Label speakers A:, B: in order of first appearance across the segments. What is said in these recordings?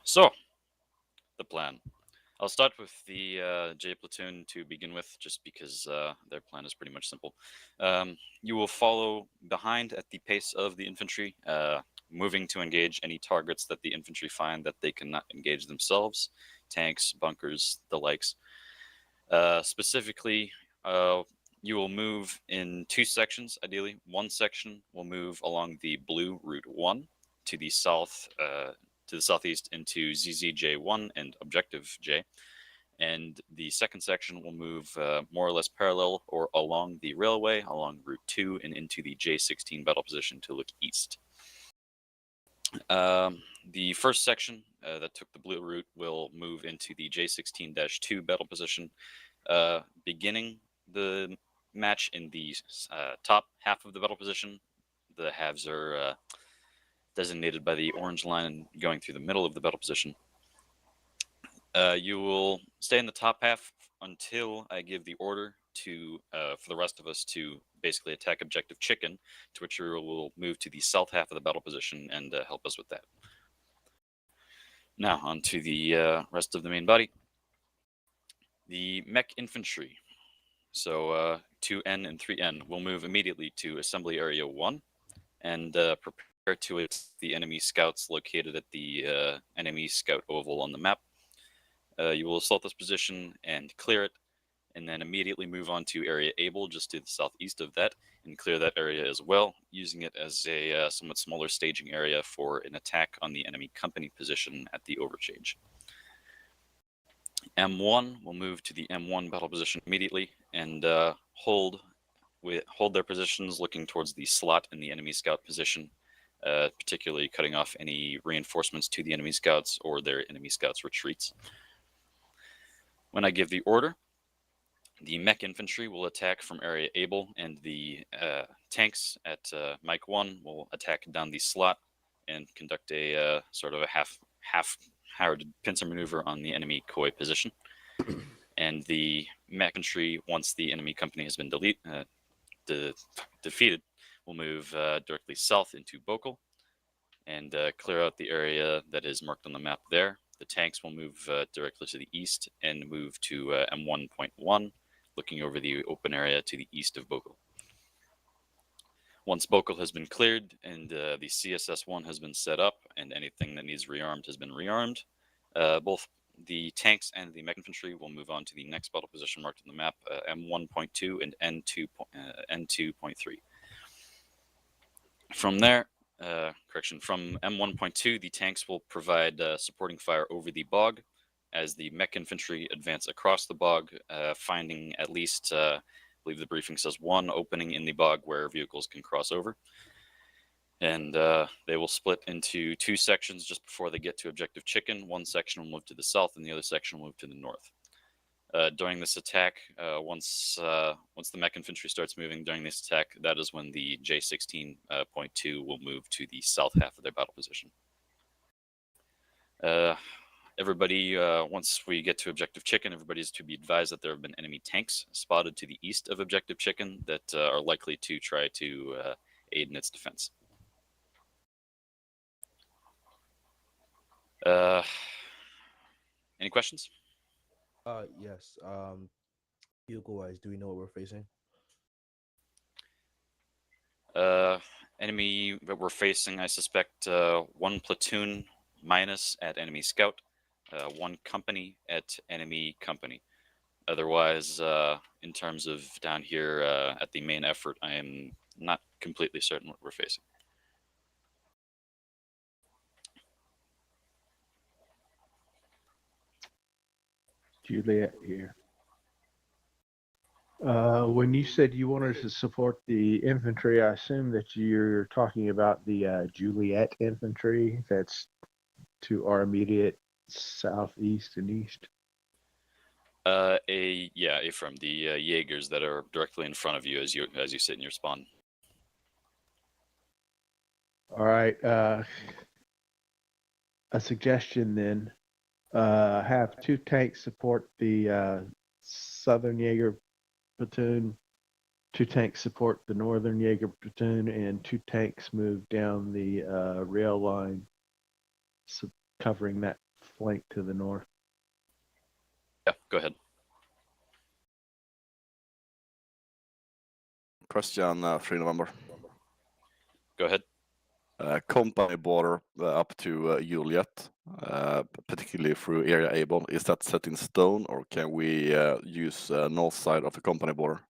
A: So, the plan. I'll start with the J platoon to begin with, just because their plan is pretty much simple. You will follow behind at the pace of the infantry, moving to engage any targets that the infantry find that they cannot engage themselves, tanks, bunkers, the likes. Specifically, you will move in two sections, ideally. One section will move along the blue route 1 to the south, to the southeast into ZZJ1 and Objective J. And the second section will move more or less parallel or along the railway, along Route 2, and into the J16 battle position to look east. The first section that took the blue route will move into the J16-2 battle position, beginning the match in the top half of the battle position. The halves are designated by the orange line and going through the middle of the battle position. You will stay in the top half until I give the order to for the rest of us to basically attack Objective Chicken, to which we will move to the south half of the battle position and help us with that. Now, on to the rest of the main body. The mech infantry, so 2N and 3N, will move immediately to Assembly Area 1 and prepare to attack the enemy scouts located at the enemy scout oval on the map. You will assault this position and clear it, and then immediately move on to Area Able, just to the southeast of that, and clear that area as well, using it as a somewhat smaller staging area for an attack on the enemy company position at the overchange. M1 will move to the M1 battle position immediately and hold their positions looking towards the slot in the enemy scout position, particularly cutting off any reinforcements to the enemy scouts or their enemy scouts' retreats. When I give the order, the mech infantry will attack from Area Able, and the tanks at Mike 1 will attack down the slot and conduct a sort of a half-hearted pincer maneuver on the enemy Koi position. And the mech infantry, once the enemy company has been defeated, will move directly south into BOCKEL and clear out the area that is marked on the map there. The tanks will move directly to the east and move to M1.1, looking over the open area to the east of BOCKEL. Once BOCKEL has been cleared and the CSS-1 has been set up and anything that needs rearmed has been rearmed, both the tanks and the mech infantry will move on to the next battle position marked on the map, M1.2 and N2.3. From there, from M1.2, the tanks will provide supporting fire over the bog as the mech infantry advance across the bog, finding at least, I believe the briefing says, one opening in the bog where vehicles can cross over. And they will split into two sections just before they get to Objective Chicken. One section will move to the south and the other section will move to the north. During this attack, once the mech infantry starts moving during this attack, that is when the J16.2 will move to the south half of their battle position. Everybody, once we get to Objective Chicken, everybody is to be advised that there have been enemy tanks spotted to the east of Objective Chicken that are likely to try to aid in its defense. Any questions?
B: Yes. Vehicle-wise, do we know what we're facing?
A: Enemy that we're facing, I suspect, one platoon minus at enemy scout, one company at enemy company. Otherwise, in terms of down here at the main effort, I am not completely certain what we're facing.
C: Juliet here. When you said you wanted to support the infantry, I assume that you're talking about the Juliet infantry that's to our immediate southeast and east.
A: From the Jaegers that are directly in front of you as you sit in your spawn.
C: All right. A suggestion then: have two tanks support the Southern Jaeger platoon, two tanks support the Northern Jaeger platoon, and two tanks move down the rail line covering that flank to the north.
A: Yeah, go ahead.
D: Question 3 November.
A: Go ahead.
D: Company border up to Juliet, particularly through area able. Is that set in stone, or can we use north side of the company border?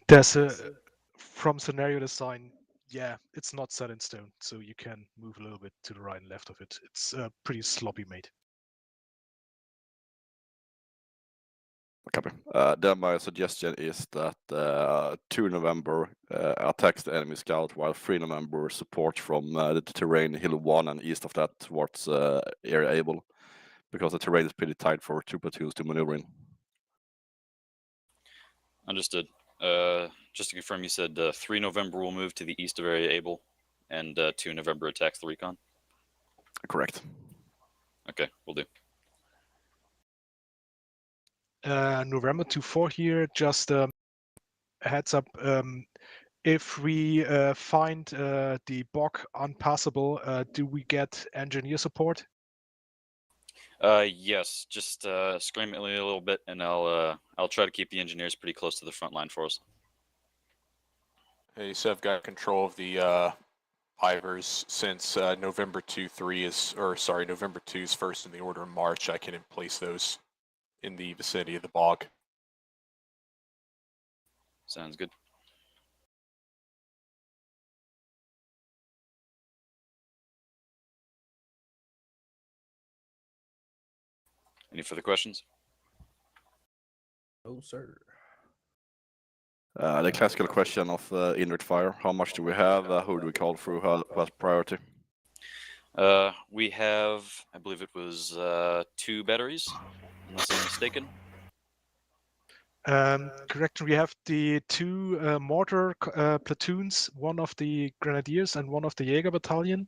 E: There's from scenario design, yeah, it's not set in stone, so you can move a little bit to the right and left of it. It's pretty sloppy made.
D: Copy. Then my suggestion is that 2 November attacks the enemy scout, while 3 November support from the terrain hill 1 and east of that towards area able, because the terrain is pretty tight for 2 platoons to maneuver in.
A: Understood. Just to confirm, you said 3 November will move to the east of area able, and 2 November attacks the recon?
D: Correct.
A: Okay, we'll do.
E: November 2-4 here, just a heads up. If we find the BOCK unpassable, do we get engineer support?
A: Yes, just scream at me a little bit, and I'll try to keep the engineers pretty close to the front line for us.
F: Hey, so I've got control of the Ivers since November 2-3 is, or sorry, November 2 is first in the order of March. I can place those in the vicinity of the bog.
A: Sounds good. Any further questions?
B: Oh, sir.
D: The classical question of inert fire: how much do we have? Who do we call through? Who has priority?
A: We have, I believe it was 2 batteries, unless I'm mistaken.
E: Correct. We have the 2 mortar platoons, one of the grenadiers and one of the Jaeger battalion.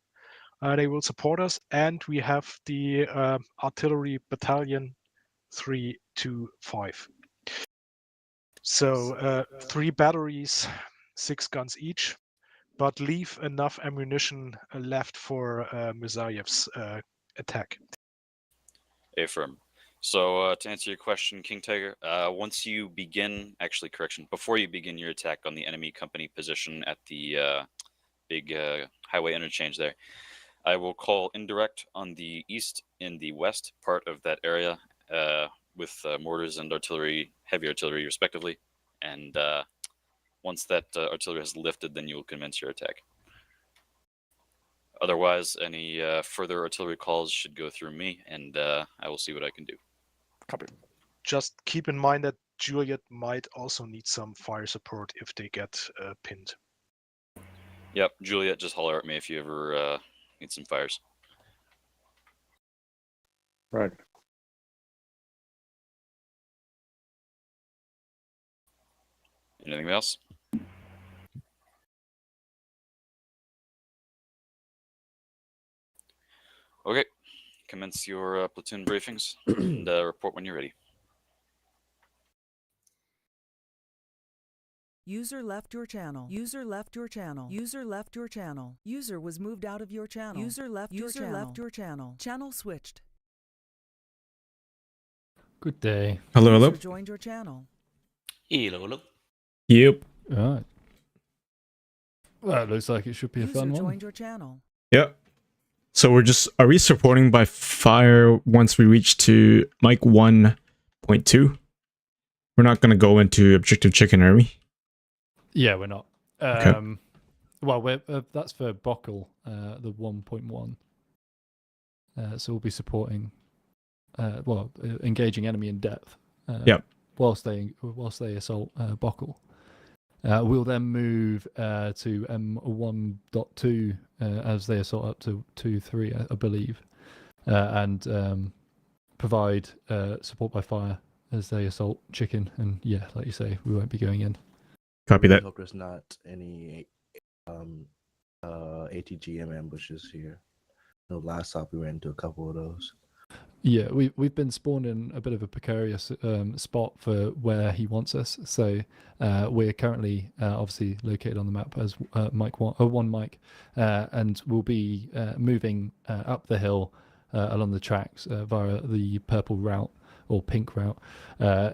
E: They will support us, and we have the artillery battalion 3-5. So 3 batteries, 6 guns each, but leave enough ammunition left for Mizayev's attack.
A: Affirm. So to answer your question, King Tiger, once you begin, actually correction, before you begin your attack on the enemy company position at the big highway interchange there, I will call indirect on the east and the west part of that area with mortars and artillery, heavy artillery respectively. And once that artillery has lifted, then you will commence your attack. Otherwise, any further artillery calls should go through me, and I will see what I can do.
D: Copy.
E: Just keep in mind that Juliet might also need some fire support if they get pinned.
A: Yep, Juliet, just holler at me if you ever need some fires.
C: Right.
A: Anything else? Okay, commence your platoon briefings and report when you're ready.
G: User left your channel. User left your channel. User left your channel. User was moved out of your channel. User left your channel. User left your channel. Channel switched.
H: Good day.
I: Hello, hello.
G: User joined your channel.
J: Hello.
I: Yep.
H: All right. Well, it looks like it should be a
G: User
H: fun one.
G: joined your channel.
I: Yep. So are we supporting by fire once we reach to mic 1.2? We're not going to go into objective chicken, are we?
H: Yeah, we're not.
I: Okay.
H: Well, that's for BOCKEL, the 1.1. So we'll be supporting, engaging enemy in depth.
I: Yep.
H: Whilst they assault BOCKEL. We'll then move to M1.2 as they assault up to 2-3, I believe, and provide support by fire as they assault chicken. And yeah, like you say, we won't be going in.
I: Copy that.
B: I hope there's not any ATGM ambushes here. No, last stop we ran into a couple of those.
H: Yeah, we've been spawned in a bit of a precarious spot for where he wants us. So we're currently obviously located on the map as one mic, and we'll be moving up the hill along the tracks via the purple route or pink route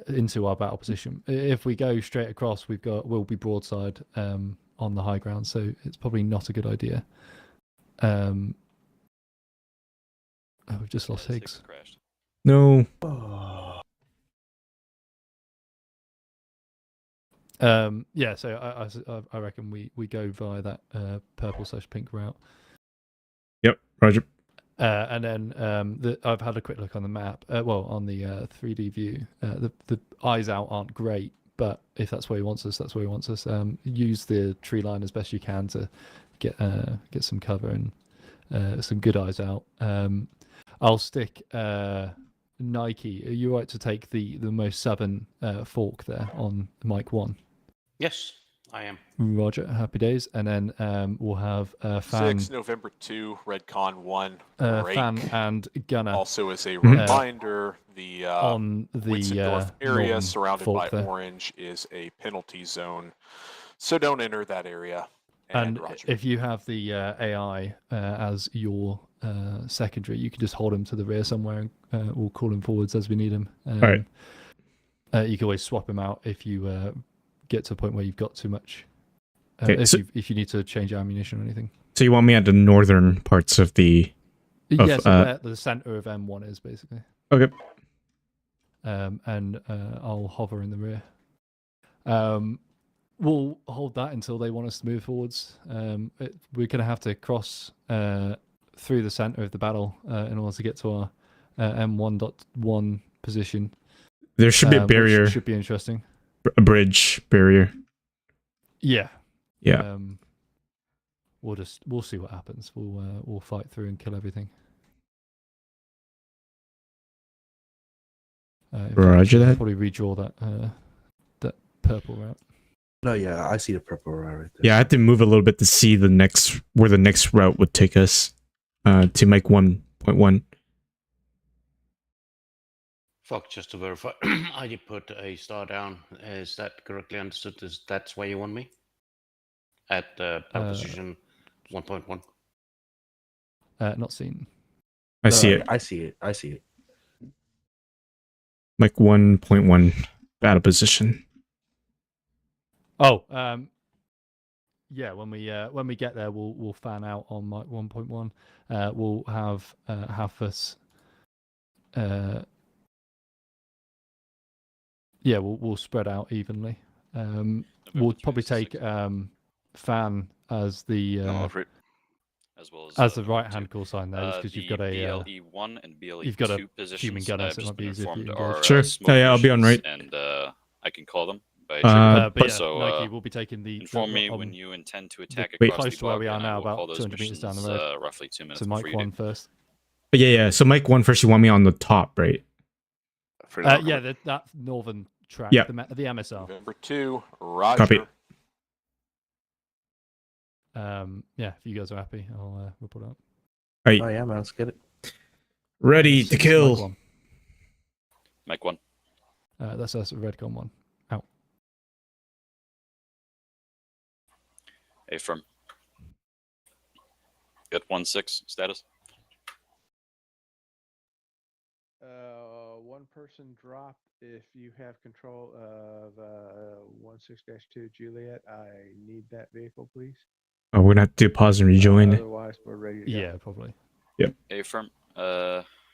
H: into our battle position. If we go straight across, we'll be broadside on the high ground, so it's probably not a good idea. We've just lost Higgs.
A: Crashed.
I: No.
H: Yeah, so I reckon we go via that purple/pink route.
I: Yep, Roger.
H: And then I've had a quick look on the map. On the 3D view, the eyes out aren't great, but if that's where he wants us, that's where he wants us. Use the tree line as best you can to get some cover and some good eyes out. I'll stick Nike. Are you right to take the most southern fork there on Mike 1?
J: Yes, I am.
H: Roger, happy days. And then we'll have Fan.
F: 6 November 2, Redcon 1.
H: Fan and Gunner.
F: Also, as a reminder, the
H: on the
F: Winsendorf area
H: northern
F: surrounded
H: fork
F: by
H: there.
F: orange is a penalty zone, so don't enter that area.
H: And
F: Roger.
H: if you have the AI as your secondary, you can just hold him to the rear somewhere and we'll call him forwards as we need him.
I: All right.
H: You can always swap him out if you get to a point where you've got too much.
I: Okay,
H: If you need to change ammunition or anything.
I: So you want me at the northern parts of the...
H: Yes, where the center of M1 is, basically.
I: Okay.
H: And I'll hover in the rear. We'll hold that until they want us to move forwards. We're going to have to cross through the center of the battle in order to get to our M1.1 position.
I: There should be a barrier.
H: Which should be interesting.
I: A bridge barrier.
H: Yeah.
I: Yeah.
H: We'll see what happens. We'll fight through and kill everything.
I: Roger that.
H: Probably redraw that purple route.
B: No, yeah, I see the purple route right there.
I: Yeah, I had to move a little bit to see where the next route would take us to make 1.1.
J: Fuck, just to verify, I did put a star down. Is that correctly understood? That's where you want me? At position 1.1?
H: Not seen.
I: I see it.
B: I see it. I see it.
I: Like 1.1 battle position.
H: Oh, yeah. When we get there, we'll fan out on Mike 1.1. We'll have us. Yeah, we'll spread out evenly. We'll probably take Fan as the
A: as well
H: as the right hand call sign there, because you've got a
A: BLE1 and BLE2
H: you've got a
A: positions.
H: human gunner,
A: I've
H: so it
A: just
H: might be
A: been
H: easier for you
A: informed
H: to
A: are
H: engage.
I: Sure.
A: smoke
I: Yeah, I'll be on
A: missions,
I: right.
A: and I can call them. By
H: But yeah,
A: so
H: Nike will be taking the
A: inform me when you intend to attack
H: wait,
A: across
H: close
A: the
H: to where we
A: bog,
H: are
A: and I
H: now,
A: will call
H: about
A: those
H: 200 meters down the
A: missions,
H: road.
A: roughly 2 minutes
H: So Mike
A: before you
H: 1
A: do.
H: first.
I: But yeah. So Mike 1 first, you want me on the top, right?
H: Yeah, that northern track.
I: Yeah.
H: The MSR.
F: November 2, Roger.
I: Copy.
H: Yeah, if you guys are happy, I'll report out.
I: Right.
B: Oh yeah, man, let's get it.
I: Ready to
H: Mike
I: kill.
H: 1.
A: Mike 1.
H: That's us at Redcon 1. Out.
A: A firm. Get 1-6 status.
C: One person dropped. If you have control of 16-2 Juliet, I need that vehicle, please.
I: Oh, we're gonna have to do pause and rejoin.
C: Otherwise, we're ready to go.
H: Yeah, probably.
A: A firm.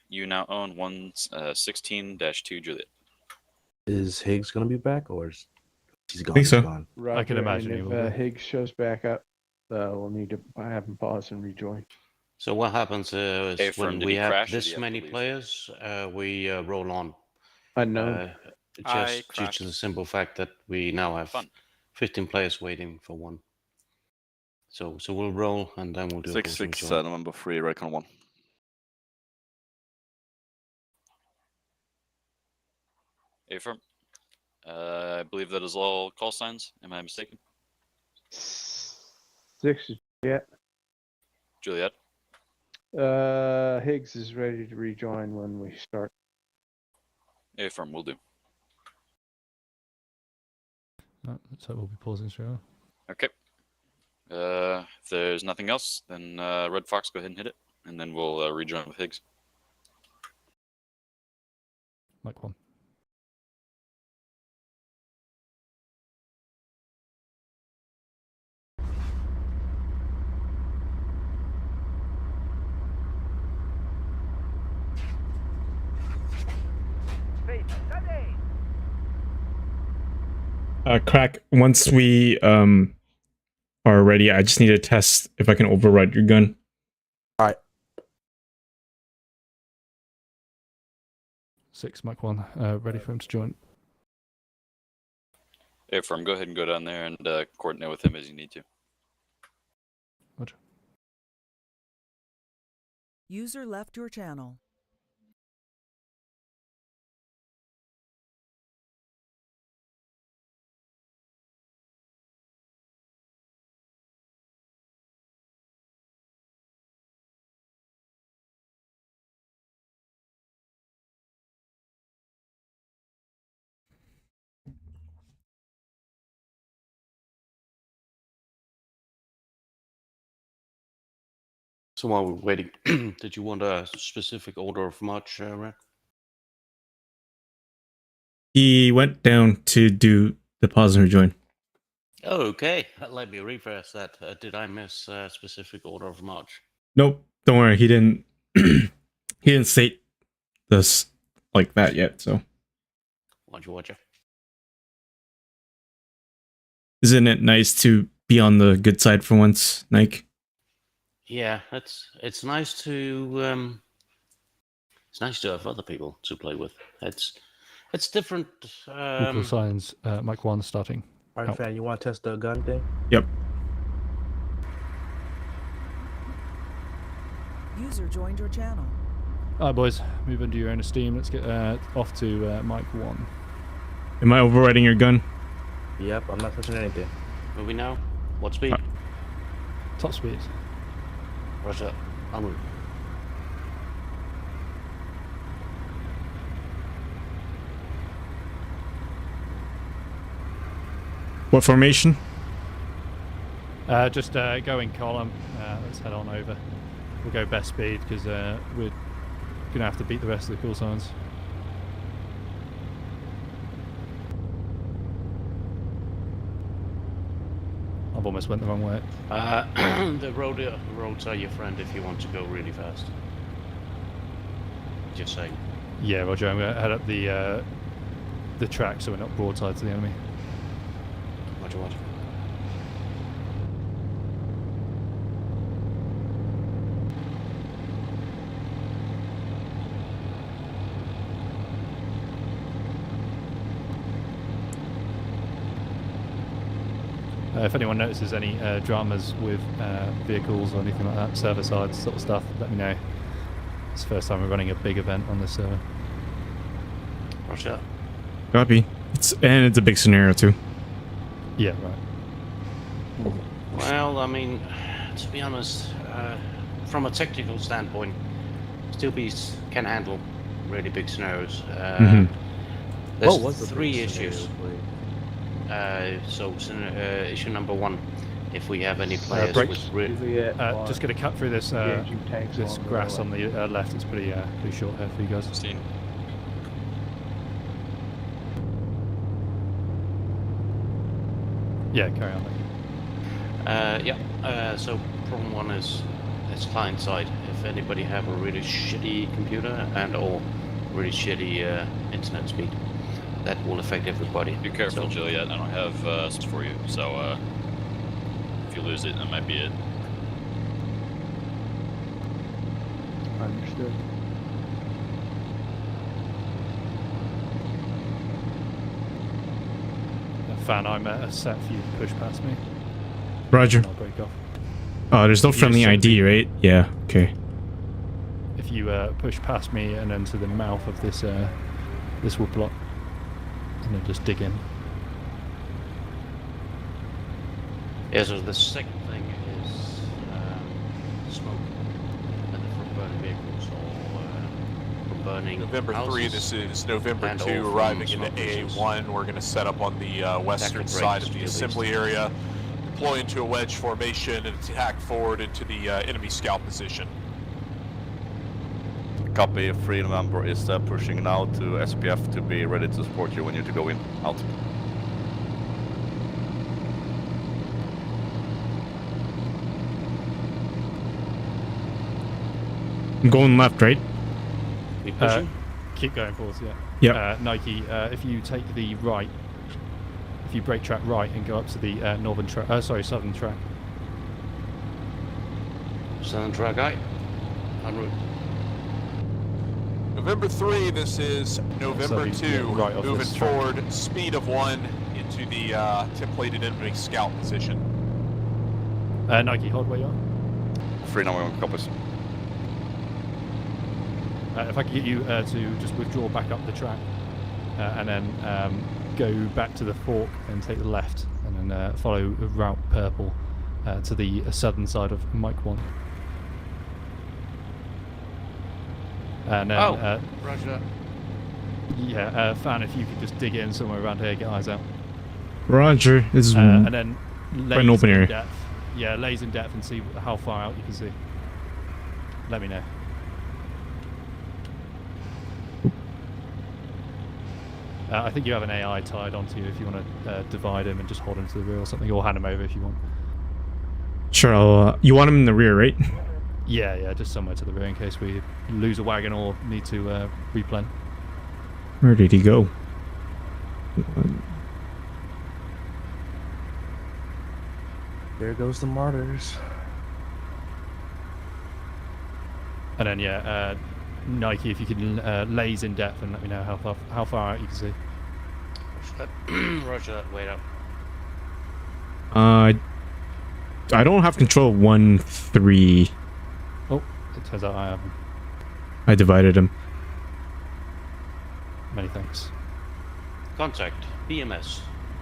A: You now own 16-2 Juliet.
B: Is Higgs gonna be back, or is he's gone?
I: Think so.
B: He's gone.
C: Roger,
H: I can imagine he
C: and
H: will
C: if
H: be.
C: Higgs shows back up, we'll need to have him pause and rejoin.
J: So what happens is
A: Affirm,
J: when
A: did
J: we
A: he
J: have
A: crash or did
J: this
A: he have to
J: many
A: leave?
J: players, we roll on.
C: Unknown.
J: Just due to the simple fact that we now have
A: Fun.
J: 15 players waiting for one. So we'll roll and then we'll do a pause and
D: 6
J: rejoin.
D: November 3, Recon 1.
A: A firm. I believe that is all call signs. Am I mistaken?
C: 6 yeah.
A: Juliet.
C: Higgs is ready to rejoin when we start.
A: A firm will do.
H: So we'll be pausing straight away.
A: Okay. If there's nothing else, then Red Fox, go ahead and hit it, and then we'll rejoin with Higgs.
H: Mike 1.
I: Crack, once we are ready, I just need to test if I can override your gun.
B: Alright.
H: 6, Mike 1. Ready for him to join.
A: Hey, Firm, go ahead and go down there and coordinate with him as you need to.
H: Roger.
G: User left your channel.
J: So while we're waiting, did you want a specific order of march, Ren?
I: He went down to do the pause and rejoin.
J: Okay, let me rephrase that. Did I miss a specific order of march?
I: Nope, don't worry. He didn't. He didn't state this like that yet. So,
J: Watcha.
I: isn't it nice to be on the good side for once, Nike?
J: Yeah, it's nice to have other people to play with. It's different.
H: Equal signs. Mike 1 starting.
B: Alright, fan, you want to test the gun thing?
I: Yep.
G: User joined your channel.
H: Alright, boys. Move under your own esteem. Let's get off to Mike 1.
I: Am I overriding your gun?
B: Yep, I'm not touching anything.
J: Moving now. What speed?
H: Top speed.
J: Roger. I'll move.
I: What formation?
H: Just go in column. Let's head on over. We'll go best speed because we're gonna have to beat the rest of the call signs. I've almost went the wrong way.
J: The roads are your friend if you want to go really fast. Just saying.
H: Yeah, Roger. I'm gonna head up the track so we're not broadside to the enemy.
J: Roger.
H: If anyone notices any dramas with vehicles or anything like that, server side sort of stuff, let me know. It's the first time we're running a big event on this server.
J: Roger.
I: Copy. It's a big scenario too.
H: Yeah, right.
J: Well, I mean, to be honest, from a technical standpoint, Steel Beast can handle really big scenarios. There's
B: What was the
J: three
B: big scenario
J: issues.
B: for you?
J: Issue number one, if we have any players
H: break.
J: with
H: Just gonna cut through this
C: engaging tanks
H: this
C: along the
H: grass
C: railway.
H: on the left. It's pretty short here for you guys.
A: Seen.
H: Yeah, carry on.
J: So problem one is client side. If anybody have a really shitty computer and or really shitty internet speed, that will affect everybody.
A: Be careful,
J: So-
A: Juliet. I don't have some for you. So if you lose it, that might be it.
C: Understood.
H: Fan, I'm set for you to push past me.
I: Roger.
H: And I'll break off.
I: Oh, there's no
H: You
I: friendly
H: simply-
I: ID, right? Yeah. Okay.
H: If you push past me and then to the mouth of this this wood block, and then just dig in.
J: Yeah, so the second thing is smoke, whether from burning vehicles or from burning
F: November 3,
J: houses.
F: this is November
J: and
F: 2,
J: or from
F: arriving into
J: smoke missions.
F: AA1. We're going to set up on the western
J: break
F: side of
J: to
F: the
J: the
F: assembly
J: east.
F: area, deploy into a wedge formation, and attack forward into the enemy scout position.
D: Copy, 3 November is pushing now to SPF to be ready to support you when you to go in, out.
I: I'm going left, right?
J: We pushing?
H: Keep going forwards, yeah.
I: Yep.
H: Nike, if you take the right, if you brake track right and go up to the southern track.
J: Southern track, aye. En route.
F: November 3, this is November 2,
H: yeah, right off
F: moving
H: this track.
F: forward, speed of 1 into the templated enemy scout position.
H: Nike, hold where you are.
D: 3 November copies.
H: If I could get you to just withdraw back up the track and then go back to the fork and take the left and then follow route purple to the southern side of Mike 1. And then,
J: Roger.
H: yeah, Fan, if you could just dig in somewhere around here, get eyes out.
I: Roger. This is
H: And then
I: quite an open
H: in
I: area.
H: depth. Yeah, lays in depth and see how far out you can see. Let me know. I think you have an AI tied onto you if you want to divide him and just hold him to the rear or something, or hand him over if you want.
I: Sure. You want him in the rear, right?
H: Yeah, just somewhere to the rear in case we lose a wagon or need to replan.
I: Where did he go?
B: There goes the Mortars.
H: And then Nike, if you can laze in depth and let me know how far out you can see.
J: Roger that, wait up.
I: I don't have control of 1-3.
H: Oh, it turns out I have.
I: I divided him.
H: Many thanks.
J: Contact, BMS,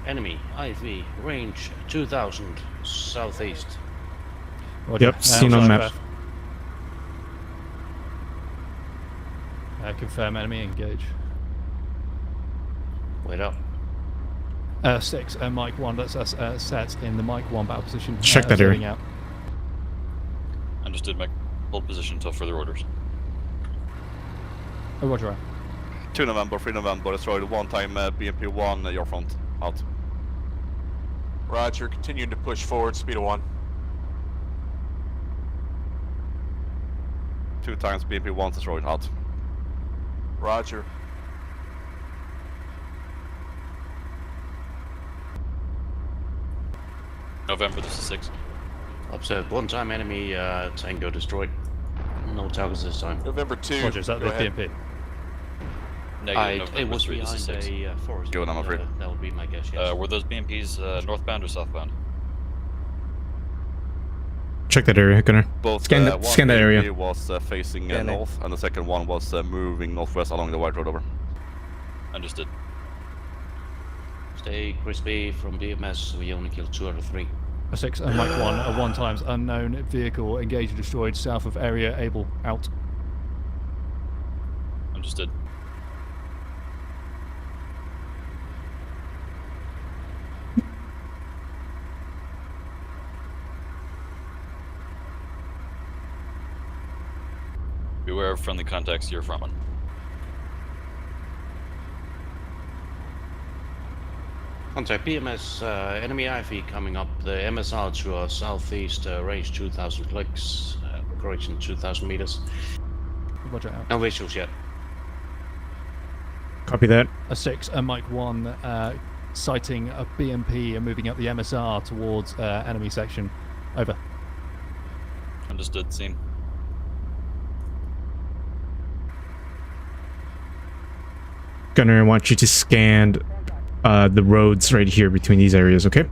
J: enemy, IV, range 2000, southeast.
H: Roger.
I: Yep, seen on map.
H: Confirm enemy, engage.
J: Wait up.
H: 6, Mike 1, that's us set in the Mike 1 battle position.
I: Check that area.
H: Out.
A: Understood, Mike. Hold position until further orders.
H: Oh, roger.
D: 2 November, 3 November, destroyed 1 time BMP 1, your front, out.
F: Roger, continuing to push forward, speed of 1.
D: 2 times BMP 1 destroyed, out.
F: Roger.
A: November, this is 6.
J: Observed, 1 time enemy tango destroyed. No targets this time.
F: November 2.
H: Roger, is that
F: go
H: the
F: ahead.
H: PMP?
A: Negative,
J: It
A: November
J: was
A: 3, this is
J: behind
A: 6.
J: a forest.
D: Go on, I'm afraid.
J: That would be my guess, yes.
A: Were those BMPs northbound or southbound?
I: Check that area, Gunnar.
D: Both
I: Scan
D: one
I: that
D: BMP
I: area.
D: was facing
B: Scanning.
D: north, and the second one was moving northwest along the white road over.
A: Understood.
J: Stay crispy from BMS, we only killed 2 out of 3.
H: A 6, Mike 1, a 1 times unknown vehicle engaged and destroyed south of area able, out.
A: Understood. Beware of friendly contacts to your front one.
J: Contact BMS, enemy IV coming up the MSR to our southeast, range 2000 clicks, correction 2000 meters.
H: Roger, out.
J: No visuals yet.
I: Copy that.
H: A 6, Mike 1, sighting a BMP and moving up the MSR towards enemy section. Over.
A: Understood, scene.
I: Gunnar, I want you to scan the roads right here between these areas, okay?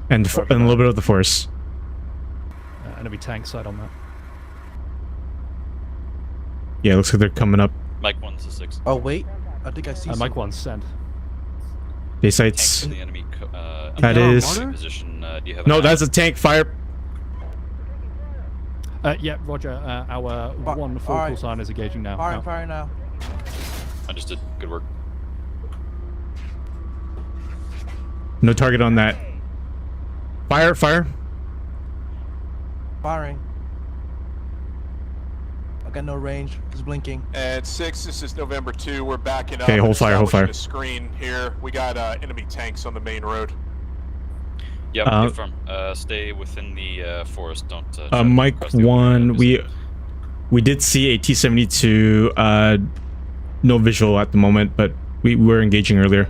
I: And a little bit of the forest.
H: Enemy tank side on that.
I: Yeah, looks like they're coming up.
A: Mike 1, this is 6.
B: Oh wait, I think I see.
H: Mike 1, send.
I: They
A: Tanks
I: sights.
A: in the enemy
I: That is.
A: position. Do you have
I: No,
A: an
I: that's a tank. Fire.
H: Yeah, roger. Our
B: Fi-
H: 1 focal
B: alright.
H: sign is engaging now.
B: Fire,
H: Out.
B: fire now.
A: Understood. Good work.
I: No target on that. Fire, fire.
B: Firing. got no range. It's blinking.
F: And 6, this is November 2. We're backing up.
I: Okay, hold
F: and
I: fire, hold fire.
F: establishing a screen here. We got enemy tanks on the main road.
A: Yeah, confirm. Stay within the forest. Don't. try to
I: Mike
A: cross the open
I: 1,
A: area.
I: we did see a T-72. No visual at the moment, but we were engaging earlier.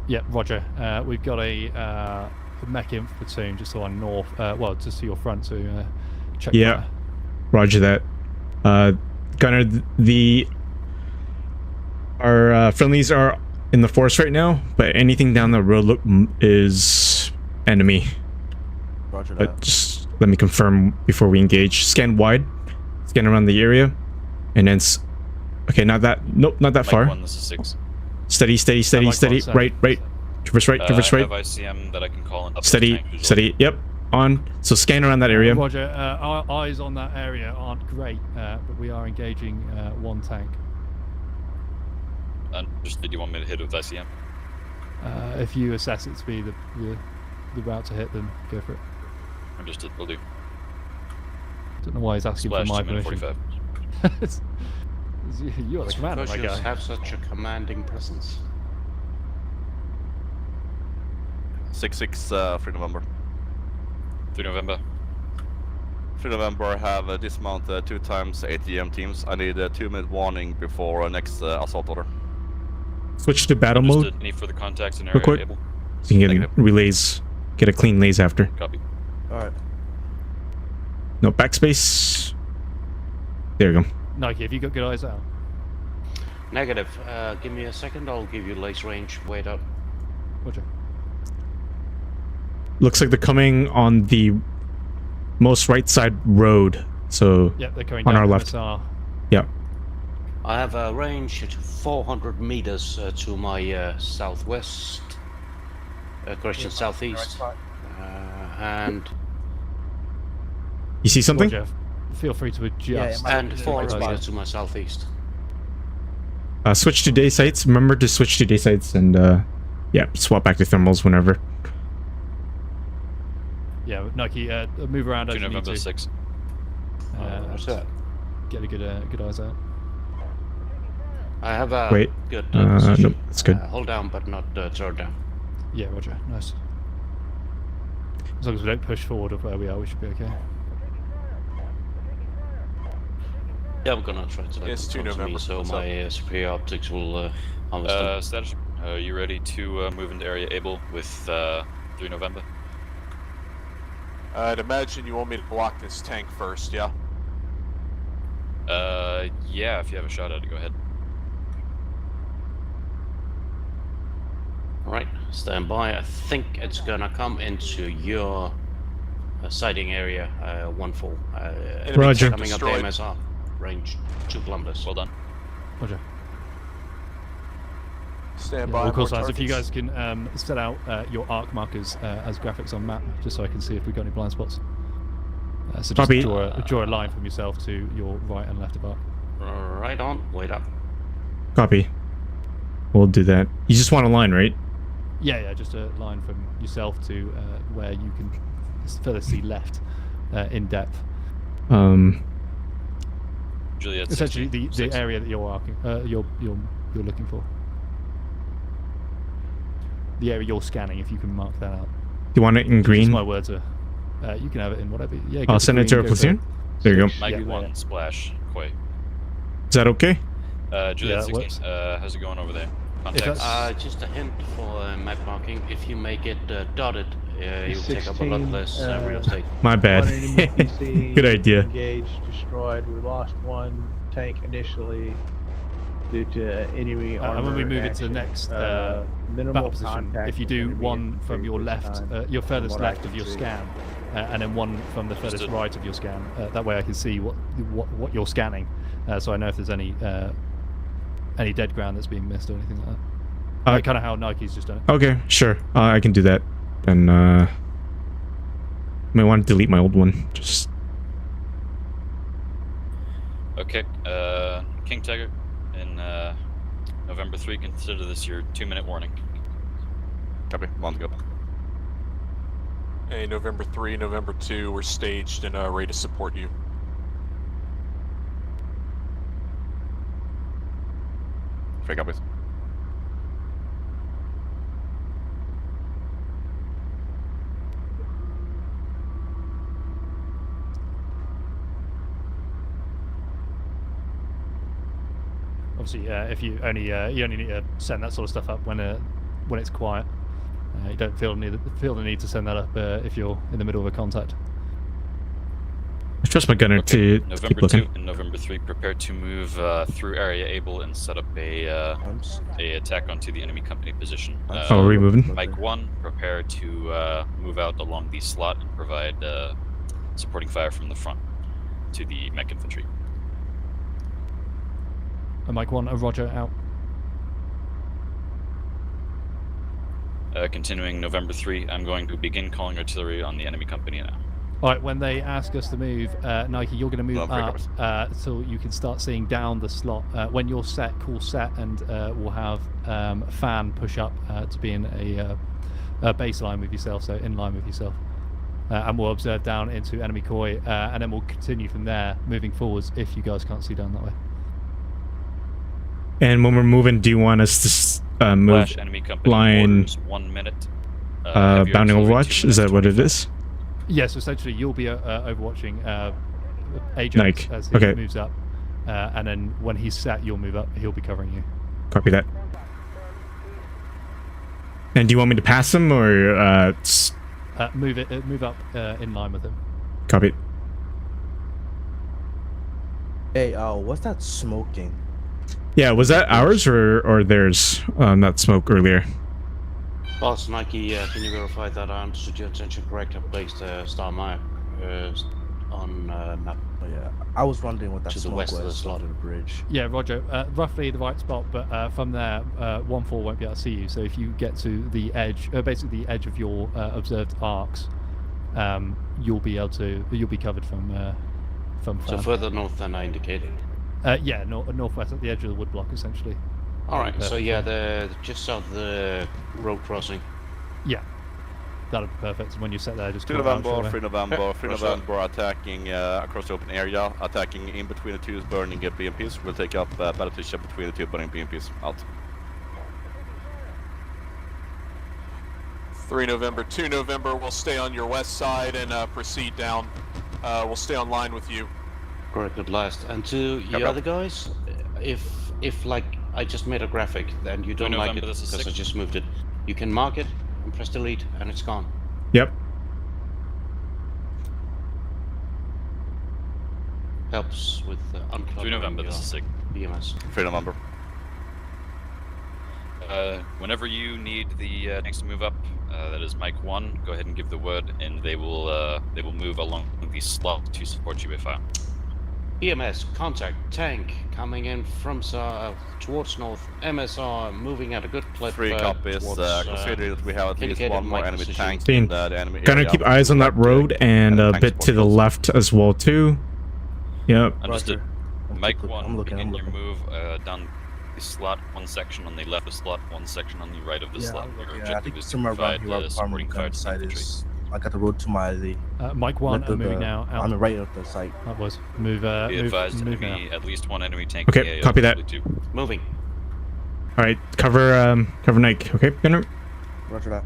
H: Yeah, Roger. We've got a mech inf platoon just along north. Well, just to your front to check.
I: Yeah,
H: fire.
I: Roger that. Gunner, our friendlies are in the forest right now, but anything down the road is enemy.
B: Roger that.
I: But just let me confirm before we engage. Scan wide, scan around the area, and then okay, not that. Nope, not that
A: Mike
I: far.
A: 1, this is 6.
I: Steady, steady, steady,
H: Mike
I: steady.
H: 1, sorry.
I: Right. Traverse right, traverse
A: I
I: right.
A: have ICM that I can call in.
I: Steady, steady. Yep, on. So scan around that area.
H: Roger. Our eyes on that area aren't great, but we are engaging one tank.
A: Understood. You want me to hit with ICM?
H: If you assess it to be the route to hit, then go for it.
A: Understood. Will do.
H: Don't know why he's asking
A: Splash
H: for my
A: 2 minute
H: permission.
A: 45.
H: You're the commander, my
J: Persians
H: guy.
J: have such a commanding presence.
D: 6-6, 3 November.
A: 3 November.
D: 3 November have dismount 2 times ATM teams. I need a 2-minute warning before next assault order.
I: Switch to battle
A: Understood.
I: mode.
A: Any further contacts in
I: Real
A: area
I: quick.
A: able?
I: So you can get
D: Negative.
I: relays, get a clean lays after.
A: Copy.
B: All right.
I: No backspace. There you go.
H: Nike, have you got good eyes out?
J: Negative. Give me a second. I'll give you lace range. Wait up.
H: Roger.
I: Looks like they're coming on the most right side road. So
H: Yeah, they're coming
I: on
H: down
I: our
H: the
I: left.
H: MSR.
I: Yeah.
J: I have a range at 400 meters to my southwest. Correction, southeast. And
I: You see something?
H: Roger. Feel free to adjust.
B: Yeah, it might-
J: and
B: Yeah,
J: 400
B: right
J: meters
B: spot.
J: to my southeast.
I: Switch to day sights. Remember to switch to day sights and yeah, swap back to thermals whenever.
H: Yeah, Nike, move around
A: 2
H: as you need
A: November
H: to.
A: 6.
J: What's that?
H: Get a good eyes out.
J: I have a
I: Wait.
J: good
I: Nope,
J: position.
I: that's good.
J: Hold down, but not throw down.
H: Yeah, Roger. Nice. As long as we don't push forward of where we are, we should be okay.
J: Yeah, I'm gonna try to let
F: Yes,
J: them
F: 2
J: come to me,
F: November.
J: so
F: What's
J: my superior optics will harvest them.
A: Status. Are you ready to move into area able with 3 November?
F: I'd imagine you want me to block this tank first, yeah?
A: Yeah, if you have a shot at it, go ahead.
J: Alright, stand by. I think it's gonna come into your sighting area, 1-4.
F: Enemy
I: Roger.
J: Coming up the
F: destroyed.
J: MSR. Range 2 kilometers.
A: Well done.
H: Roger.
F: Stand by.
H: Of course,
F: more
H: lads, if you
F: targets.
H: guys can set out your arc markers as graphics on map, just so I can see if we've got any blind spots. So just
I: Copy.
H: draw a line from yourself to your right and left of arc.
J: Right on, wait up.
I: Copy. We'll do that. You just want a line, right?
H: Yeah, just a line from yourself to where you can further see left in depth.
A: Juliet.
H: Essentially,
A: 16,
H: the
A: 6.
H: area that you're arcing, you're looking for. The area you're scanning, if you can mark that out.
I: Do you want it in
H: Just
I: green?
H: my words are. You can have it in whatever. Yeah. go
I: I'll
H: for
I: send it to
H: green,
I: our
H: go for
I: platoon. There you go.
A: Mike
H: Yeah.
A: 1, splash, Quay.
I: Is that okay?
A: Juliet
H: Yeah, that
A: 16,
H: works.
A: how's it going over there? Contacts?
H: that's-
J: Just a hint for map marking. If you make it dotted, you'll take up a lot
C: 16,
J: less real estate.
I: My bad.
C: One enemy PC
I: Good idea.
C: Engaged, destroyed. We lost one tank initially due to enemy armor.
H: and when we move
C: action.
H: into the next
C: Minimal
H: battle position,
C: contact
H: if you
C: with
H: do
C: enemy
H: one from your
C: infantry
H: left,
C: this time,
H: your
C: from
H: furthest
C: what I
H: left
C: can
H: of your
C: see.
H: scan, and then one from the furthest
A: Understood.
H: right of your scan. That way I can see what you're scanning, so I know if there's any dead ground that's being missed or anything like that. Kind of how Nike's just done it.
I: Okay, sure. I can do that. Then may want to delete my old one. Just
A: Okay, King Tiger in November 3, consider this your 2-minute warning.
D: Copy. 1 to go.
F: Hey, November 3, November 2, we're staged and ready to support you.
D: 3 copies.
H: Obviously, if you only need to send that sort of stuff up when it's quiet. You don't feel the need to send that up if you're in the middle of a contact.
I: I trust my gunner to
A: November
I: keep looking.
A: 2 and November 3, prepare to move through area able and set up a attack onto the enemy company position.
I: Oh, are we moving?
A: Mike 1, prepare to move out along the slot and provide supporting fire from the front to the mech infantry.
H: Mike 1, Roger, out.
A: Continuing November 3, I'm going to begin calling artillery on the enemy company now.
H: Alright, when they ask us to move, Nike, you're going to move up so you can start seeing down the slot. When you're set, call set, and we'll have fan push up to be in a baseline with yourself, so in line with yourself. And we'll observe down into enemy koi, and then we'll continue from there, moving forwards if you guys can't see down that way.
I: And when we're moving, do you want us to move
A: enemy company
I: line
A: orders, 1 minute.
I: bounding Overwatch? Is that what it is?
H: Yeah, so essentially you'll be overwatching Ajax
I: Nike.
H: as he
I: Okay.
H: moves up, and then when he's set, you'll move up. He'll be covering you.
I: Copy that. And do you want me to pass him or
H: Move up in line with him.
I: copy?
B: Hey, what's that smoking?
I: Yeah, was that ours or theirs? That smoke earlier.
J: Boss Nike, can you verify that I understood your intention correct? I placed star mark on map.
B: Oh yeah, I was wondering what that
J: To the
B: smoke
J: west of the
B: was
J: slot.
B: under the bridge.
H: Yeah, Roger. Roughly the right spot, but from there, 1-4 won't be able to see you. So if you get to the edge, basically the edge of your observed arcs, you'll be covered from.
J: So further north than I indicated.
H: Yeah, northwest at the edge of the woodblock, essentially.
J: All right. So yeah, the just south of the road crossing.
H: Yeah, that'll be perfect. And when you set there, just
D: 2
H: call it out
D: November,
H: straight
D: 3
H: away.
D: November, 3
J: Roger.
D: November attacking across the open area, attacking in between the 2 burning BMPs. We'll take up battle position between the 2 burning BMPs. Out.
F: 3 November, 2 November, we'll stay on your west side and proceed down. We'll stay on line with you.
J: Correct at last. And to the other guys, if like I just made a graphic and you don't like it
A: November, this is
J: because I
A: 6.
J: just moved it, you can mark it and press delete and it's gone.
I: Yep.
J: Helps with
A: 3 November, this is SIG.
J: BMS.
D: 3 November.
A: Whenever you need the tanks to move up, that is Mike 1, go ahead and give the word, and they will move along the slot to support you if
J: BMS, contact, tank, coming in from south towards north, MSR, moving at a good clip.
D: 3 copies,
J: towards,
D: considering that we have at least
J: indicated
D: 1 more
J: my
D: enemy
J: position.
D: tank
I: Dean,
D: in the enemy
I: Gonna
D: area.
I: keep eyes on that road and a
D: tank
I: bit to
D: support
I: the
D: also.
I: left as well too. Yep.
A: Understood.
B: I'm
A: Mike
B: looking,
A: 1,
B: I'm looking,
A: begin
B: I'm
A: your
B: looking.
A: move down the slot, 1 section on the left of the slot, 1 section on the right of the
B: Yeah,
A: slot.
B: I'm
A: Your
B: looking. I
A: objective
B: think
A: is to
B: somewhere around
A: provide
B: here, where
A: supporting fire
B: our
A: to the
B: side
A: infantry.
B: is. I got the road to my
H: Mike 1,
B: left of
H: moving
B: the,
H: now. Out.
B: on the right of the site.
H: That was move.
A: Be advised,
H: move now.
A: enemy, at least 1 enemy tank.
I: Okay,
A: in the area,
I: copy that.
A: possibly 2.
J: Moving.
I: All right, cover Nike. Okay, gunner.
B: Roger that.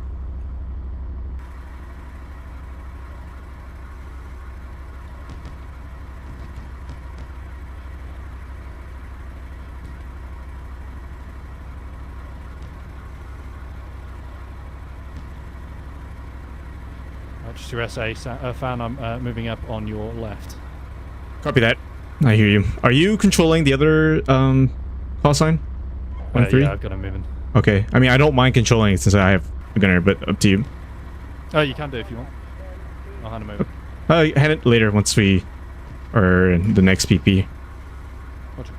H: Just your SA fan. I'm moving up on your left.
I: Copy that. I hear you. Are you controlling the other call sign? 1-3?
H: Yeah, I've got him moving.
I: Okay. I mean, I don't mind controlling it since I have a gunner, but up to you.
H: Oh, you can do if you want. I'll hand him over.
I: Hand it later once we are in the next PP.
H: Roger.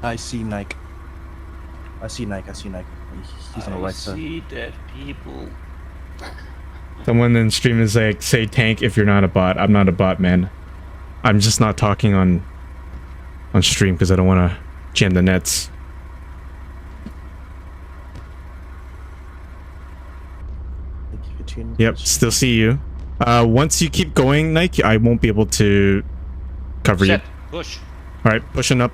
B: I see Nike. He's on the right
J: I
B: side.
J: see dead people.
I: Someone in stream is like, say tank if you're not a bot. I'm not a bot, man. I'm just not talking on stream because I don't want to jam the nets.
B: Thank you for tuning.
I: Yep, still see you. Once you keep going, Nike, I won't be able to cover
J: Set.
I: you.
J: Push.
I: All right, pushing up.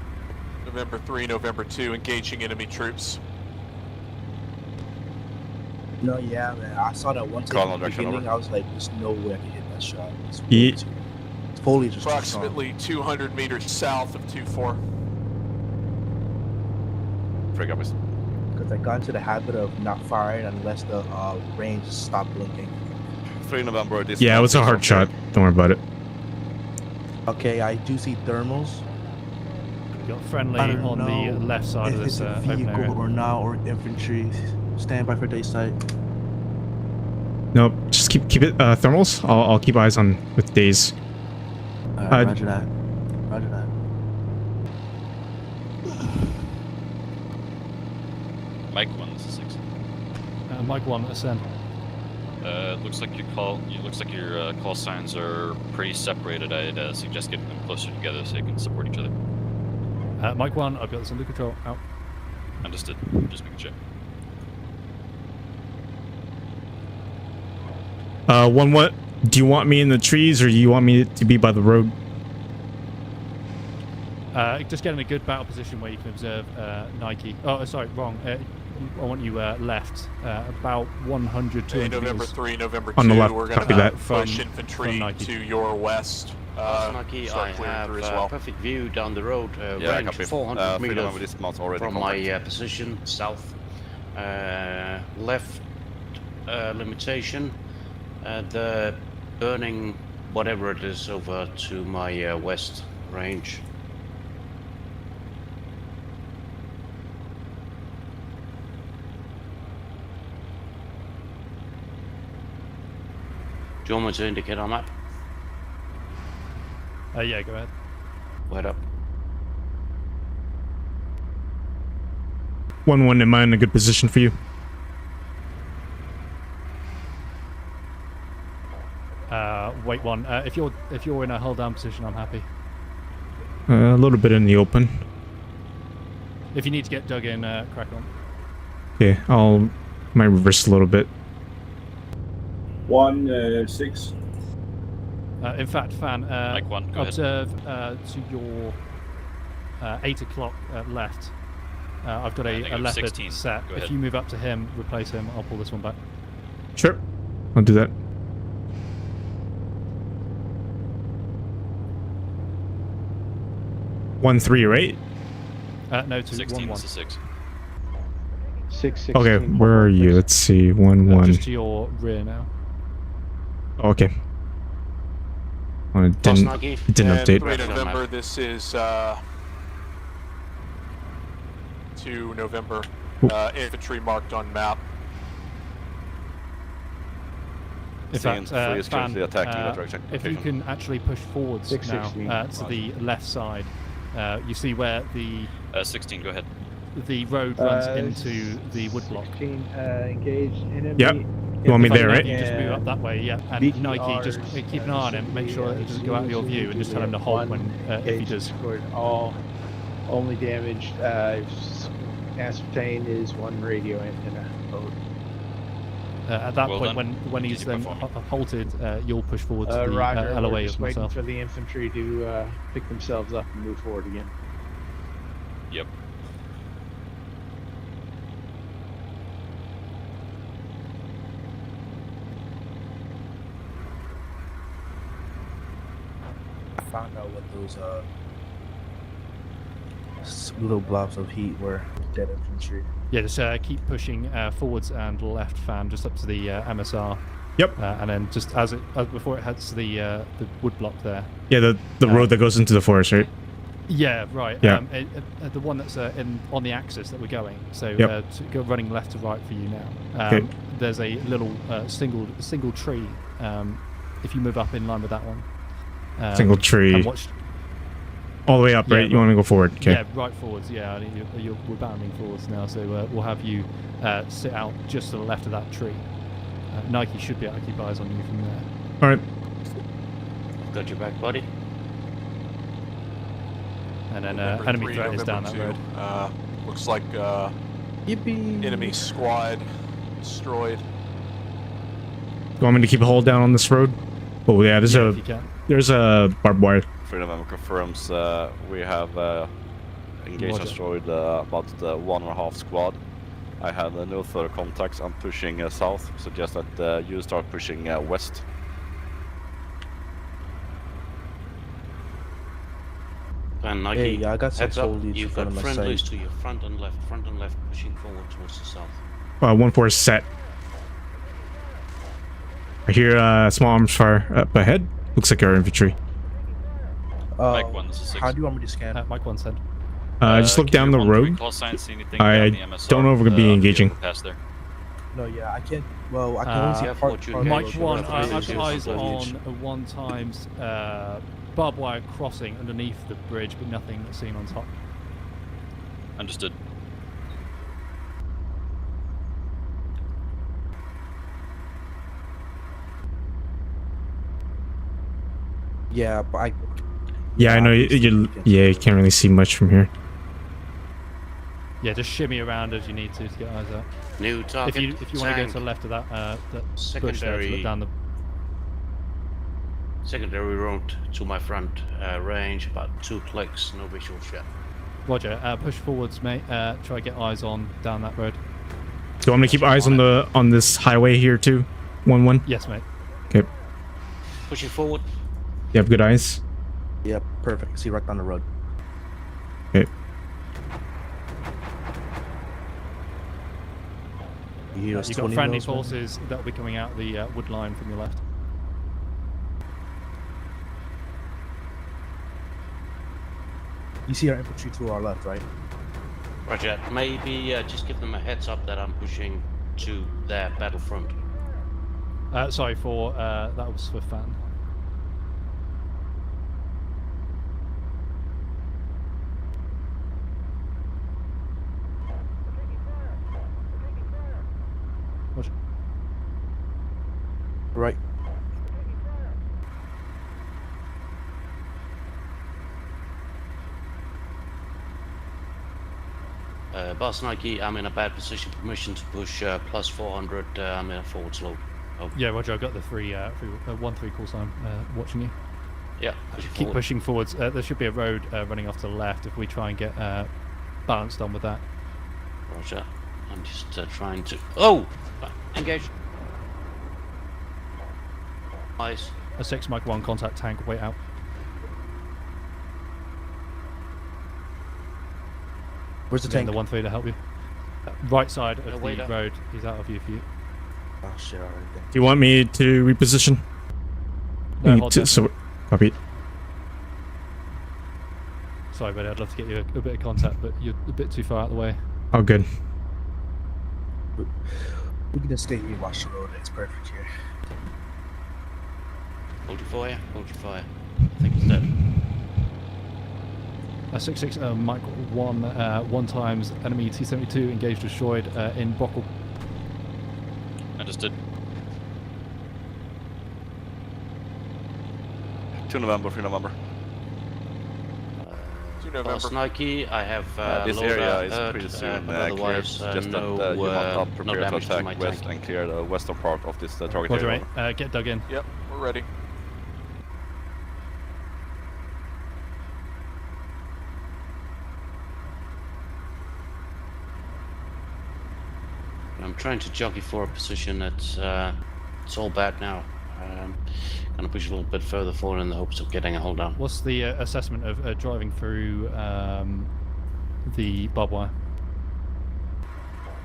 F: November 3, November 2, engaging enemy troops.
B: No, yeah, man. I saw that one
D: Call
B: time
D: on
B: at the
D: direction,
B: beginning.
D: over.
B: I was like, there's no way I can hit that shot. It's
I: Ye-
B: foliage is too strong.
F: Approximately 200 meters south of 2-4.
D: Frig up is.
B: Because I got into the habit of not firing unless the range stopped blinking.
D: 3 November. This
I: Yeah, it was a
D: is
I: hard
D: okay.
I: shot. Don't worry about it.
B: Okay, I do see thermals.
H: You've got friendly
B: I don't
H: on
B: know
H: the left side of
B: if
H: this
B: it's a
H: open
B: vehicle
H: area.
B: or not, or infantry. Stand by for day sight.
I: Nope, just keep it thermals. I'll keep eyes on with days.
B: Roger that. Roger that.
A: Mike 1, this is 6.
H: Mike 1, ascend.
A: Looks like your call signs are pretty separated. I'd suggest getting them closer together so you can support each other.
H: Mike 1, I've got this under control. Out.
A: Understood. Just making sure.
I: 1 what? Do you want me in the trees or do you want me to be by the road?
H: Just get in a good battle position where you can observe Nike. Oh, sorry, wrong. I want you left, about 100, 200
F: November
H: meters.
F: 3, November 2,
I: On the left,
F: we're
I: copy
F: going to
I: that.
F: push
H: From
F: infantry
H: Nike.
F: to your west.
J: Nike,
F: start
J: I
F: clearing
J: have
F: through as well.
J: perfect view down the road,
D: Yeah,
J: range
D: copy.
J: 400
D: 3 November.
J: meters
D: This mounts already
J: from
D: contact.
J: my position south. Left limitation, the burning whatever it is over to my west range. Do you want me to indicate on map?
H: Yeah, go ahead.
J: Wait up.
I: 1-1, am I in a good position for you?
H: Wait 1. If you're in a hold down position, I'm happy.
I: A little bit in the open.
H: If you need to get dug in, crack on.
I: Okay, might reverse a little bit.
K: 1-6.
H: In fact, Fan,
A: Mike 1, go ahead.
H: observe to your 8 o'clock left. I've got a
A: Negative
H: leopard
A: 16.
H: set.
A: Go
H: If
A: ahead.
H: you move up to him, replace him, I'll pull this one back.
I: Sure, I'll do that. 1-3, right?
H: No, to
A: 16,
H: 1-1.
A: this is 6.
C: 6-16.
I: Okay, where are you? Let's see. 1-1.
H: Just to your rear now.
I: Okay. Oh, it
J: Toss
I: didn't
J: Nike.
I: it didn't
F: And
I: update.
F: 3 November, this is 2 November. Infantry marked on map.
H: In
D: Seeing
H: fact,
D: 3 is
H: Fan,
D: currently attacking in that direction.
H: if you can actually push forwards
C: 616.
H: now to the left side, you see where the
A: 16, go ahead.
H: road runs
C: This
H: into
C: is
H: the woodblock.
C: 16, engaged enemy.
I: Yep. You want me
H: If I
I: there,
H: can
I: right?
H: have You just move up that way, yeah. And
C: BTRs,
H: Nike, just keep an eye on him, make sure that he doesn't go out of your view, and just tell him to halt when if he does.
C: Scored all only damaged ascertained is 1 radio antenna.
H: At that
A: Well
H: point,
A: done.
H: when he's
A: Easy
H: then
A: performance.
H: halted, you'll push forward to the
C: Roger. We're
H: LOA
C: just
H: of
C: waiting
H: myself.
C: for the infantry to pick themselves up and move forward again.
A: Yep.
B: I found out what those little blobs of heat were. Dead infantry.
H: Yeah, just keep pushing forwards and left, Fan, just up to the MSR.
I: Yep.
H: And then just as before it heads to the woodblock there.
I: Yeah, the road that goes into the forest, right?
H: Yeah, right.
I: Yeah.
H: The one that's on the axis that we're going. So
I: Yep.
H: running left to right for you now.
I: Okay.
H: There's a little single tree. If you move up in line with that one.
I: Single tree.
H: And watch,
I: All the way up,
H: Yeah,
I: right? You want to go forward? Okay.
H: Yeah, right forwards. Yeah, I mean, we're bounding forwards now, so we'll have you sit out just to the left of that tree. Nike should be able to keep eyes on you from there.
I: All right.
J: Got your back, buddy.
H: And then
F: November
H: enemy
F: 3,
H: threat is down that
F: November
H: road.
F: 2. Looks like
B: Yippee!
F: enemy squad destroyed.
I: You want me to keep a hold down on this road? Oh yeah,
H: Yeah, if you can.
I: there's a barbed wire.
D: 3 November confirms we have engaged and
H: Roger.
D: destroyed about 1.5 squad. I have no further contacts. I'm pushing south. Suggest that you start pushing west.
J: And Nike,
B: Hey, I got some
J: heads up,
B: foliage in
J: you've
B: front
J: got
B: of my
J: friendlies
B: site.
J: to your front and left, pushing forward towards the south.
I: 1-4 is set. I hear small arms fire up ahead. Looks like our infantry.
A: Mike 1, this is 6.
B: How do you want me to scan?
H: Mike 1 said.
I: Just look down the road.
A: Call sign, see anything
I: I
A: down the MSR,
I: don't know if we're gonna be engaging.
A: Past there.
B: No, yeah, I can't. Well, I can only see
J: Careful
B: part.
J: what you
B: part
J: engage.
B: of
H: Mike
B: the
H: 1,
B: road.
H: I've got eyes
J: foliage.
H: on 1 times barbed wire crossing underneath the bridge, but nothing seen on top.
A: Understood.
B: Yeah, but I.
I: Yeah, I know
B: can see
I: you.
B: can-
I: Yeah, you can't really see much from here.
H: Yeah, just shimmy around as you need to get eyes out.
J: New target.
H: If you want to go
J: tank.
H: to the left of that bush there to
J: Secondary.
H: look down the.
J: Secondary road to my front range, about 2 clicks, no visual yet.
H: Roger. Push forwards, mate. Try to get eyes on down that road.
I: Do you want me to keep eyes on this highway here too? 1-1.
H: Yes, mate.
I: Okay.
J: Pushing forward.
I: You have good eyes.
B: Yep, perfect. See right down the road.
I: Okay.
B: You hear us
H: You've got
B: 20
H: friendly
B: mils, man?
H: forces that will be coming out the wood line from your left.
B: You see our infantry to our left, right?
J: Roger. Maybe just give them a heads up that I'm pushing to their battlefront.
H: Sorry for that was for Fan. Roger.
B: Right.
J: Boss Nike, I'm in a bad position. Permission to push plus 400. I'm in a forward slope. Oh,
H: Yeah, Roger. I've got the 1-3 call sign watching you.
J: yeah. Pushing
H: Keep
J: forward.
H: pushing forwards. There should be a road running off to the left if we try and get balanced on with that.
J: Roger. I'm just trying to. Oh! Engage. Eyes.
H: A 6 Mike 1 contact tank. Wait out.
B: Where's the
H: Then
B: tank?
H: the 1-3 to help you. Right side of the
J: wait up.
H: road. He's out of view for you.
B: Oh shit! Alright then.
I: Do you want me to reposition?
H: No,
I: Me
H: hold
I: to-
H: there.
I: so, copy.
H: Sorry, buddy. I'd love to get you a bit of contact, but you're a bit too far out of the way.
I: Oh, good.
B: We can just stay here and watch the road. It's perfect here.
J: Hold your fire. Hold your fire. I think it's dead.
H: 6-6 Mike 1 1 times enemy T-72 engaged destroyed in BOCKEL.
A: Understood.
D: 2 November, 3 November.
F: 2
J: Boss
F: November.
J: Nike, I have
D: This
J: loader
D: area is
J: hurt,
D: pretty soon
J: but
D: cleared.
J: otherwise
D: Just
J: no,
D: that you want to
J: no
D: prepare to
J: damage to my
D: attack west
J: tank.
D: and clear the western part of this target
H: Roger,
D: area.
H: mate. Get dug in.
F: Yep, we're ready.
J: I'm trying to jockey for a position that's it's all bad now. Gonna push a little bit further forward in the hopes of getting a hold on.
H: What's the assessment of driving through the barbed wire?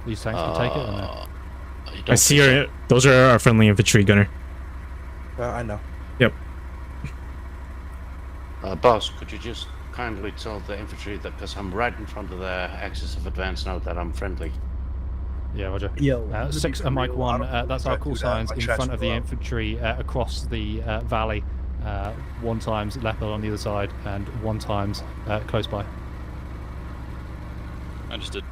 H: These tanks can take it or no?
I: I see your. Those are our friendly infantry gunner.
B: I know.
I: Yep.
J: Boss, could you just kindly tell the infantry that, because I'm right in front of their axis of advance now, that I'm friendly.
H: Yeah, Roger.
B: Yo,
H: 6 Mike 1, that's our call signs in front of the infantry across the valley. 1 times leopard on the other side and 1 times close by.
A: Understood.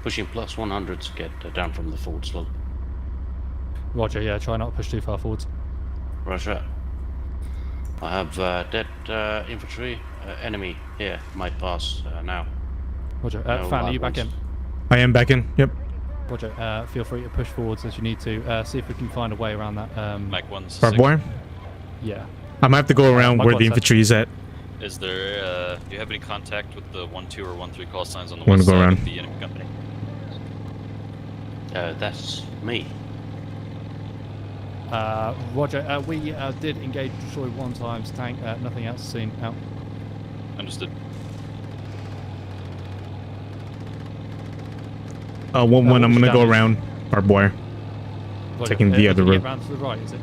J: Pushing plus 100 to get down from the forward slope.
H: Roger, yeah, try not to push too far forwards.
J: Roger. I have dead infantry. Enemy here. Might pass now.
H: Roger.
J: No
H: Fan, are you
J: live
H: back in?
J: ones.
I: I am back in. Yep.
H: Roger. Feel free to push forwards as you need to. See if we can find a way around that.
A: Mike 1's
I: Barbed
A: 6.
I: wire?
H: Yeah.
I: I might have to go around
H: Mike
I: where
H: 1's
I: the
H: set.
I: infantry is at.
A: Is there, do you have any contact with the 1-2 or 1-3 call signs on the
I: Wanna
A: west
I: go
A: side
I: around?
A: of the enemy company?
J: That's me.
H: Roger. We did engage destroy 1 times tank. Nothing else seen. Out.
A: Understood.
I: 1-1, I'm
H: what's
I: gonna go
H: damage?
I: around barbed wire.
H: Roger.
I: Taking the other
H: can you
I: road.
H: get round to the right, is it?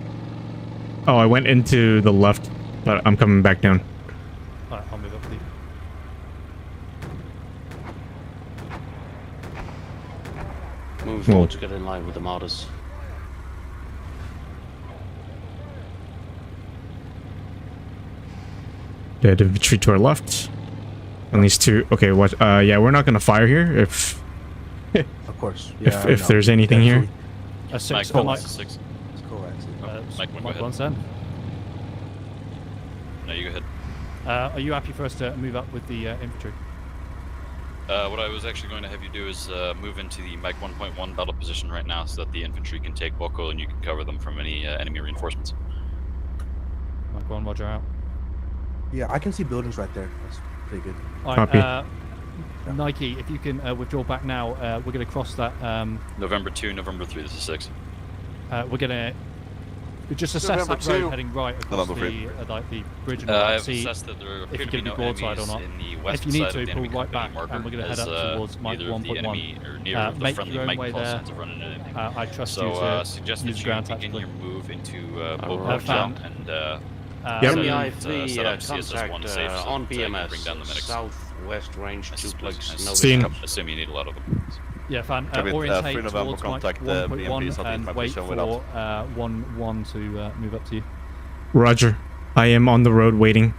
I: Oh, I went into the left, but I'm coming back down.
H: Alright, I'll move up with you.
J: Move forward to get in line with the mortars.
I: Dead infantry to our left. At least 2. Okay, what? Yeah, we're not gonna fire here if
B: Of course. Yeah.
I: if there's anything here.
H: A 6.
A: Mike
H: Oh,
A: 1
H: Mike.
A: 6.
B: It's coax.
A: Mike 1, go
H: Mike
A: ahead.
H: 1 send.
A: No, you go ahead.
H: Are you happy for us to move up with the infantry?
A: What I was actually going to have you do is move into the Mike 1.1 battle position right now so that the infantry can take BOCKEL and you can cover them from any enemy reinforcements.
H: Mike 1, Roger out.
B: Yeah, I can see buildings right there. That's pretty good.
H: Alright,
I: Copy.
H: Nike, if you can withdraw back now, we're going to cross that.
A: November 2, November 3, this is 6.
H: We're going to just assess
F: November
H: that road
F: 2.
H: heading right across
D: November
H: the like the bridge and right,
A: I've
H: see
A: assessed that there appear
H: you
A: to
H: can
A: be
H: be
A: no
H: broadside
A: enemies
H: or not.
A: in the west
H: If you need
A: side
H: to,
A: of the
H: pull
A: enemy
H: right
A: company
H: back,
A: marker,
H: and we're going to head
A: as,
H: up towards Mike
A: neither of the
H: 1.1.
A: enemy or near the
H: Make
A: friendly
H: your own
A: Mike
H: way
A: call
H: there.
A: signs have run into anything.
H: I trust you
A: So
H: to
A: suggest
H: use
A: that
H: ground
A: you begin
H: tactically.
A: your move into
H: Overwatched.
A: Overwatched and
I: Yep.
A: set
J: We
A: up,
J: have the
A: set up CSS1
J: contact
A: safe so
J: on
A: that you can
J: BMS,
A: bring down the medics.
J: southwest range,
A: I
J: duplex, no
I: Seen.
J: vision.
A: assume you need a lot of them.
H: Yeah, fan.
D: Copy,
H: Orientate
D: 3 November,
H: towards Mike
D: contact the
H: 1.1
D: BMPs at
H: and
D: my
H: wait
D: position
H: for
D: without.
H: 1-1 to move up to you.
I: Roger. I am on the road waiting.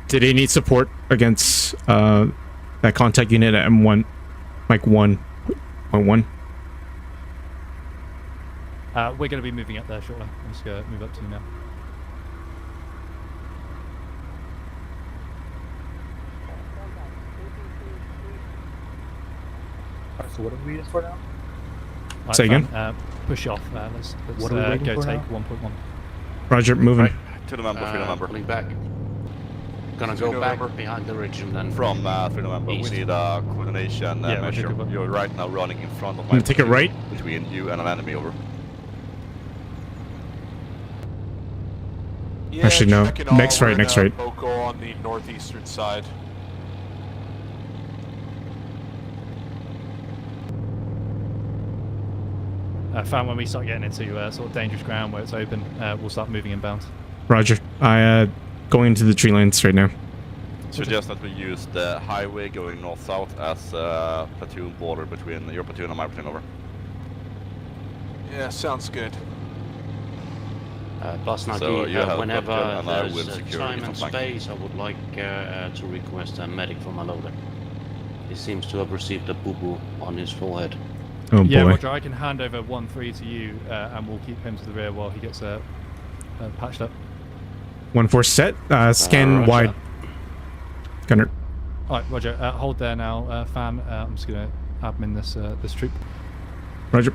I: Did they need support against that contact unit at M1, Mike 1.1?
H: We're going to be moving up there shortly. Let's go move up to you now.
B: So what are we waiting for now?
H: Right,
I: Say again?
H: fan, push off. Let's
B: What are we waiting
H: go
B: for
H: take
B: now?
H: 1.1.
I: Roger, moving.
D: Right. 2 November, 3 November.
J: Pulling back. Gonna
F: 2
J: go back
F: November.
J: behind the ridge and then
D: From 3 November,
J: East.
D: we need a coordination
H: Yeah,
D: measure.
H: Roger, good.
D: You're right now running in front of
I: I'm
D: my
I: gonna take it
D: platoon
I: right.
D: between you and an enemy over.
F: Yeah,
I: Actually, no.
F: check it all.
I: Next
F: We're
I: right,
F: in,
I: next right.
F: BOCKEL on the northeastern side.
H: Fan, when we start getting into sort of dangerous ground where it's open, we'll start moving inbound.
I: Roger. I going into the tree lines right now.
D: Suggest that we use the highway going north-south as a platoon border between your platoon and my platoon over.
F: Yeah, sounds good.
J: plus Naki,
D: So you have
J: whenever
D: Platoon and I
J: there's
D: will secure
J: time
D: eastern
J: and
D: flank.
J: space, I would like to request a medic from my loader. He seems to have received a boo-boo on his forehead.
I: Oh
H: Yeah,
I: boy.
H: Roger, I can hand over 1-3 to you, and we'll keep him to the rear while he gets patched up.
I: 1-4 set. Scan
J: Roger.
I: wide. Gunner.
H: Alright, Roger, hold there now, Fan. I'm just going to admin this troop.
I: Roger.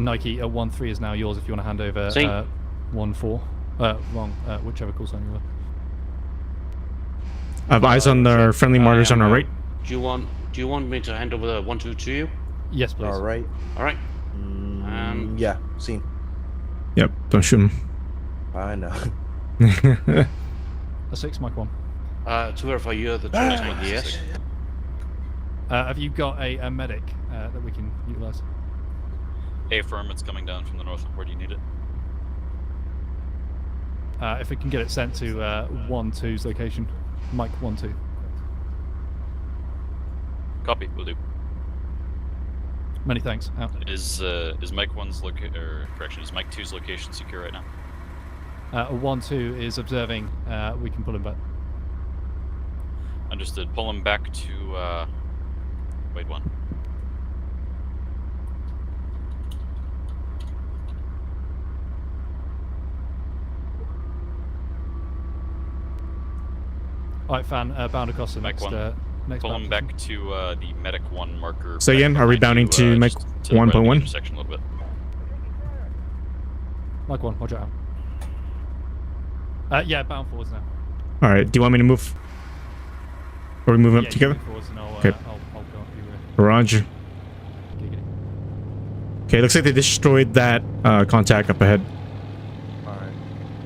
H: Nike, 1-3 is now yours if you want to hand over
J: See?
H: 1-4. Wrong, whichever calls on you were.
I: I have eyes on their friendly martyrs on our right.
J: Do you want me to hand over the 1-2 to you?
H: Yes, please.
B: All right.
J: All right.
B: Yeah, seen.
I: Yep, don't shoot him.
B: I know.
H: A 6, Mike 1.
J: To verify you're the transport, yes.
H: Have you got a medic that we can utilize?
A: Affirm, it's coming down from the north. Where do you need it?
H: If we can get it sent to 1-2's location. Mike 1-2.
A: Copy, will do.
H: Many thanks. Out.
A: Is Mike 1's is Mike 2's location secure right now?
H: 1-2 is observing. We can pull him back.
A: Understood. Pull him back to wait 1.
H: Alright, Fan, bound across the
A: Mike
H: next,
A: one.
H: next
A: Pull
H: battle
A: him
H: position.
A: back to the medic 1 marker.
I: So
A: back
I: again, are we
A: behind
I: bounding
A: you,
I: to Mike
A: just to the right of the
I: 1.1?
A: intersection a little bit.
H: Mike 1, roger out. Yeah, bound forwards now.
I: All right. Do you want me to move? Are we moving
H: Yeah,
I: up
H: you
I: together?
H: move forwards and
I: Okay.
H: I'll go up you.
I: Roger.
H: Giggity.
I: Okay, looks like they destroyed that contact up ahead.
B: Alright.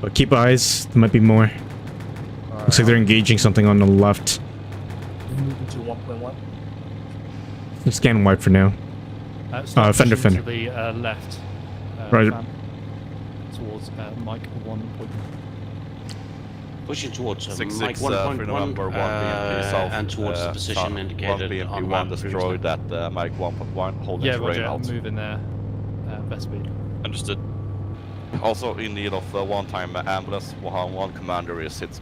I: But keep eyes. There might be more. Looks like they're engaging something on the left.
B: moving to 1.1.
I: Let's scan wide for now.
H: Start
I: fender,
H: pushing
I: fender.
H: to the left.
I: Roger.
H: Fan, towards Mike 1.1.
J: Pushing towards
D: Six,
J: Mike
D: 3
J: 1.1
D: November, 1 BMP south.
J: and towards the position indicated
D: 1
J: on
D: BMP
J: map
D: 1 destroyed
J: previously.
D: at Mike 1.1, holding
H: Yeah,
D: terrain
H: roger,
D: out.
H: moving there. Best speed.
A: Understood.
D: Also in need of one-time ambulance, one commander is hit.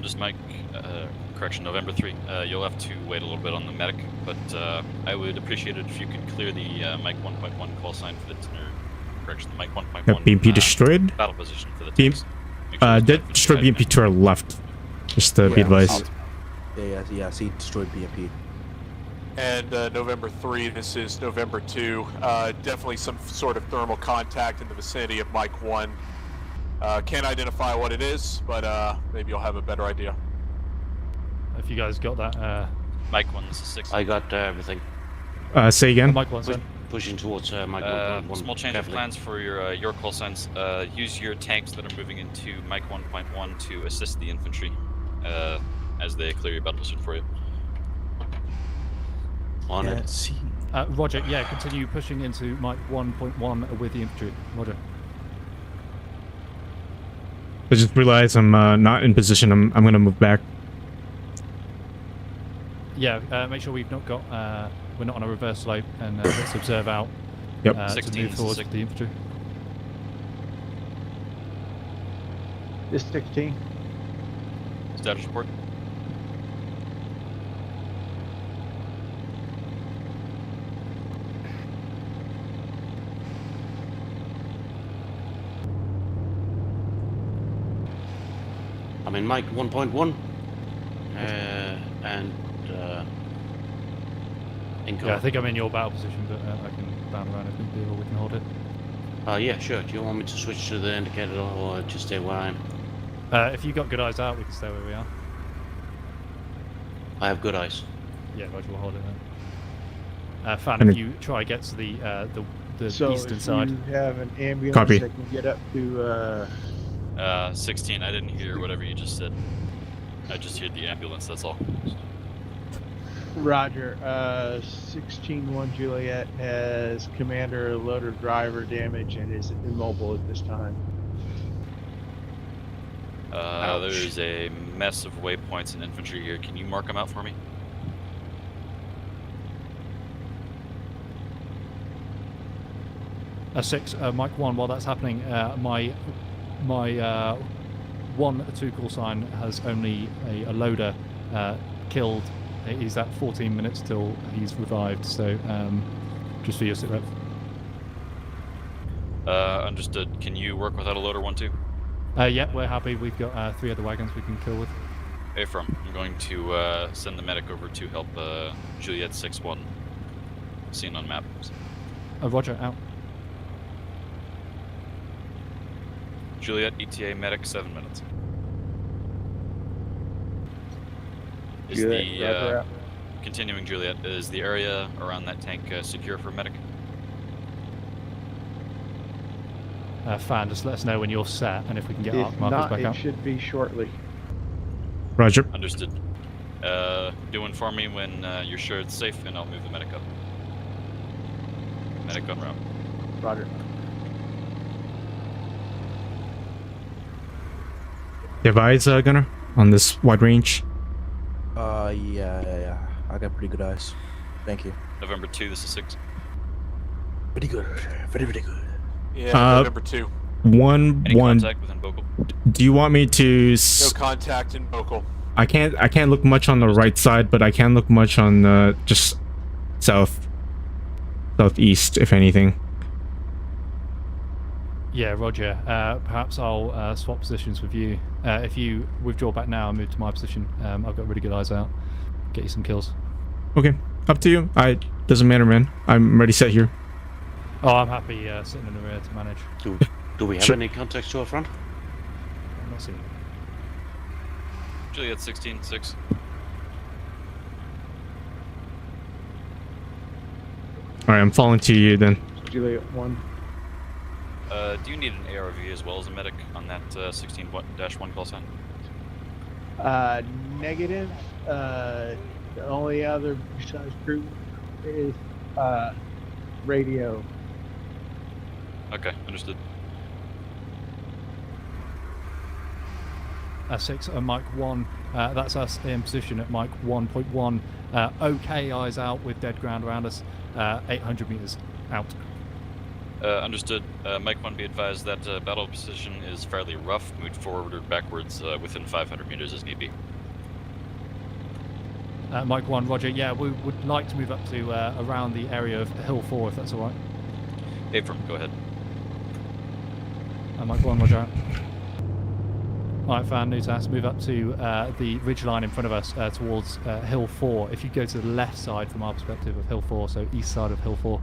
A: Just Mike, correction, November 3. You'll have to wait a little bit on the medic, but I would appreciate it if you could clear the Mike 1.1 call sign for the correction, the Mike 1.1
I: Got BMP destroyed.
A: battle position for the
I: BM
A: tanks. Make sure
I: Did
A: it's
I: destroy BMP to our left. Just to be
B: Yeah,
I: advised.
B: Yeah, see, destroyed BMP.
F: And November 3, this is November 2. Definitely some sort of thermal contact in the vicinity of Mike 1. Can't identify what it is, but maybe you'll have a better idea.
H: If you guys got that,
A: Mike 1, this is 6.
J: I got everything.
I: Say again.
H: Mike 1, sorry.
J: Pushing towards Mike 1.1.
A: Small change of
J: carefully.
A: plans for your call signs. Use your tanks that are moving into Mike 1.1 to assist the infantry as they clear your battle position for you.
J: On
B: Yeah,
J: it.
B: see.
H: Roger, yeah, continue pushing into Mike 1.1 with the infantry. Roger.
I: I just realized I'm not in position. I'm gonna move back.
H: Yeah, make sure we've not got, we're not on a reverse slope, and let's observe out
I: Yep.
H: to
A: 16,
H: move forward
A: six-
H: with the infantry.
C: This 16.
A: Status report.
J: I'm in Mike 1.1. And Inco.
H: Yeah, I think I'm in your battle position, but I can bound around if need be, or we can hold it.
J: Yeah, sure. Do you want me to switch to the indicator or just stay where I am?
H: If you got good eyes out, we can stay where we are.
J: I have good eyes.
H: Yeah, Roger, we'll hold it then. Fan,
I: And
H: if you try get to the
C: So
H: eastern
C: if
H: side.
C: you have an ambulance
I: Copy.
C: that can get up to
A: 16, I didn't hear whatever you just said. I just heard the ambulance, that's all.
C: Roger. 16-1 Juliet has commander, loader, driver damage and is immobile at this time.
A: There's a mess of waypoints and infantry here. Can you mark them out for me?
H: Six, Mike 1, while that's happening, my 1-2 call sign has only a loader killed. He's at 14 minutes till he's revived, so just for your sit rep.
A: Understood. Can you work without a loader 1-2?
H: Yeah, we're happy. We've got 3 other wagons we can kill with.
A: From. I'm going to send the medic over to help Juliet 6-1. Seen on map.
H: Roger, out.
A: Juliet, ETA medic, 7 minutes. Is
C: Juliet, Roger out.
A: continuing Juliet, is the area around that tank secure for medic?
H: Fan, just let us know when you're set, and if we can get arc
C: If
H: markers
C: not,
H: back
C: it
H: up.
C: should be shortly.
I: Roger.
A: Understood. Do inform me when you're sure it's safe, and I'll move the medic up. Medic on route.
C: Roger.
I: You have eyes, Gunner, on this wide range?
B: Yeah. I got pretty good eyes. Thank you.
A: November 2, this is 6.
B: Pretty good. Very good.
F: Yeah, November 2.
A: Any
I: 1-1.
A: contact within BOCKEL?
I: Do you want me to?
F: No contact in BOCKEL.
I: I can't look much on the right side, but I can look much on just southeast, if anything.
H: Yeah, Roger. Perhaps I'll swap positions with you. If you withdraw back now and move to my position, I've got really good eyes out. Get you some kills.
I: Okay, up to you. Doesn't matter, man. I'm already set here.
H: Oh, I'm happy sitting in the rear to manage.
J: Do we have
I: Sure.
J: any contacts to our front?
H: I'm not seeing.
A: Juliet 16-6.
I: All right, I'm falling to you then.
C: Juliet 1.
A: Do you need an ARV as well as a medic on that 16-1 call sign?
C: Negative. The only other besides crew is radio.
A: Okay, understood.
H: 6 Mike 1. That's us in position at Mike 1.1. Okay, eyes out with dead ground around us. 800 meters out.
A: Understood. Mike 1, be advised that battle position is fairly rough. Move forward or backwards within 500 meters as need be.
H: Mike 1, Roger. Yeah, we would like to move up to around the area of Hill 4, if that's all right.
A: Abram, go ahead.
H: Mike 1, Roger. Alright, fan, new task. Move up to the ridge line in front of us towards Hill 4. If you go to the left side from our perspective of Hill 4, so east side of Hill 4,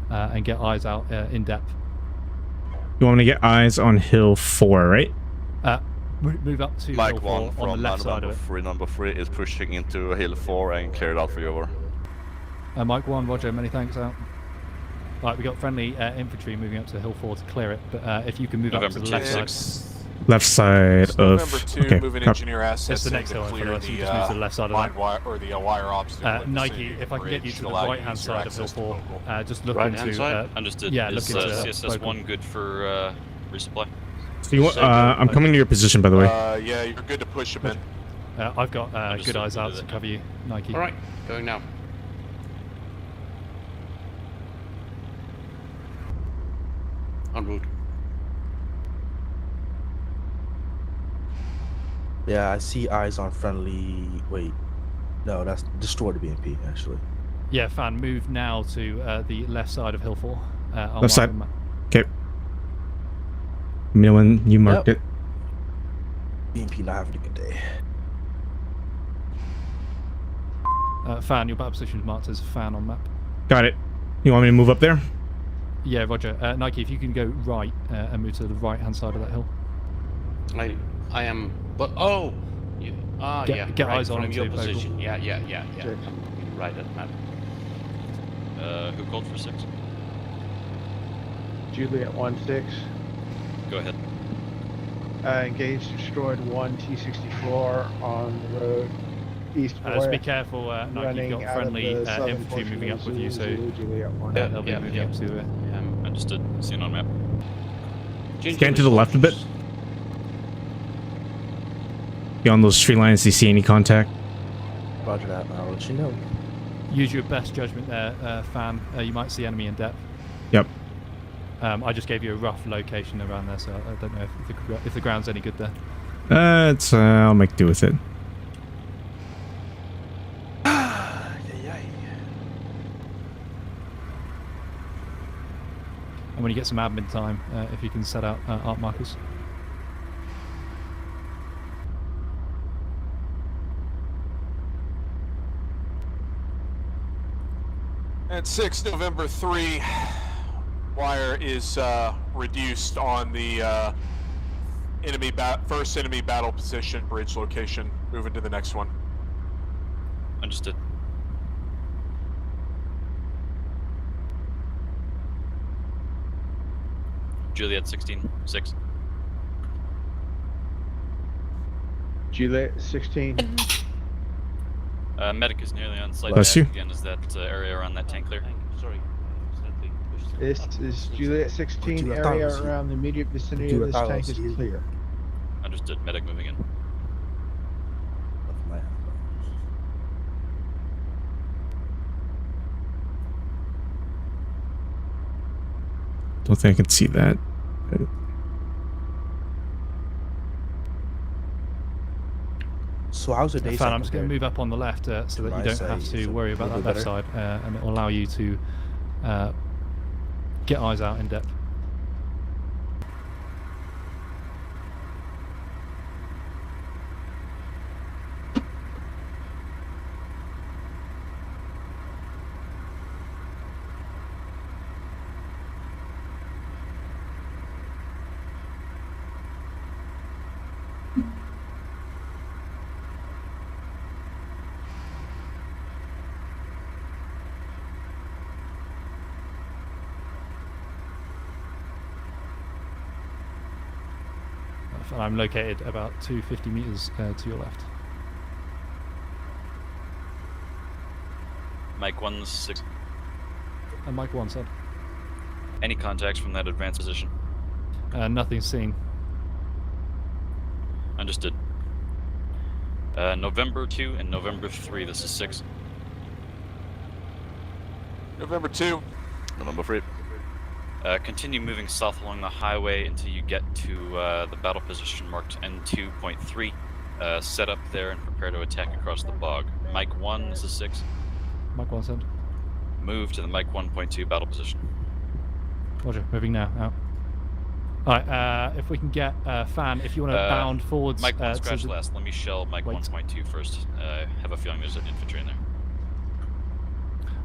H: and get eyes out in depth.
I: You want me to get eyes on Hill 4, right?
H: Move up to
D: Mike
H: Hill 4
D: 1
H: on the
D: from
H: left side of it.
D: number 3 is pushing into Hill 4 and clear it out for you, over.
H: Mike 1, Roger, many thanks, out. Right, we got friendly infantry moving up to Hill 4 to clear it, but if you can move up to the left side.
I: Left side of...
F: November 2,
I: okay.
F: moving engineer assets
H: It's the
F: in
H: next
F: to
H: hill in
F: clear
H: front of us. You
F: the
H: just move to the left side of
F: mine
H: that.
F: wire, or the wire obstacle. in the
H: Nike,
F: vicinity
H: if I can get you
F: bridge
H: to the
F: allow you
H: right-hand
F: user
H: side of Hill
F: access to
H: 4,
F: local.
H: just look
J: Right-hand
H: into...
J: side?
A: Understood.
H: yeah,
A: Is
H: look into
A: CSS1
H: Vocal.
A: good for resupply?
I: So you want, I'm coming to your position, by the way.
F: Yeah, you're good to push him in.
H: I've got good
A: Understood,
H: eyes
A: we'll
H: out
A: do
H: to
A: that.
H: cover you, Nike.
J: All right, going now. En route.
B: Yeah, I see eyes on friendly. Wait, no, that's destroy the BMP actually.
H: Yeah, fan, move now to the left side of Hill 4.
I: Left side. Okay. Let me know when you marked it.
B: BMP not having a good day.
H: Fan, your battle position is marked as fan on map.
I: Got it. You want me to move up there?
H: Yeah, Roger. Nike, if you can go right and move to the right-hand side of that hill.
J: I am, but oh,
H: Get
J: right,
H: eyes on
J: from
H: him
J: your
H: too, Vocal.
J: position. Yeah.
C: Six.
J: I'm right at map.
A: Who called for 6?
C: Juliet 1-6.
A: Go ahead.
C: Engaged, destroyed 1 T-64 on the road east
H: Just be careful, Nike, you've got friendly infantry moving up with you, so
C: Juliet 1.
H: they'll be moving up to it.
A: Understood. Seen on map.
I: Scan to the left a bit. Be on those tree lines. Do you see any contact?
B: Roger that. I'll let you know.
H: Use your best judgment there, fan. You might see enemy in depth.
I: Yep.
H: I just gave you a rough location around there, so I don't know if the ground's any good there.
I: I'll make do with it.
H: And when you get some admin time, if you can set out art markers.
F: At 6 November 3, wire is reduced on the first enemy battle position bridge location. Moving to the next one.
A: Understood. Juliet 16-6.
C: Juliet 16.
A: Medic is nearly on site.
I: Bless you.
A: Again, is that area around that tank clear?
J: Sorry. accidentally pushed the
C: This
J: button.
C: is Juliet 16
B: Juliet, I thought it
C: area
B: was you.
C: around the immediate vicinity of
B: Juliet,
C: this
B: I thought it
C: tank
B: was
C: is
B: you.
C: clear.
A: Understood. Medic moving in.
I: Don't think I can see that.
B: So how's the day?
H: Fan, I'm just going to move up on the left so that you
B: I
H: don't
B: say
H: have
B: is
H: to
B: it
H: worry
B: a
H: about that
B: little
H: left
B: bit
H: side, and it will allow you to get eyes out in depth. and I'm located about 250 meters to your left.
A: Mike 1, this is 6.
H: And Mike 1 said.
A: Any contacts from that advanced position?
H: Nothing seen.
A: Understood. November 2 and November 3, this is 6.
F: November 2.
D: November 3.
A: Continue moving south along the highway until you get to the battle position marked N2.3. Set up there and prepare to attack across the bog. Mike 1, this is 6.
H: Mike 1 said.
A: Move to the Mike 1.2 battle position.
H: Roger, moving now, out. Alright, if we can get Fan, if you want to bound forwards.
A: Mike 1 scratch
H: to the...
A: last. Let me shell Mike 1.2 first. I have a feeling there's an infantry in there.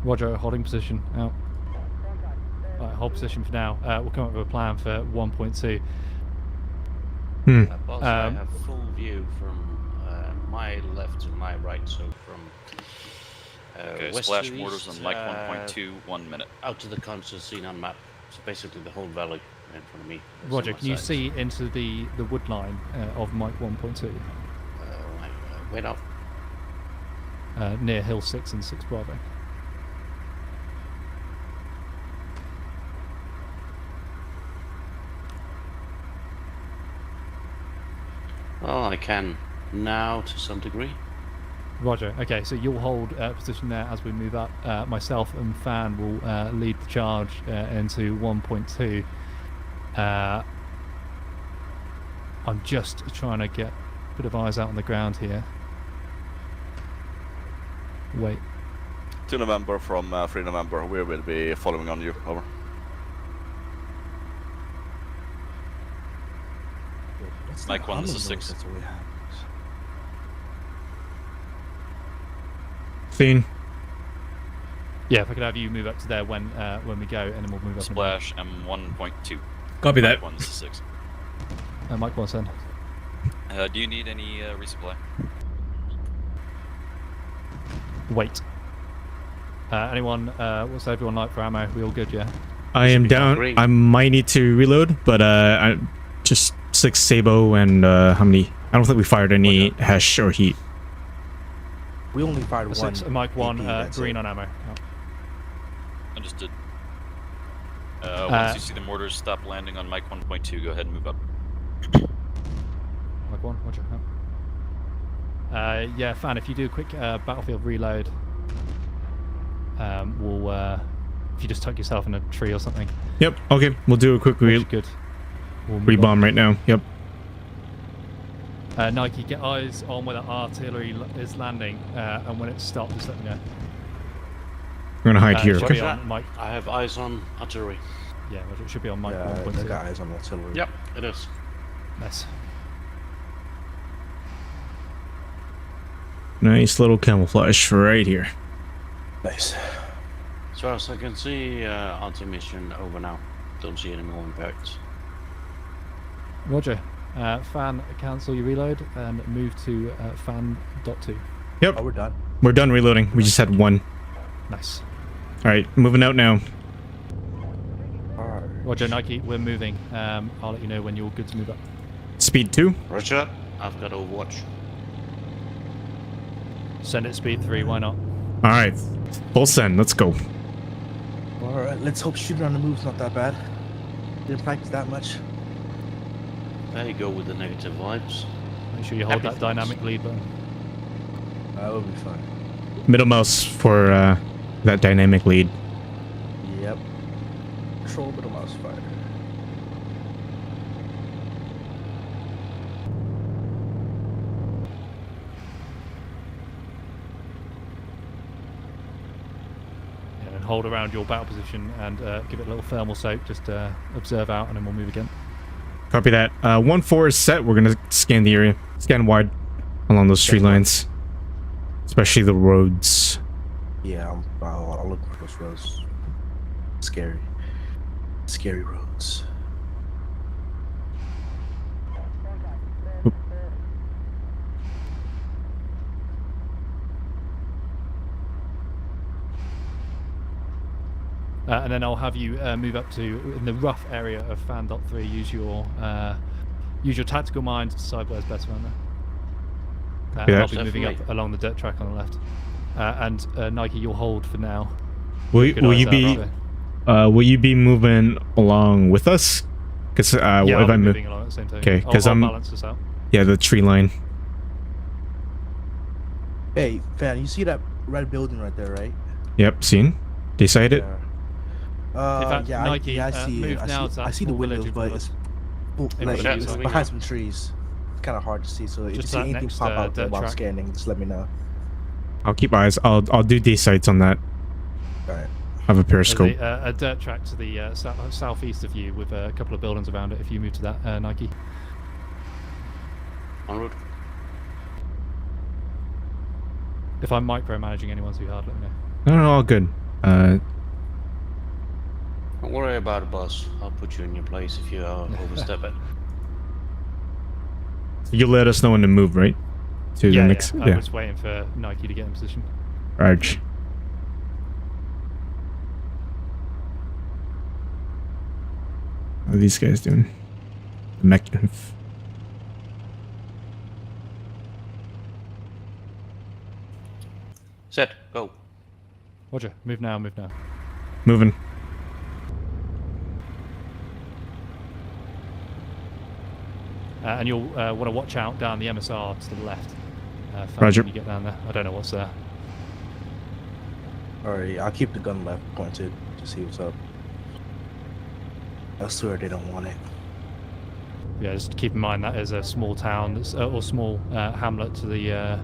H: Roger, holding position, out. Alright, hold position for now. We'll come up with a plan for 1.2.
J: Boss, I have full view from my left to my right, so from
A: Okay,
J: west
A: splash
J: to
A: mortars
J: east,
A: on Mike 1.2, 1 minute.
J: out to the constant scene on map. So basically the whole valley in front of me.
H: Roger, can you see into the wood line of Mike 1.2?
J: Wait up.
H: Near Hill 6 and 6 Bravo.
J: Well, I can now to some degree.
H: Roger. Okay, so you'll hold position there as we move up. Myself and Fan will lead the charge into 1.2. I'm just trying to get a bit of eyes out on the ground here. Wait.
D: 2 November from 3 November. We will be following on you. Over.
A: Mike 1, this is 6.
I: Thane.
H: Yeah, if I could have you move up to there when we go, and then we'll move up.
A: Splash M1.2.
I: Copy that.
A: Mike 1, this is 6.
H: Mike 1 send.
A: Do you need any resupply?
H: Wait. Anyone? What's everyone like for ammo? We all good, yeah?
I: I am down.
J: green.
I: I might need to reload, but I just 6 Sabo and how many? I don't think we fired any hash or heat.
B: We only fired one.
H: 6, Mike 1,
B: AP,
H: green
B: it.
H: on ammo.
A: Understood. Once you see the mortars stop landing on Mike 1.2, go ahead and move up.
H: Mike 1, roger. Yeah, Fan, if you do a quick battlefield reload, we'll if you just tuck yourself in a tree or something.
I: Yep. Okay. We'll do a quick
H: Good. We'll move on.
I: rebomb right now. Yep.
H: Nike, get eyes on where the artillery is landing, and when it stops, just let me know.
I: We're gonna hide here.
H: It should
I: Okay.
H: be on Mike.
J: I have eyes on artillery.
H: Yeah, roger, it should be on Mike
B: Yeah, I
H: 1.2.
B: got eyes on artillery.
J: Yep, it is.
H: Nice.
I: Nice little camouflage right here.
B: Nice.
J: As far as I can see, anti-mission over now. Don't see any more impacts.
H: Roger. Fan, cancel your reload and move to fan.2.
I: Yep.
B: Oh, we're done.
I: We're done reloading. We just had one.
H: Nice.
I: All right. Moving out now.
B: Alright.
H: Roger, Nike, we're moving. I'll let you know when you're good to move up.
I: Speed 2.
J: Roger, I've got Overwatch.
H: Send it speed 3, why not?
I: All right. Full send. Let's go.
B: Alright, let's hope shooting on the move's not that bad. Didn't practice that much.
J: There you go with the negative vibes.
H: Make sure you hold
J: Happy
H: that
J: thoughts.
H: dynamic lead button.
B: That will be fine.
I: Middle mouse for that dynamic lead.
B: Yep. Control middle mouse fire.
H: And then hold around your battle position and give it a little thermal soak. Just observe out and then we'll move again.
I: Copy that. 1-4 is set. We're gonna scan the area. Scan wide along those street lines, especially the roads.
B: Yeah, I'll look for those roads. Scary. Scary roads.
H: And then I'll have you move up to, in the rough area of fan.3, use your use your tactical mind to decide where's better on there.
I: Yeah.
H: I'll be moving up along the dirt track on the left. And Nike, you'll hold for now.
I: Will
H: Good
I: you
H: eyes out,
I: be
H: Robbie.
I: will you be moving along with us? Because
H: Yeah,
I: if
H: I'll be
I: I move,
H: moving along at the same time.
I: Okay, 'cause
H: I'll
I: I'm-
H: balance this out.
I: yeah, the tree line.
B: Hey, fan, you see that red building right there, right?
I: Yep, seen. Decided.
B: Yeah.
H: In fact,
B: Yeah,
H: Nike,
B: I see
H: move
B: it.
H: now to that
B: I see the
H: small
B: windows,
H: village
B: but
H: above
B: it's,
H: us.
B: like,
H: Yeah,
B: it's
H: so we
B: behind
H: know.
B: some trees. It's kind of hard to see. So if you
H: Just
B: see
H: that
B: anything
H: next,
B: pop out there
H: dirt
B: while
H: track.
B: scanning, just let me know.
I: I'll keep eyes. I'll do day sights on that.
B: All right.
I: I have a
H: There's
I: periscope.
H: a dirt track to the southeast of you with a couple of buildings around it. If you move to that, Nike.
J: En route.
H: If I'm micromanaging anyone too hard, let me know.
I: No, all good.
J: Don't worry about it, boss. I'll put you in your place if you overstep it.
I: You let us know when to move, right? To
H: Yeah,
I: the next.
H: I was waiting for Nike to get in position.
I: Raj. How are these guys doing? The mech.
J: Set. Go.
H: Roger. Move now. Move now.
I: Moving.
H: And you'll want to watch out down the MSR to the left.
I: Roger.
H: When you get down there. I don't know what's there.
B: Alright, I'll keep the gun left pointed to see what's up. I swear they don't want it.
H: Yeah, just keep in mind that is a small town that's, or small hamlet to the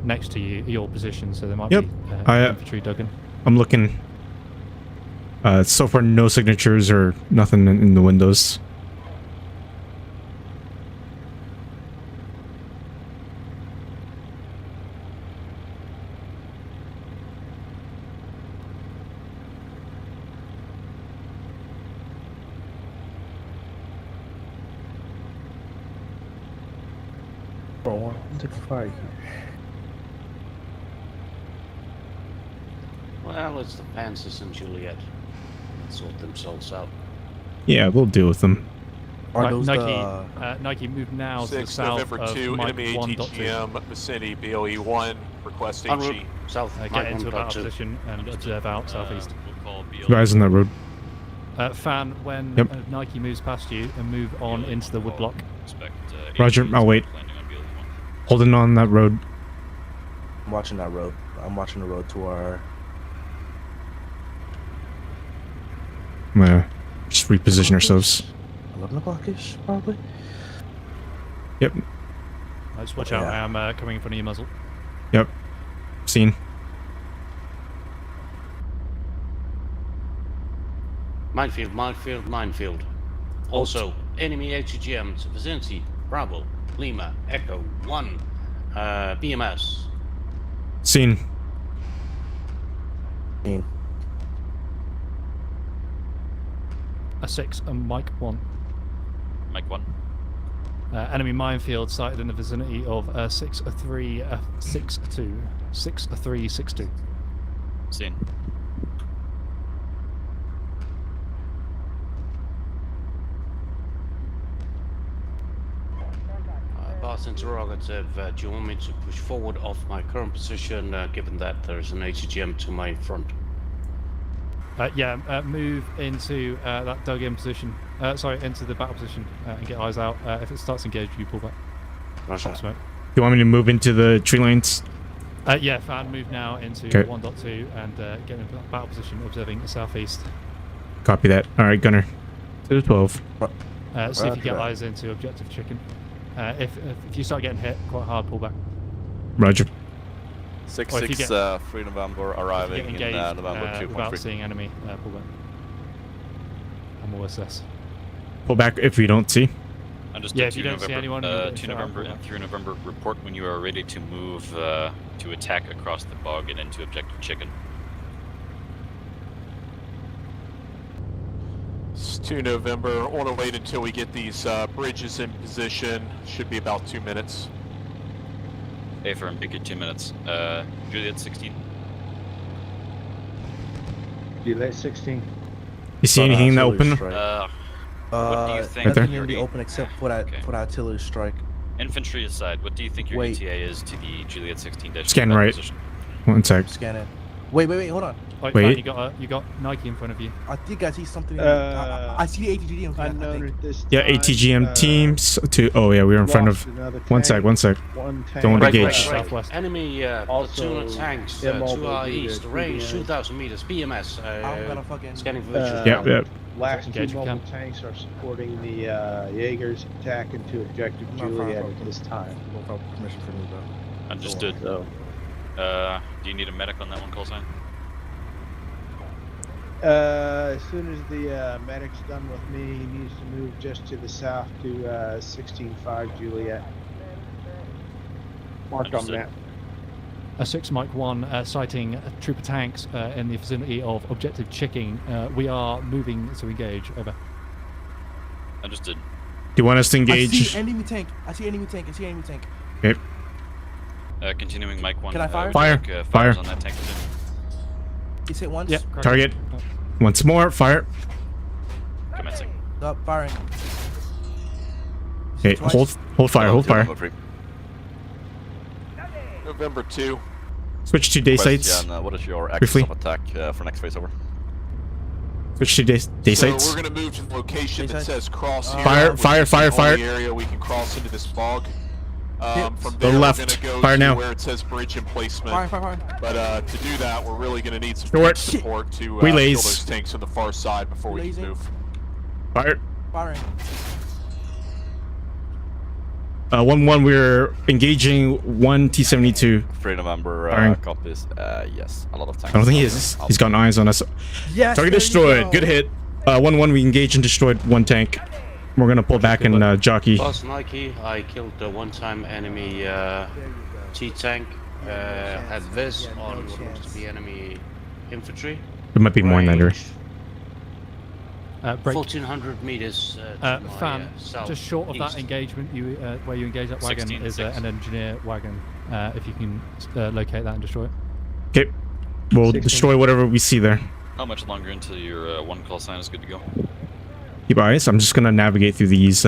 H: next to you, your position, so there might
I: Yep.
H: be
I: I,
H: infantry dug in.
I: I'm looking. So far, no signatures or nothing in the windows.
B: Bro, take a fire here.
J: Well, it's the Panzers and Juliet. They'll sort themselves out.
I: Yeah, we'll deal with them.
B: Are
H: Right,
B: those
H: Nike, Nike, move now to the
F: 6
H: south
F: November
H: of
F: 2,
H: Mike
F: enemy
H: 1.2.
F: ATGM vicinity, BOE 1, request
J: En route.
F: HE.
J: South.
H: Get
J: Mike
H: into a
J: 1.2.
H: battle position and observe out southeast.
A: We'll call BL.
I: Guys on that road.
H: Fan, when
I: Yep.
H: Nike moves past you, and move on into the woodblock.
I: Roger, I'll wait. Holding on that road.
B: I'm watching that road. I'm watching the road to our.
I: I'm gonna just reposition ourselves.
B: 11 o'clock-ish, probably.
I: Yep.
H: Just watch out,
B: Yeah.
H: I am coming in front of your muzzle.
I: Yep. Seen.
J: Minefield, minefield, minefield. Also, enemy HGM to vicinity. Bravo, Lima, Echo 1, BMS.
I: Seen.
B: Seen.
H: A 6 and Mike 1.
A: Mike 1.
H: Enemy minefield sighted in the vicinity of 6-3-6-2. 6-3-6-2.
A: Seen.
J: Boss interrogative, do you want me to push forward off my current position, given that there's an HGM to my front?
H: Move into that dug in position. Sorry, into the battle position and get eyes out. If it starts engaged, you pull back.
J: Roger.
H: Smoke.
I: You want me to move into the tree lines?
H: Fan, move now into
I: Okay.
H: 1.2 and get into battle position, observing the southeast.
I: Copy that. All right, Gunner. To the 12.
H: See if you get
B: Roger.
H: eyes into objective chicken. If you start getting hit quite hard, pull back.
I: Roger.
D: 6-6, 3 November,
H: If you
D: arriving
H: get
D: in
H: engaged
D: November
H: without
D: 2.3.
H: seeing enemy, pull back. And we'll assess.
I: Pull back if we don't see.
A: Understood.
H: Yeah, if you
A: 2
H: don't see
A: November,
H: anyone, you'll get
A: 2
H: shot out,
A: November
H: pull
A: and
H: back.
A: 3 November, report when you are ready to move to attack across the bog and into objective chicken.
F: It's 2 November. Want to wait until we get these bridges in position. Should be about 2 minutes.
A: A firm, pick it 2 minutes. Juliet 16.
C: Juliet 16.
B: Oh,
I: You see anything in the open?
B: Strike.
A: What do you think
B: Nothing
A: your
B: in the
A: E-
B: open except for that
A: okay.
B: for the artillery strike.
A: Infantry aside, what do you think your
B: Wait.
A: ETA is to the Juliet 16-2
I: Scan
A: battle
I: right.
A: position?
I: 1 sec.
B: Scan in. Wait, hold on.
H: Right,
I: Wait.
H: Fran, you got Nike in front of you.
B: I think I see something.
C: Uh,
B: I see the ATGM.
C: Unknown at this time.
I: Yeah, ATGM teams to. Oh yeah, we're in front of.
C: Lost another
I: 1 sec.
C: tank,
I: 1 sec.
C: One tank.
I: Don't want to
J: Right,
I: engage.
J: right, right.
H: Southwest.
J: Enemy
C: Also,
J: platoon of tanks
C: MLB
J: to our
C: to
J: east,
C: the
J: range
C: PzBN.
J: 2,000 meters, BMS,
B: I'm gonna fucking.
J: scanning for visual.
I: Yep.
C: Last
H: Engage
C: two
H: if you
C: mobile tanks are supporting the Jaegers attacking to objective
B: I'm not
C: Juliet
B: far
C: at
B: from-
C: this time.
B: Without permission from me, bro.
A: Understood.
C: So,
A: Do you need a medic on that one, call sign?
C: as soon as the medic's done with me, he needs to move just to the south to 16-5 Juliet. Marked on
A: Understood.
C: map.
H: A 6 Mike 1 sighting trooper tanks in the vicinity of objective Chicken. We are moving to engage. Over.
A: Understood.
I: Do you want us to
B: I
I: engage?
B: see enemy tank. I see enemy tank.
I: Okay.
A: Continuing Mike 1.
B: Can I fire?
I: Fire.
A: fires
I: Fire.
A: on that tank position.
B: He's hit once.
H: Yep.
I: Target. Once more. Fire.
A: Commencing.
B: Up, firing.
I: Okay.
B: Twice.
I: Hold fire. Hold fire.
F: November 2.
D: Switch to
I: day
D: Question,
I: sites.
D: what is your axis
I: Briefly.
D: of attack for next phase? Over.
I: Switch to day
F: So
I: sites.
F: we're going to move to the location
B: Day
F: that
B: sites.
F: says cross here.
I: Fire,
F: which
I: fire,
F: is the
I: fire, fire.
F: only area we can cross into this fog. From
I: The
F: there, we're
I: left.
F: gonna go
I: Fire
F: to
I: now.
F: where it says bridge emplacement.
B: Fire.
F: But to do that, we're really going to need some
I: Short.
F: tank support to kill
I: Relays.
F: those tanks on the far side before we can
B: Relays in.
F: move.
I: Fire.
B: Firing.
I: 1-1. We're engaging 1 T-72.
D: 3 November
I: Firing.
D: copies. Yes, a lot of tanks.
I: I don't think he's got eyes on us.
B: Yes.
I: Target
B: there you
I: destroyed.
B: go.
I: Good hit. 1-1. We engaged and destroyed 1 tank. We're gonna pull back and jockey.
J: Boss Nike, I killed the one-time enemy T-tank. Had this on what looks to be enemy infantry.
I: There might be more in that area.
J: Range
H: Break.
J: 1,400 meters to my
H: Fan,
J: south
H: just short of that
J: east.
H: engagement, you where you engage that wagon
A: 16,
H: is
A: 6.
H: an engineer wagon. If you can locate that and destroy it.
I: Okay. We'll
C: 16.
I: destroy whatever we see there.
A: How much longer until your one call sign is good to go?
I: Keep eyes. I'm just gonna navigate through these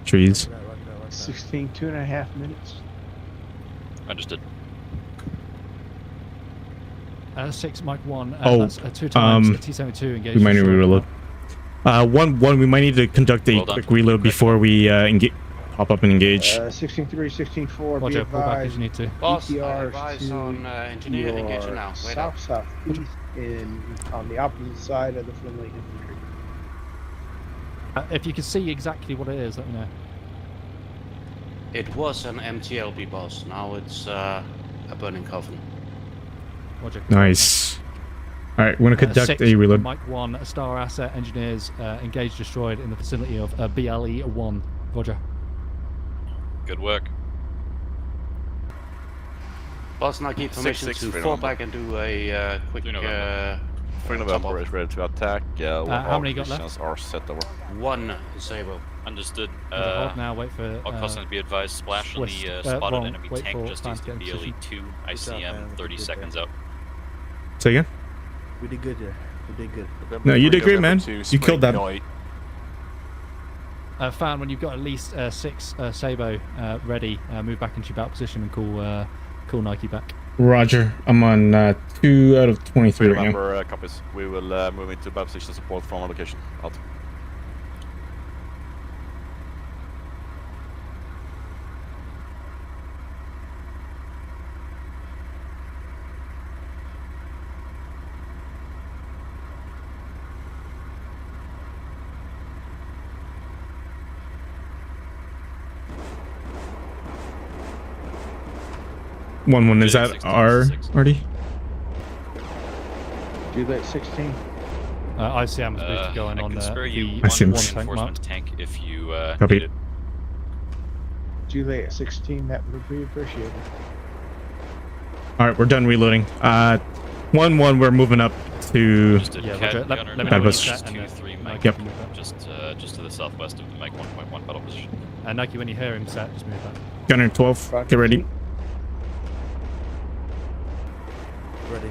I: trees.
C: 16, 2.5 minutes.
A: Understood.
H: 6 Mike 1.
I: Oh,
H: That's 2 times T-72 engaged.
I: We might need to
H: destroyed.
I: reload. 1-1. We might need to conduct a
A: Well done.
I: quick reload before we pop up and engage.
C: 16-3, 16-4, be
H: Roger, pull back as
C: advised.
H: you need to.
J: Boss, I
C: ETRs
J: advise
C: to
J: on engineer engaging now. Wait up.
C: southeast on the opposite side of the friendly infantry.
H: If you can see exactly what it is, let me know.
J: It was an MTLB boss. Now it's a burning coffin.
H: Roger.
I: Nice. All right, we're gonna conduct
H: 6
I: a reload.
H: Mike 1. Star asset engineers engaged, destroyed in the vicinity of BLE-1. Roger.
A: Good work.
J: Boss, now keep permission
D: 6-6,
J: to
D: free
J: fall
D: November.
J: back and do a quick
A: 3 November.
D: 3
J: top
D: November
J: off.
D: is ready to attack.
H: how
D: All
H: many got left?
D: positions are set over.
J: One disable.
A: Understood.
H: Hold now, wait for.
A: All call signs be advised. Splash on
H: Swiss-
A: the spotted
H: wrong.
A: enemy
H: Wait
A: tank
H: for
A: just
H: time
A: east
H: to
A: of
H: get in
A: BLE-2. I
B: Good
A: see
B: job,
A: him
B: man.
A: 30
B: Good
A: seconds out.
I: Say again.
B: We did good there. We did good.
F: November
I: No, you
F: 3,
I: did great,
F: November
I: man.
F: 2,
I: You killed
F: spring
I: that.
F: night.
H: Fan, when you've got at least 6 Sabo ready, move back into your battle position and call Nike back.
I: Roger. I'm on 2 out of 23
D: 3
I: right now.
D: November copies. We will move into battle position support from our location. Out.
I: One. Is that
A: 16,
I: R
A: 6.
I: already?
C: Juliet 16.
H: ICM is supposed to go in
A: I
H: on
A: can spare you
H: the
I: I see
A: one
I: him.
H: tank
A: reinforcement
H: mark.
A: tank if you
I: Copy.
A: need it.
C: Juliet 16, that would be appreciated.
I: All right, we're done reloading. 1-1. We're moving up to.
A: Just a
H: Yeah,
A: cat
H: Roger. Let
A: gunner
H: me know
I: when you
A: just
H: set and
A: 2-3 Mike.
I: Yep.
A: Just to the southwest of the Mike 1.1 battle position.
H: Nike, when you hear him set, just move back.
I: Gunner 12. Get ready.
B: Ready.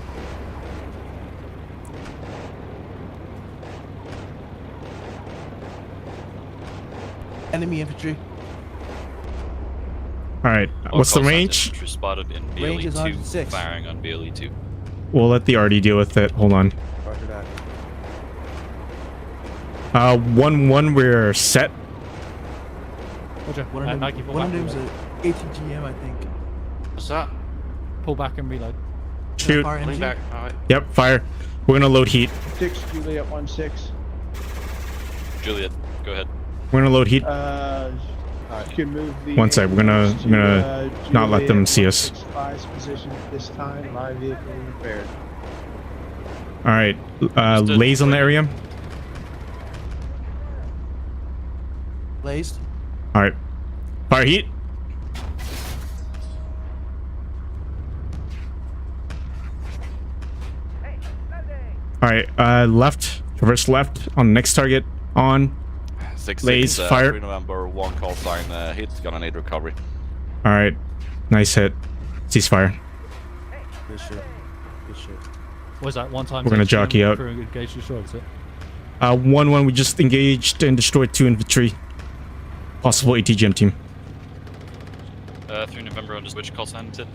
B: Enemy infantry.
I: All right. What's the
A: Call signs
I: range?
A: infantry spotted in
B: Range is
A: BLE2,
B: 106.
A: firing on BLE2.
I: We'll let the RD deal with it. Hold on.
B: Roger that.
I: 1-1, we're set.
H: Roger.
B: One of
H: Nike,
B: them,
H: pull
B: one of
H: back,
B: them's
H: reload.
B: a ATGM, I think.
J: What's that?
H: Pull back and reload.
I: Shoot.
B: Fire
J: Pulling
B: MG?
J: back. Alright.
I: Yep, fire. We're gonna load heat.
C: 6 Juliet 1-6.
A: Juliet, go ahead.
I: We're gonna load heat.
C: You can move the.
I: One sec, we're gonna-
C: ambulance
I: I'm gonna
C: to,
I: not let them
C: Juliet
I: see us.
C: 165's position at this time. My vehicle repaired.
I: All right.
A: Understood.
I: Lays on the area.
B: Blazed.
I: All right. Fire heat. All right. Left. Traverse left on the next target. On.
D: 6
I: Lays, fire.
D: 3 November, 1 call sign hit. Gonna need recovery.
I: All right. Nice hit. Ceasefire.
B: Good shit. Good shit.
H: What is that? One time.
I: We're gonna jockey out.
H: Engage destroy, is it?
I: 1-1. We just engaged and destroyed 2 infantry. Possible ATGM team.
A: 3 November on the switch call sign to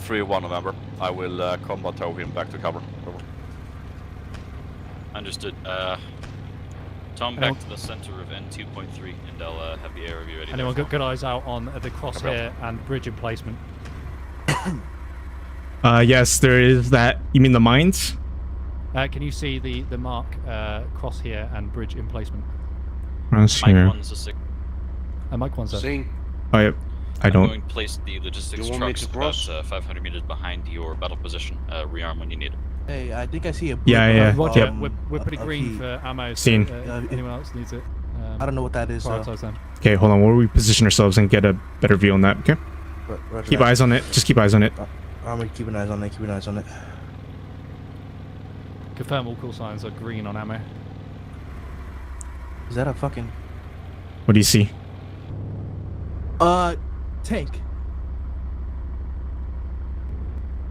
D: 3-1 November. I will combat tow him back to cover. Over.
A: understood. Tom, back to the center of N2.3, and I'll have the ARV ready.
H: Anyone
A: there
H: got good eyes out on the crosshair and bridge emplacement?
I: Yes, there is that. You mean the mines?
H: Can you see the mark crosshair and bridge emplacement?
I: That's
A: Mike
I: here.
A: 1's a 6.
H: Mike one's
J: Seeing.
I: Oh, yep. I
A: I'm
I: don't.
A: going to place the logistics
J: You want me
A: trucks
J: to
A: about
J: cross?
A: 500 meters behind your battle position. Rearm when you need it.
B: Hey, I think I see a.
I: Yeah, yeah.
H: Roger.
B: Um,
H: We're pretty
B: a
H: green
B: key.
H: for ammo. So,
I: Seen.
H: if anyone else needs it.
B: I don't know what that is.
H: Prioritize them.
I: Okay, hold on. We'll reposition ourselves and get a better view on that. Okay.
B: Roger
I: Keep
B: that.
I: eyes on it. Just keep eyes on it.
B: I'm gonna keep an eye on it. Keep an eye on it.
H: Confirm all call signs are green on ammo.
B: Is that a fucking
I: What do you see?
B: tank?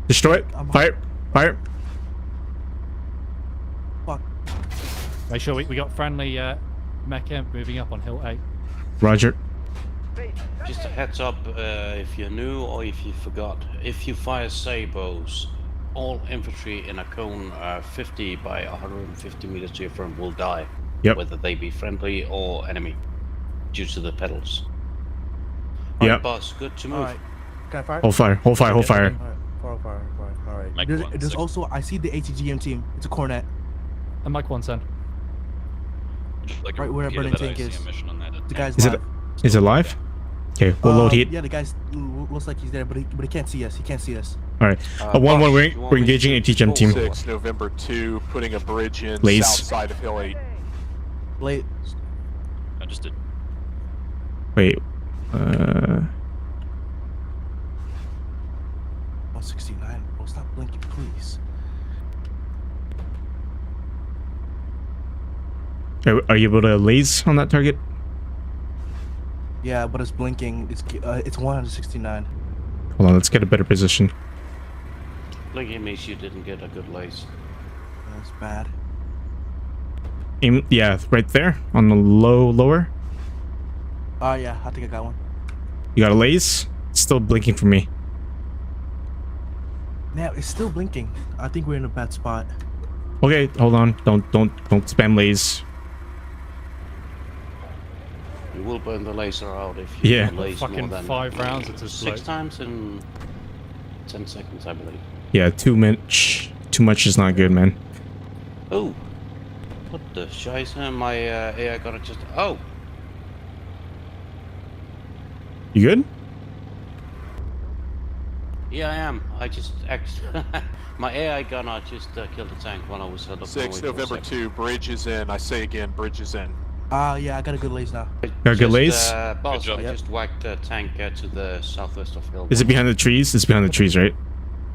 I: Destroy it.
B: I'm-
I: Fire. Fire.
B: Fuck.
H: Make sure we got friendly mech imp moving up on Hill 8.
I: Roger.
J: Just a heads up, if you're new or if you forgot, if you fire sabos, all infantry in a cone 50 by 150 meters to your front will die.
I: Yep.
J: Whether they be friendly or enemy, due to the pedals.
I: Yep.
J: Alright, boss, good to move.
B: All right. Can I fire?
I: Hold fire. Hold fire. Hold fire.
B: Fire. Fire. All right.
A: Mike
B: There's,
A: one,
B: there's
A: six.
B: also I see the ATGM team. It's a cornet.
H: And Mike one send.
A: Like
B: Right where a
A: repeat of
B: burning
A: that
B: tank
A: ICM
B: is.
A: mission on that
B: The guy's
I: Is it?
B: live.
I: Is it live? Okay. We'll load heat.
B: Yeah, the guy's looks like he's there, but he can't see us. He can't see us.
I: All right.
J: Boss,
I: 1-1.
J: you
I: We're
J: want me
I: engaging
J: to
I: ATGM
J: pull
I: team.
F: 6 November 2, putting a bridge in
I: Lays.
F: south side of Hill 8.
B: Blade.
A: Understood.
I: Wait.
B: 169. Oh, stop blinking, please.
I: Are you able to laze on that target?
B: Yeah, but it's blinking. It's 169.
I: Hold on. Let's get a better position.
J: Blinking means you didn't get a good lace.
B: That's bad.
I: Aim. Yeah, right there on the lower.
B: Yeah, I think I got one.
I: You got a laze? It's still blinking for me.
B: Now it's still blinking. I think we're in a bad spot.
I: Okay, hold on. Don't spam laze.
J: You will burn the laser out if you
I: Yeah.
J: lace more
H: Fucking
J: than
H: 5 rounds at this
J: 6
H: bloke.
J: times in 10 seconds, I believe.
I: Yeah, too much is not good, man.
J: Oh, what the scheisse? My AI gunner just. Oh,
I: You good?
J: yeah, I am. I just my AI gunner just killed a tank when I was held up.
F: 6 November 2, bridge is in. I say again, bridge is in.
B: Yeah, I got a good lace now.
I: Got a good lace?
J: Boss,
A: job.
J: I just whacked a tank to the southwest of Hill.
I: Is it behind the trees? It's behind the trees, right?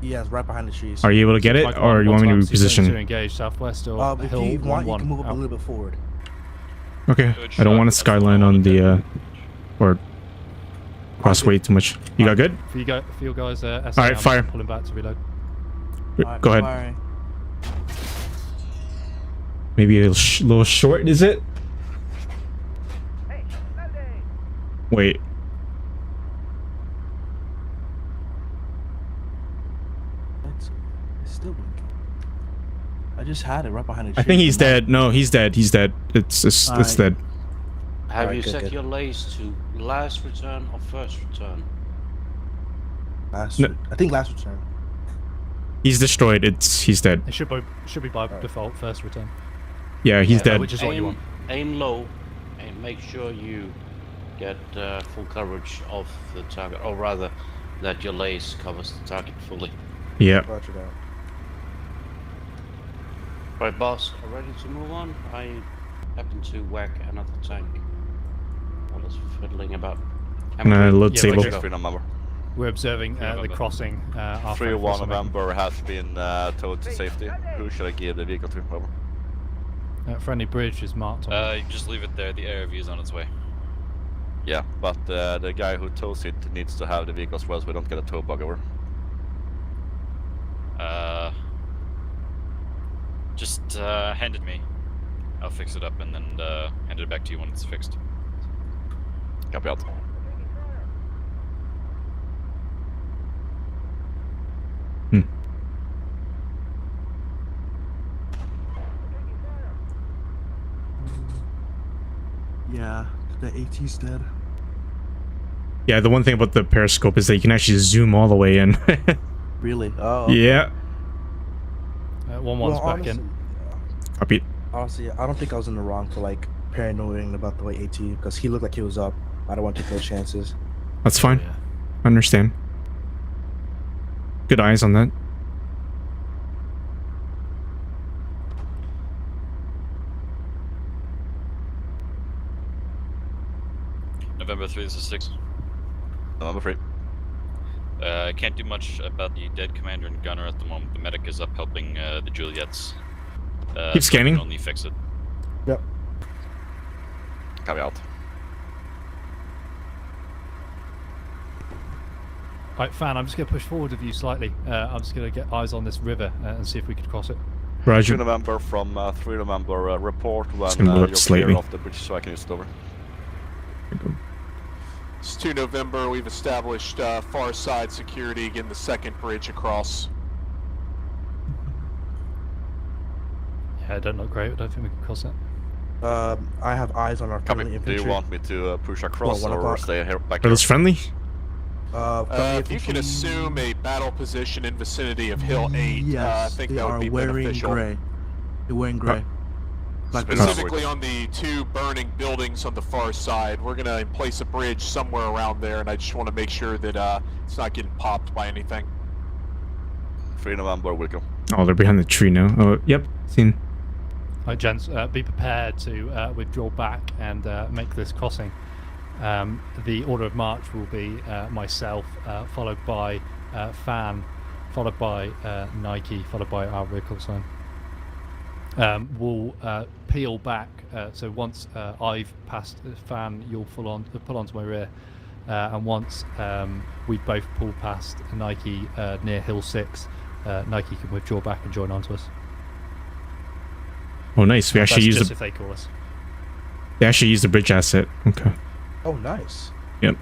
B: Yeah, it's right behind the trees.
I: Are you able to get it,
H: Mike
I: or
H: one,
I: you want me to
H: one times, he's going
I: reposition?
H: To engage southwest or
B: If
H: Hill
B: you want, you
H: 1-1
B: can move up a
H: out.
B: little bit forward.
I: Okay.
A: Good
I: I don't
A: shot.
I: want to
A: That's
I: skyline
A: the one
I: on the
A: that-
I: or cross way too much. You got good?
H: For you guys,
I: All right, fire.
H: Pulling back to reload.
B: Alright,
I: Go ahead.
B: firing.
I: Maybe a little short, is it? Wait.
B: It's still blinking. I just had it right behind the tree.
I: I think he's
B: but now-
I: dead. No, he's dead. He's dead. It's
B: Alright.
I: dead.
J: Have
B: Alright,
J: you
B: good,
J: set
B: good.
J: your lace to last return or first return?
B: Last,
I: No.
B: I think last return.
I: He's destroyed. He's dead.
H: It should be by default first return.
I: Yeah, he's dead.
H: Which is what you want.
J: Aim low and make sure you get full coverage of the target, or rather that your lace covers the target fully.
I: Yeah.
B: Roger that.
J: Right, boss, ready to move on? I happen to whack another tank while it's fiddling about.
I: Load
H: Yeah,
I: table.
H: Roger.
D: Next number.
H: We're observing the crossing. After
D: 3-1 November has been towed to safety. Who should I give the vehicle to? Over.
H: friendly bridge is marked on.
A: You just leave it there. The area view is on its way.
D: Yeah, but the guy who tows it needs to have the vehicle as well, so we don't get a tow bug over.
A: Just hand it me. I'll fix it up and then hand it back to you when it's fixed.
D: Copy out.
B: Yeah, the AT's dead.
I: Yeah, the one thing about the periscope is that you can actually zoom all the way in.
B: Really? Oh.
I: Yeah.
H: 1-1's back in.
I: Copy.
B: Honestly, I don't think I was in the wrong for like paranoid about the way AT, because he looked like he was up. I don't want to take those chances.
I: That's fine.
H: Yeah.
I: Understand. Good eyes on that.
A: November 3, this is 6.
D: November 3.
A: I can't do much about the dead commander and gunner at the moment. The medic is up helping the Juliets.
I: Keep
A: so
I: scanning.
A: I can only fix it.
B: Yep.
D: Copy out.
H: Right, Fan, I'm just going to push forward with you slightly. I'm just going to get eyes on this river and see if we could cross it.
D: 2
I: Roger.
D: November from 3 November, report when
I: gonna
D: you're
I: look slightly.
D: clear off the bridge so I can use it over.
F: It's 2 November. We've established far side security, again, the second bridge across.
H: Yeah, it don't look great. I don't think we can cross it.
B: I have eyes on our
D: Copy.
B: friendly
D: Do
B: infantry.
D: you want me to push across
B: Well, 1
D: or
B: o'clock.
D: stay here back
I: Are
D: here?
I: those friendly?
B: Friendly
F: If you can
B: infantry-
F: assume a battle position in vicinity of Hill 8,
B: Yes,
F: I think
B: they
F: that would
B: are
F: be
B: wearing
F: beneficial.
B: gray. They're wearing gray. Black
F: Specifically on the 2 burning buildings on the far side. We're going to place a bridge somewhere around there, and I just want to make sure that it's not getting popped by anything.
D: 3 November, we'll go.
I: Oh, they're behind the tree now. Oh, yep. Seen.
H: Right, gents, be prepared to withdraw back and make this crossing. The order of march will be myself, followed by Fan, followed by Nike, followed by our vehicle sign. We'll peel back, so once I've passed Fan, you'll pull onto my rear, and once we both pull past Nike near Hill 6, Nike can withdraw back and join onto us.
I: Oh, nice. We actually
H: That's
I: use
H: just
I: the
H: if they call us.
I: they actually use the bridge asset. Okay.
B: Oh, nice.
I: Yep.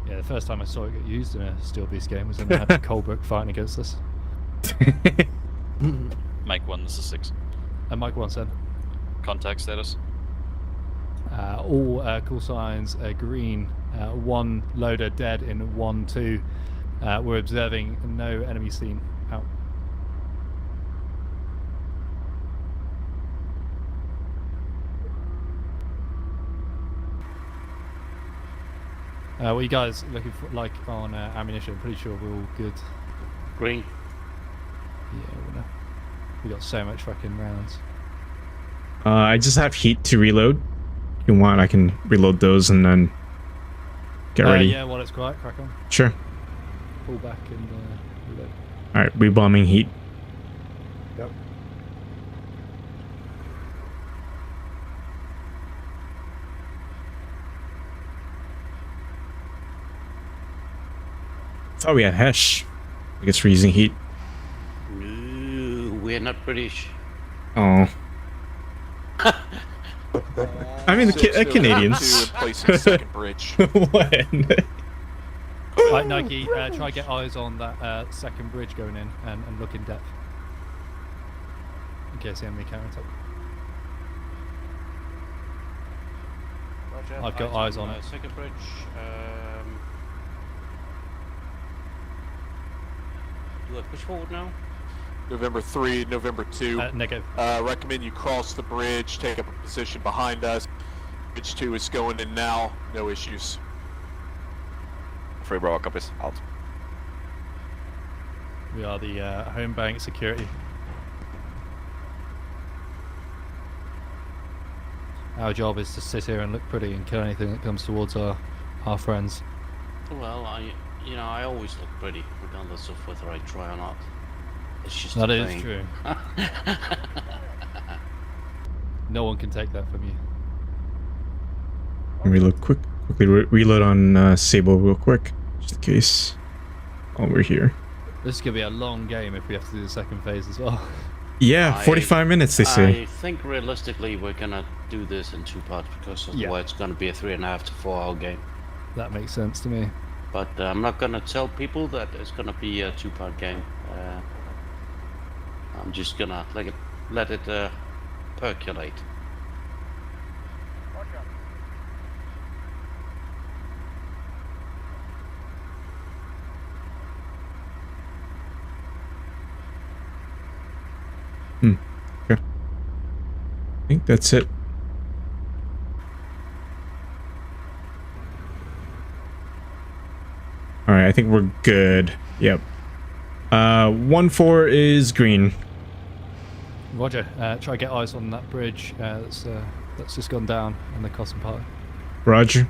H: Yeah, the first time I saw it get used in a Steel Beast game was in Colebrook fighting against us.
A: Mike 1, this is 6.
H: And Mike 1 said,
A: Contact status.
H: all call signs green, 1 loader dead in 1-2. We're observing no enemy seen. Out. What are you guys looking for, like, on ammunition? Pretty sure we're all good.
J: Green.
H: Yeah, we got so much fucking rounds.
I: I just have heat to reload. If you want, I can reload those and then get ready.
H: Yeah, while it's quiet, crack on.
I: Sure.
H: Pull back and reload.
I: All right, we bombing heat.
B: Yep.
I: Thought we had Hesh. I guess we're using heat.
J: No, we're not British.
I: Oh, I mean, the
F: 6, November
I: Canadians.
F: 2, and placing second bridge.
I: When?
H: Right, Nike, try and get eyes on that second bridge going in and look in depth. In case the enemy counterattack.
J: Roger,
H: I've got eyes on it.
J: Second bridge. Do I push forward now?
F: November 3, November 2.
H: Negative.
F: Recommend you cross the bridge, take up a position behind us. Bridge 2 is going in now, no issues.
D: 3 Bravo copies. Out.
H: We are the home bank security. Our job is to sit here and look pretty and kill anything that comes towards our friends.
J: Well, I always look pretty, regardless of whether I try or not. It's just
H: That
J: a
H: is
J: thing.
H: true. No one can take that from you.
I: Reload quickly reload on Sable real quick, just in case. While we're here.
H: This is gonna be a long game if we have to do the second phase as well.
I: Yeah, 45 minutes they say.
J: I think realistically we're gonna do this in 2 parts because otherwise it's gonna be a 3.5 to 4 hour game.
H: That makes sense to me.
J: But I'm not gonna tell people that it's gonna be a 2-part game. I'm just gonna let it percolate.
I: Okay. I think that's it. Alright, I think we're good. Yep. 1-4 is green.
H: Roger. Try to get eyes on that bridge that's just gone down in the crossing part.
I: Roger.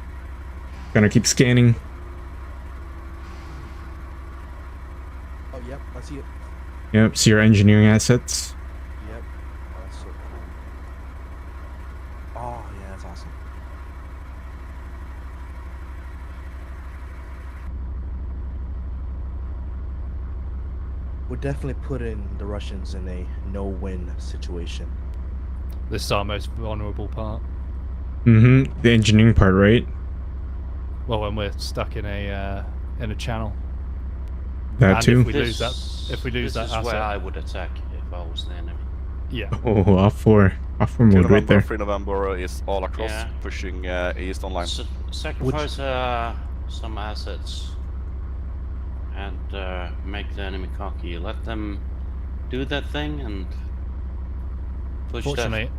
I: Gonna keep scanning.
B: Oh, yep, I see it.
I: Yep, see your engineering assets.
B: Yep. Oh, that's so cool. Oh, yeah, that's awesome. We're definitely putting the Russians in a no-win situation.
H: This is our most vulnerable part.
I: Mm-hmm. The engineering part, right?
H: Well, when we're stuck in a channel.
I: That
H: And
I: too.
H: If we lose that
J: This is
H: asset,
J: where I would attack if I was the enemy.
H: yeah.
I: Oh, off 4
D: 2
I: mode
D: November,
I: right there.
D: 3 November is all across,
J: Yeah.
D: pushing east online.
J: Sacrifice some assets and make the enemy cocky. Let them do that thing and push
H: Fortunately,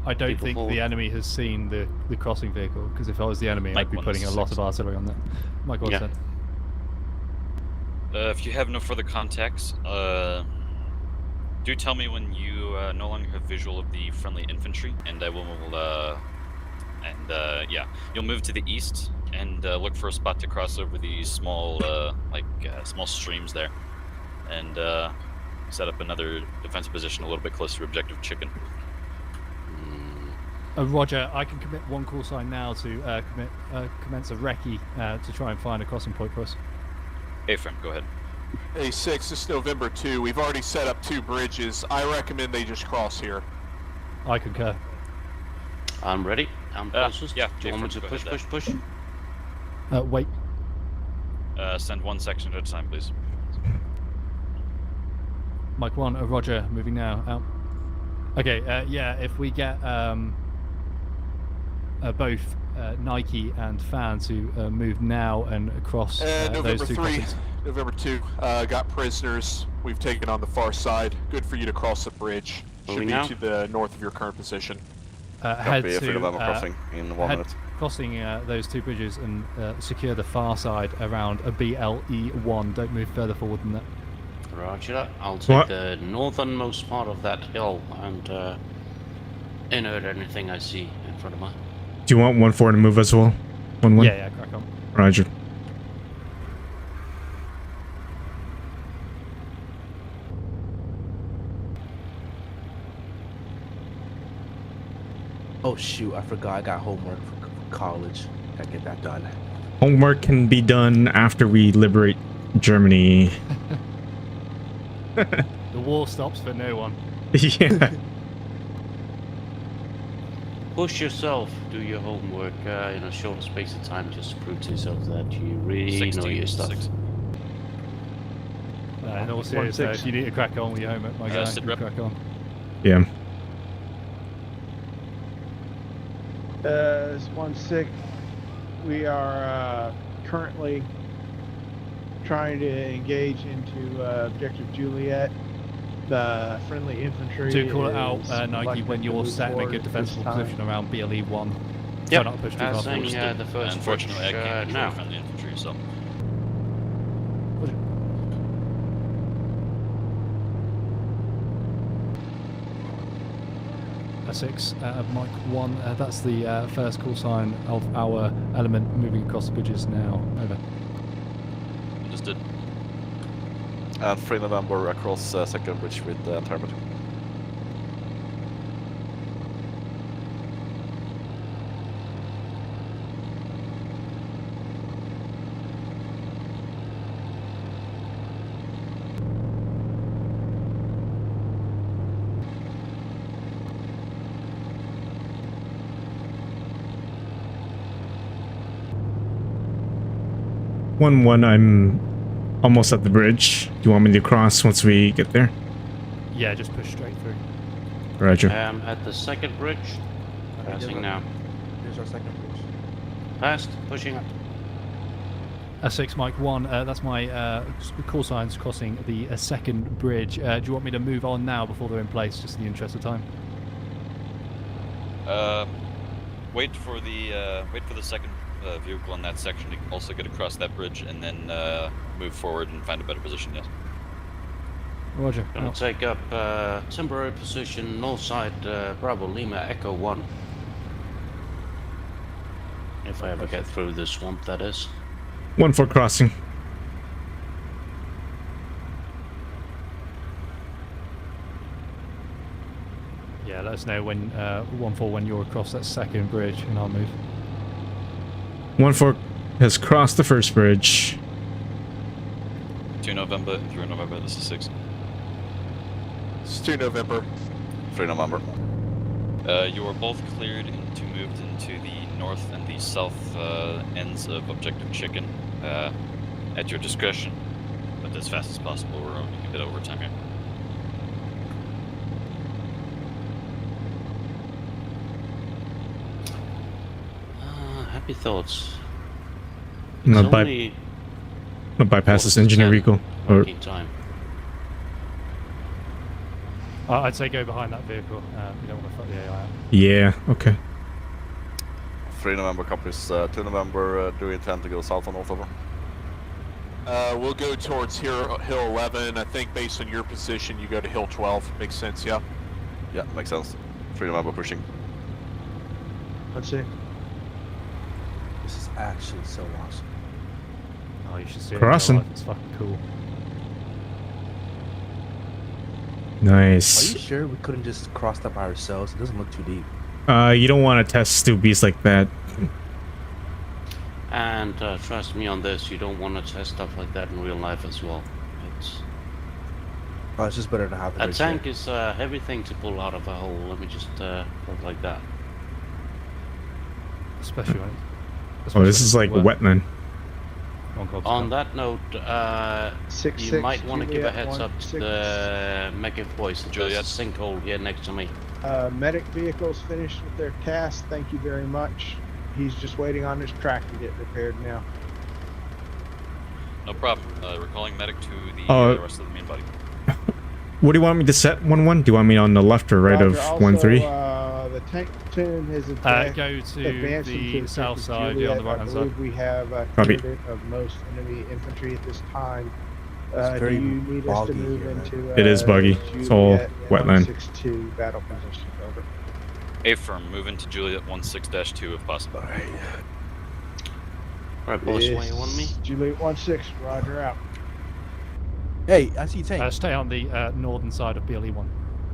H: I don't
J: people
H: think
J: forward.
H: the enemy has seen the crossing vehicle, because if I was the enemy,
A: Mike
H: I'd be
A: one
H: putting a lot of artillery on there. Mike, what's
J: Yeah.
H: that?
A: If you have no further contacts, do tell me when you no longer have visual of the friendly infantry, and I will, yeah, you'll move to the east and look for a spot to cross over these small, small streams there, and set up another defensive position a little bit closer to objective chicken.
H: Roger, I can commit one call sign now to commence a recce to try and find a crossing point for us.
A: A-frame, go ahead.
F: A6, this is November 2. We've already set up 2 bridges. I recommend they just cross here.
H: I concur.
J: I'm ready. I'm closest.
A: yeah,
J: Do you want me to
A: go
J: push,
A: ahead
J: push, push?
H: Wait.
A: Send one section at a time, please.
H: Mike 1, Roger, moving now. Out. Okay, yeah, if we get both Nike and Fan to move now and across
F: November
H: those 2
F: 3,
H: crossings.
F: November 2, got prisoners. We've taken on the far side. Good for you to cross the bridge. Should
J: Moving
F: be
J: now?
F: to the north of your current position.
H: Head
D: Copy, 3
H: to
D: November crossing in 1
H: head
D: minute.
H: crossing those 2 bridges and secure the far side around a BLE1. Don't move further forward than that.
J: Roger that. I'll take
I: What?
J: the northernmost part of that hill and inert anything I see in front of me.
I: Do you want 1-4 to move as well? 1-1?
H: Yeah, crack on.
I: Roger.
B: Oh shoot, I forgot I got homework for college. Gotta get that done.
I: Homework can be done after we liberate Germany.
H: The war stops for no one.
I: Yeah.
J: Push yourself, do your homework in a shorter space of time, just to prove to yourself that you really know
A: 16,
J: your stuff.
A: 6.
H: In all seriousness, if you need to crack on with your homework, my guy,
A: sit
H: you
A: rep.
H: crack on.
I: Yeah.
C: It's 1-6. We are currently trying to engage into objective Juliet. The friendly infantry.
H: Do call it
C: is
H: out, Nike,
C: reluctant
H: when
C: to
H: you're
C: move
H: set in a
C: forward
H: good
C: at this
H: defensible
C: time.
H: position around BLE 1.
J: Yep.
H: Try not to push too far
J: Passing
H: forward.
J: the first
A: Unfortunately, I
J: bridge,
A: can't control
J: now.
A: friendly infantry, so.
H: A6, Mike 1, that's the first call sign of our element moving across the bridges now. Over.
A: Understood.
D: And 3 November across second bridge with Termit.
I: One, I'm almost at the bridge. Do you want me to cross once we get there?
H: Yeah, just push straight through.
I: Roger.
J: At the second bridge, passing now.
B: Here's our second bridge.
J: Past, pushing up.
H: A6, Mike 1, that's my call signs crossing the second bridge. Do you want me to move on now before they're in place, just in the interest of time?
A: Wait for the second vehicle in that section to also get across that bridge, and then move forward and find a better position. Yes.
H: Roger.
J: Gonna take up temporary position north side Bravo Lima Echo 1. If I ever get through the swamp, that is.
I: 1 for crossing.
H: Yeah, let us know when 1-4 when you're across that second bridge, and I'll move.
I: 1-4 has crossed the first bridge.
A: 2 November, 3 November. This is 6.
F: It's 2 November.
D: 3 November.
A: You are both cleared to move into the north and the south ends of Objective Chicken at your discretion, but as fast as possible. We're running a bit over time here.
J: Happy thoughts.
I: I'm
J: It's
I: gonna
J: only
I: bypass this engineer
J: 10
I: recall. Or
J: working time.
H: I'd say go behind that vehicle. You don't want to fuck the AI out.
I: yeah, okay.
D: 3 November copies. 2 November, do you intend to go south or north over?
F: We'll go towards Hill 11. I think based on your position, you go to Hill 12. Makes sense, yeah?
D: Yeah, makes sense. 3 November pushing.
C: Let's see.
B: This is actually so awesome.
H: Oh, you should see it.
I: Crossing.
H: In real life. It's fucking cool.
I: Nice.
B: Are you sure we couldn't just cross that by ourselves? It doesn't look too deep.
I: You don't want to test stupid like that.
J: And trust me on this, you don't want to test stuff like that in real life as well.
B: Oh, it's just better to have the
J: A
B: bridge
J: tank
B: there.
J: is a heavy thing to pull out of a hole. Let me just put it like that.
H: Especially when.
I: Oh, this is like wetland.
J: On that note,
C: 6-6,
J: you might want to give a
C: Juliet,
J: heads up to
C: 1-6.
J: the Mega Boys. There's a
A: Juliet.
J: sinkhole here next to me.
C: Medic vehicles finished with their task. Thank you very much. He's just waiting on his track to get repaired now.
A: No problem. We're calling medic to the rest of the main body.
I: What do you want me to set 1-1? Do you want me on the left or right
C: Roger,
I: of
C: also,
I: 1-3?
C: The tank platoon has advanced
H: Go to the south side,
C: Juliet.
H: on the right hand
C: I
H: side.
C: believe we have
I: Copy.
C: cleared it of most enemy infantry at this time.
B: It's
C: Do
B: very
C: you need us to
B: boggy
C: move
B: here, man.
C: into
I: It is buggy. It's all
C: Juliet
I: wetland.
C: 162 battle position? Over.
A: A-firm, move into Juliet 16-2 if possible.
B: Alright.
J: Alright, boss, where you want me?
C: Juliet 16, roger out.
B: Hey, I see tank.
H: Stay on the northern side of BLE1.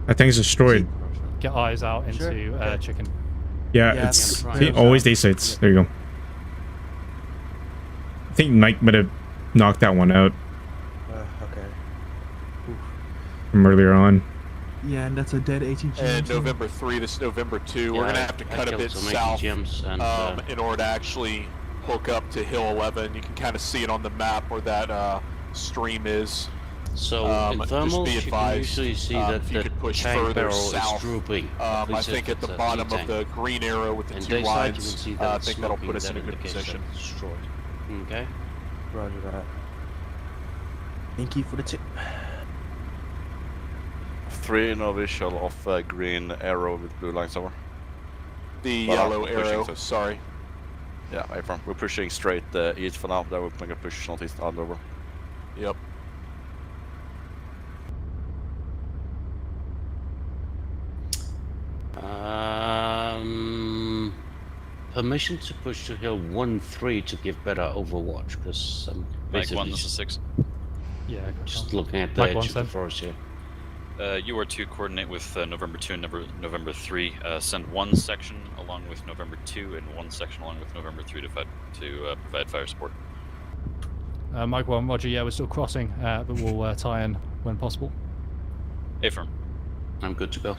I: That thing's destroyed.
H: Get eyes out into
B: Sure, okay.
H: Chicken.
I: Yeah,
B: Yeah,
I: it's
J: I'm
I: see,
J: trying.
I: always day sites. There you go. I think Mike might have knocked that one out
B: Okay.
I: from earlier on.
B: Yeah, and that's a dead ATG.
F: And November 3, this November 2, we're
J: Yeah,
F: going to have to
J: I
F: cut a
J: killed
F: bit
J: some
F: south
J: ATGMs and,
F: in order to actually hook up to Hill 11. You can kind of see it on the map where that stream is.
J: So in
F: just
J: thermals,
F: be
J: you can
F: advised,
J: usually see that
F: if you
J: the
F: could push
J: tank
F: further
J: barrel
F: south,
J: is drooping.
F: I
J: least
F: think
J: if
F: at the
J: it's a
F: bottom of
J: T-tank.
F: the green arrow with the
J: In
F: 2
J: dayside, you can
F: lines,
J: see that
F: I
J: it's
F: think that'll
J: smoking,
F: put us
J: that
F: in a good
J: indicates
F: position.
J: that it's destroyed. Okay.
B: Roger that. Thank you for the tip.
D: 3 no visual of green arrow with blue lines over.
F: The
D: Well,
F: yellow
D: we're pushing,
F: arrow,
D: so-
F: sorry.
D: Yeah, affirm. We're pushing straight east for now. Then we're going to push northeast and over.
F: Yep.
J: Permission to push to hill 1-3 to give better overwatch, because I'm
A: Mike
J: basically
A: 1, this is 6.
H: Yeah.
J: just looking at the
H: Mike
J: edge
H: 1,
J: of the
H: send.
J: forest here.
A: You are to coordinate with November 2 and November 3. Send 1 section along with November 2 and 1 section along with November 3 to provide fire support.
H: Mike 1, Roger. Yeah, we're still crossing, but we'll tie in when possible.
A: Affirm.
J: I'm good to go.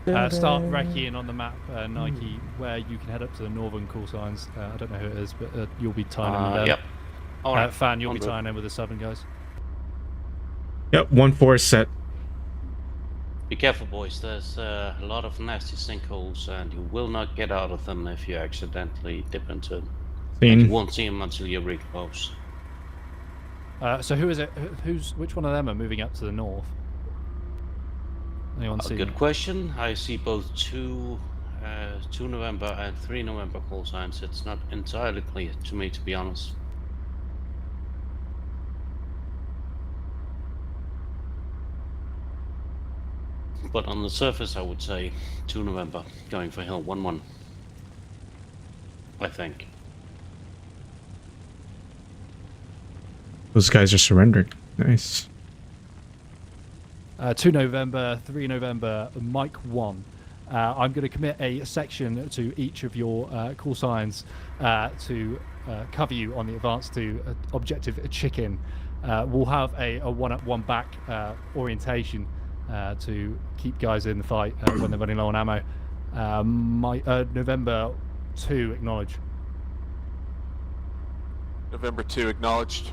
H: Start recceing on the map, Nike, where you can head up to the northern call signs. I don't know who it is, but you'll be tying in with them.
J: Yep. All right.
H: Fan, you'll be
J: Onward.
H: tying in with the southern guys.
I: Yep, 1-4 is set.
J: Be careful, boys. There's a lot of nasty sinkholes, and you will not get out of them if you accidentally dip into them. And you
I: Seen.
J: won't see them until you recompose.
H: So who is it? Which one of them are moving up to the north? Anyone see?
J: Good question. I see both 2 November and 3 November call signs. It's not entirely clear to me, to be honest. But on the surface, I would say 2 November going for hill 1-1. I think.
I: Those guys are surrendering. Nice.
H: 2 November, 3 November, Mike 1. I'm going to commit a section to each of your call signs to cover you on the advance to objective chicken. We'll have a 1-up, 1-back orientation to keep guys in the fight when they're running low on ammo. November 2, acknowledge.
F: November 2, acknowledged.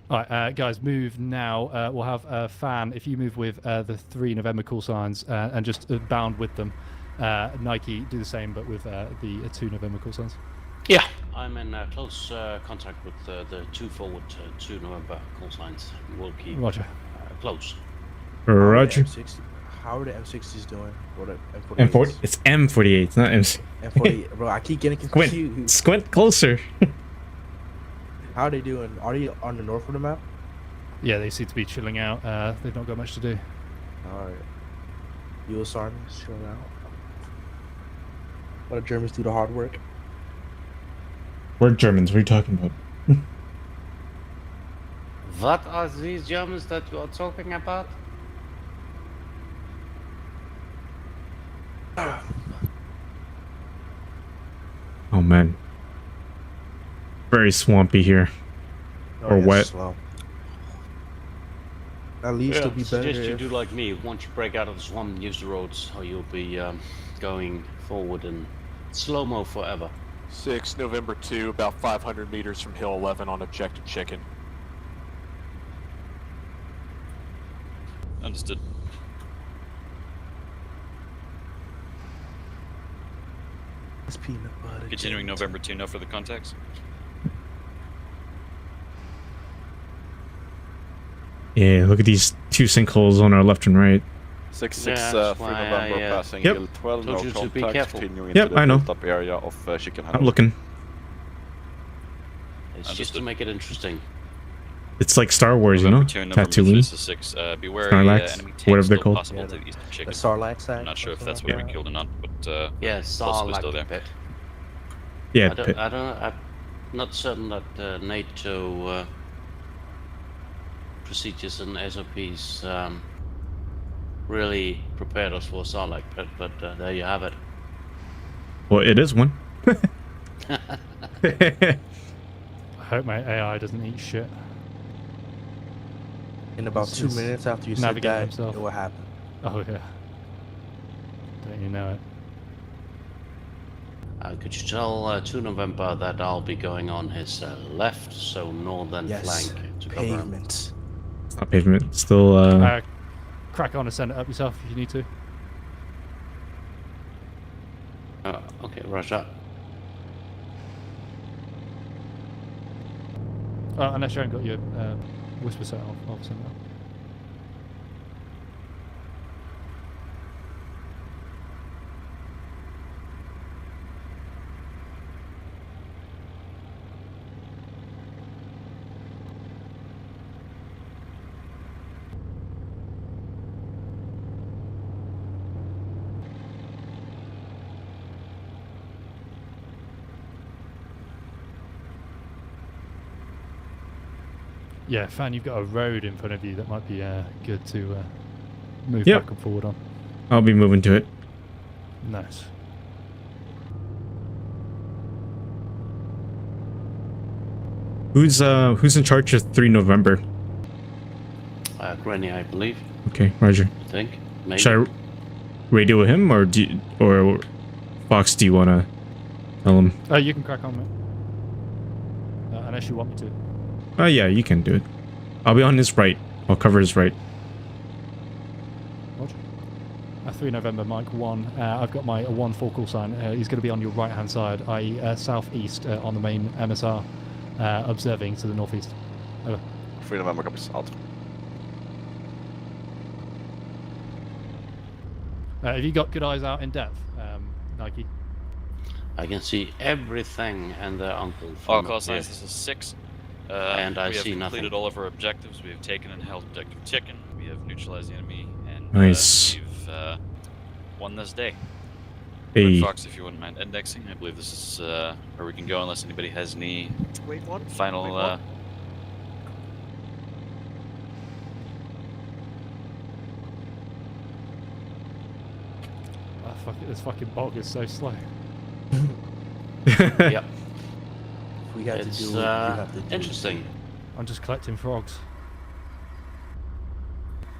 H: All right, guys, move now. We'll have a fan. If you move with the 3 November call signs and just bound with them, Nike do the same, but with the 2 November call signs.
J: Yeah, I'm in close contact with the 2 forward 2 November call signs. We'll keep
H: Roger.
J: Close.
I: Roger.
B: How are the M60s doing? What are
I: M40.
B: M48s?
I: It's M48, not M.
B: M48. Bro, I keep getting
I: Squint.
B: confused.
I: Squint closer.
B: How are they doing? Are they on the north of the map?
H: Yeah, they seem to be chilling out. They've not got much to do.
B: Alright. US Army, chilling out. Let the Germans do the hard work.
I: We're Germans. What are you talking about?
J: What are these Germans that you are talking about?
I: Oh man. Very swampy here. Or
B: yeah,
I: wet.
B: Slow. At least it'll be better.
J: Suggest you
B: if-
J: do like me. Once you break out of the swamp and use the roads, or you'll be going forward in slow-mo forever.
F: 6, November 2, about 500 meters from Hill 11 on objective chicken.
A: Understood.
B: It's peanut butter.
A: Continuing November 2, no further contacts.
I: Yeah, look at these 2 sinkholes on our left and right.
D: 6-6
J: Yeah, that's
D: 3
J: why
D: November
J: I,
D: passing
I: Yep.
D: Hill 12,
J: told
D: no
J: you to be
D: contact,
J: careful.
D: continuing
I: Yep,
D: into the
I: I know.
D: built-up area of chicken
I: I'm
D: handle.
I: looking.
J: It's just
A: Understood.
J: to make it interesting.
I: It's like Star Wars, you know?
A: November 2 and November 3,
I: Tatooine.
A: this is 6. Beware
I: Sarlacc,
A: enemy tanks
I: whatever they're
A: still
I: called.
A: possible
B: Yeah,
A: to the east of
B: The
A: chicken.
B: Sarlacc sack.
A: I'm not sure if that's
B: something
A: what we
B: like
A: killed or not, but
J: Yeah,
A: possibly still there.
J: bit.
I: Yeah,
J: I'm not certain that NATO procedures and SOPs really prepared us for Sarlacc pit, but there you have it.
I: Well, it is one.
H: I hope my AI doesn't eat shit.
B: In about
H: It's
B: 2
H: just
B: minutes after you said
H: navigating
B: that,
H: himself.
B: it will happen.
H: Oh yeah. Don't you know it?
J: Could you tell 2 November that I'll be going on his left, so northern
B: Yes.
J: flank to cover him?
B: Pavement.
I: It's not pavement. It's still
H: Crack on and send it up yourself if you need to.
J: Okay, roger.
H: Unless you haven't got your whisper set off, I'll send that. Yeah, Fan, you've got a road in front of you that might be good to move
I: Yep.
H: back and forward on.
I: I'll be moving to it.
H: Nice.
I: Who's in charge of 3 November?
J: Granny, I believe.
I: Okay, Roger.
J: I think. Maybe.
I: Should I radio him or or Fox? Do you want to tell him?
H: You can crack on, mate. Unless you want me to.
I: Oh yeah, you can do it. I'll be on his right. I'll cover his right.
H: Roger. 3 November, Mike 1. I've got my 1 full call sign. He's going to be on your right-hand side, i.e. southeast on the main MSR, observing to the northeast. Over.
D: 3 November comes out.
H: Have you got good eyes out in depth, Nike?
J: I can see everything and their uncle.
A: All
J: from
A: call
J: up here.
A: signs, this is 6.
J: And I
A: we have
J: see
A: completed
J: nothing.
A: all of our objectives. We have taken and held objective chicken. We have neutralized the enemy, and
I: Nice.
A: we've won this day.
I: Hey.
A: Red Fox, if you wouldn't mind indexing, I believe this is where we can go unless anybody has any final.
H: Oh, fuck it, this fucking bog is so slow.
J: Yep.
B: If we had
J: It's
B: to do it, we have to do
J: interesting.
H: I'm just collecting frogs.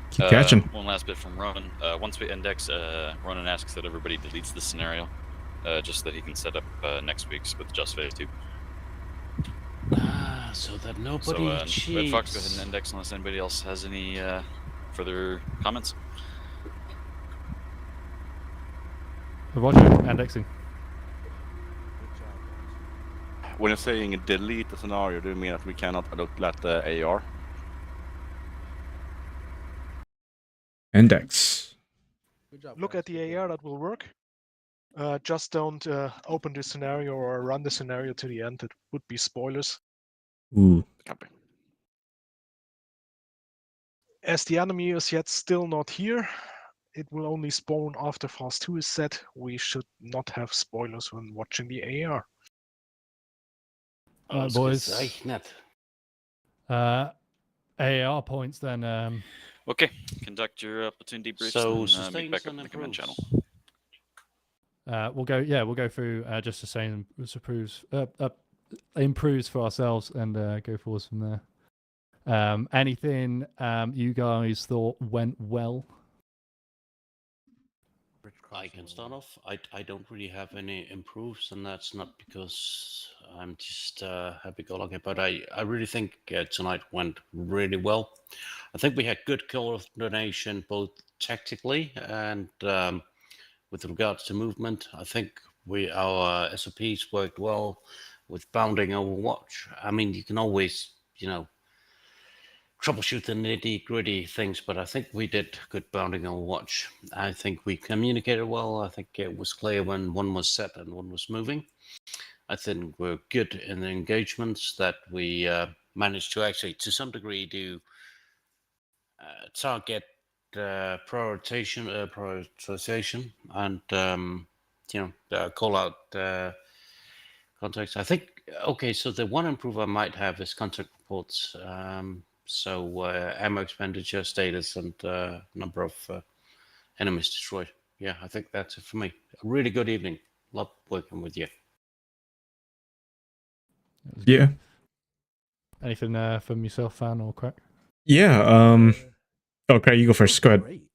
I: Keep catching.
A: One last bit from Ronan. Once we index, Ronan asks that everybody deletes the scenario, just so that he can set up next week's with just phase 2.
J: So that nobody
A: So,
J: cheats.
A: Red Fox, go ahead and index unless anybody else has any further comments.
H: Roger, indexing.
D: When you're saying delete the scenario, do you mean that we cannot let the AR?
I: Index.
B: Good job,
E: Look
B: guys.
E: at the AR, that will work. Just don't open the scenario or run the scenario to the end. It would be spoilers.
I: Ooh.
D: Copy.
E: As the enemy is yet still not here, it will only spawn after phase 2 is set. We should not have spoilers when watching the AR.
H: Right, boys.
J: Ausgezeichnet.
H: AR points then.
A: Okay, conduct your platoon debriefs
J: So,
A: and meet
J: sustains
A: back up
J: and
A: in the command channel.
J: improves.
H: We'll go through just sustain improves for ourselves and go forwards from there. Anything you guys thought went well?
J: I can start off. I don't really have any improves, and that's not because I'm just happy-go-lucky, but I really think tonight went really well. I think we had good coordination both tactically and with regards to movement. I think our SOPs worked well with bounding overwatch. I mean, you can always, troubleshoot the nitty-gritty things, but I think we did good bounding overwatch. I think we communicated well. I think it was clear when one was set and one was moving. I think we're good in the engagements that we managed to actually, to some degree, do target prioritization and call out context. I think, okay, so the one improve I might have is contact reports. So ammo expenditure status and number of enemies destroyed. Yeah, I think that's it for me. A really good evening. Love working with you.
H: That was
I: Yeah.
H: good. Anything from yourself, Fan or Crack?
I: Yeah. Okay, you go first. Go ahead.
B: Great.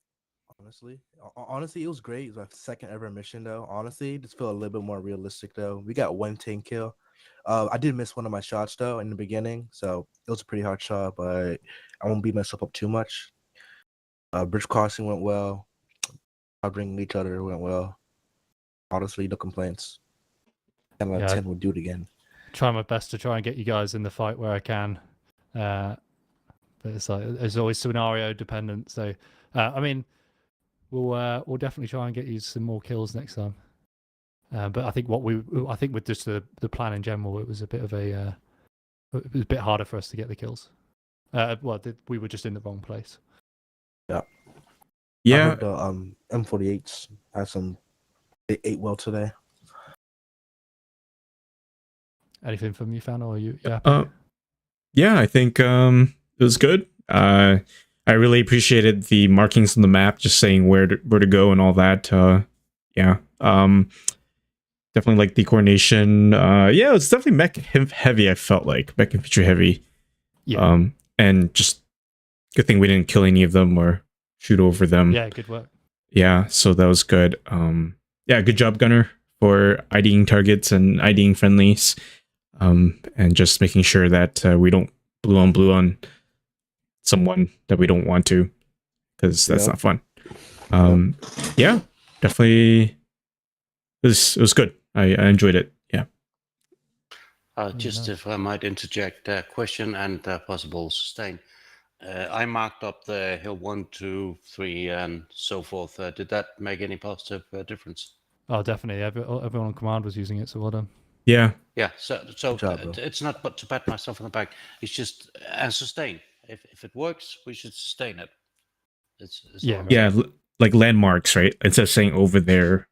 B: Honestly, it was great. It was my second ever mission, though. Honestly, just feel a little bit more realistic, though. We got 1 tank kill. I did miss one of my shots, though, in the beginning, so it was a pretty hard shot, but I won't beat myself up too much. Bridge crossing went well. Bringing each other went well. Honestly, no complaints. 10 out of 10 would do it again.
H: Try my best to try and get you guys in the fight where I can. But it's like it's always scenario dependent. So I mean, we'll definitely try and get you some more kills next time. But I think I think with just the plan in general, it was a bit of it was a bit harder for us to get the kills. We were just in the wrong place.
B: Yeah.
I: Yeah.
B: I heard the M48s had some. They ate well today.
H: Anything from you, Fan, or are you happy?
I: Yeah, I think it was good. I really appreciated the markings on the map, just saying where to go and all that. Yeah. Definitely like the coordination. Yeah, it's definitely mech heavy. I felt like mech infantry heavy.
H: Yeah.
I: And just good thing we didn't kill any of them or shoot over them.
H: Yeah, good work.
I: Yeah, so that was good. Yeah, good job, Gunner, for IDing targets and IDing friendlies. And just making sure that we don't blue on someone that we don't want to, because that's not fun. Yeah, definitely. It was good. I enjoyed it. Yeah.
J: Just if I might interject a question and possible sustain. I marked up the hill 1, 2, 3, and so forth. Did that make any positive difference?
H: Oh, definitely. Everyone on command was using it, so well done.
I: Yeah.
J: Yeah. So
B: job,
J: it's not but to pat myself on the back. It's just sustain. If it works, we should sustain it. It's
I: Yeah, like landmarks, right? Instead of saying over there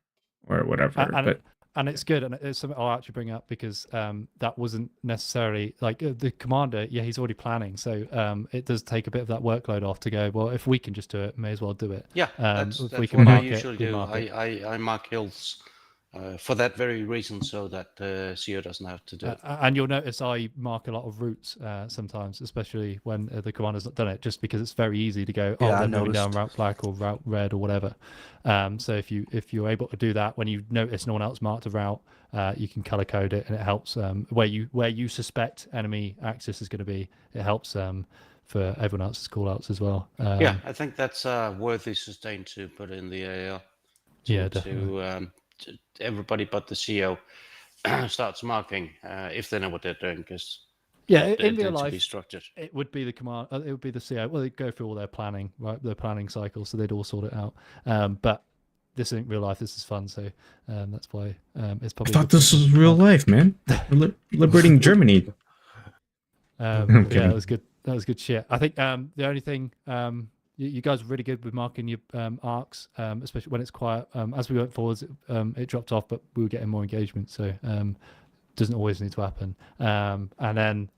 I: or whatever.
H: And it's good, and it's something I'll actually bring up because that wasn't necessarily like the commander. Yeah, he's already planning, so it does take a bit of that workload off to go. Well, if we can just do it, may as well do it.
J: Yeah,
H: that's
J: what I usually do. I mark hills for that very reason, so that CO doesn't have to do it.
H: And you'll notice I mark a lot of routes sometimes, especially when the commander's not done it, just because it's very easy to go, oh, they're moving down route black or route red or whatever. So if you're able to do that, when you notice no one else marked a route, you can color code it, and it helps where you suspect enemy access is going to be. It helps for everyone else's callouts as well.
J: Yeah, I think that's worthy sustain to put in the AAR.
H: Yeah, definitely.
J: To everybody but the CO starts marking if they know what they're doing, because
H: in real life it would be the command, it would be the CO. Well, they'd go through all their planning, right, their planning cycle, so they'd all sort it out. But this isn't real life, this is fun, so that's why it's probably.
I: I thought this was real life, man. Liberating Germany.
H: Yeah, that was good shit. I think the only thing you guys are really good with marking your arcs, especially when it's quiet. As we went forwards, it dropped off, but we were getting more engagement, so doesn't always need to happen. And then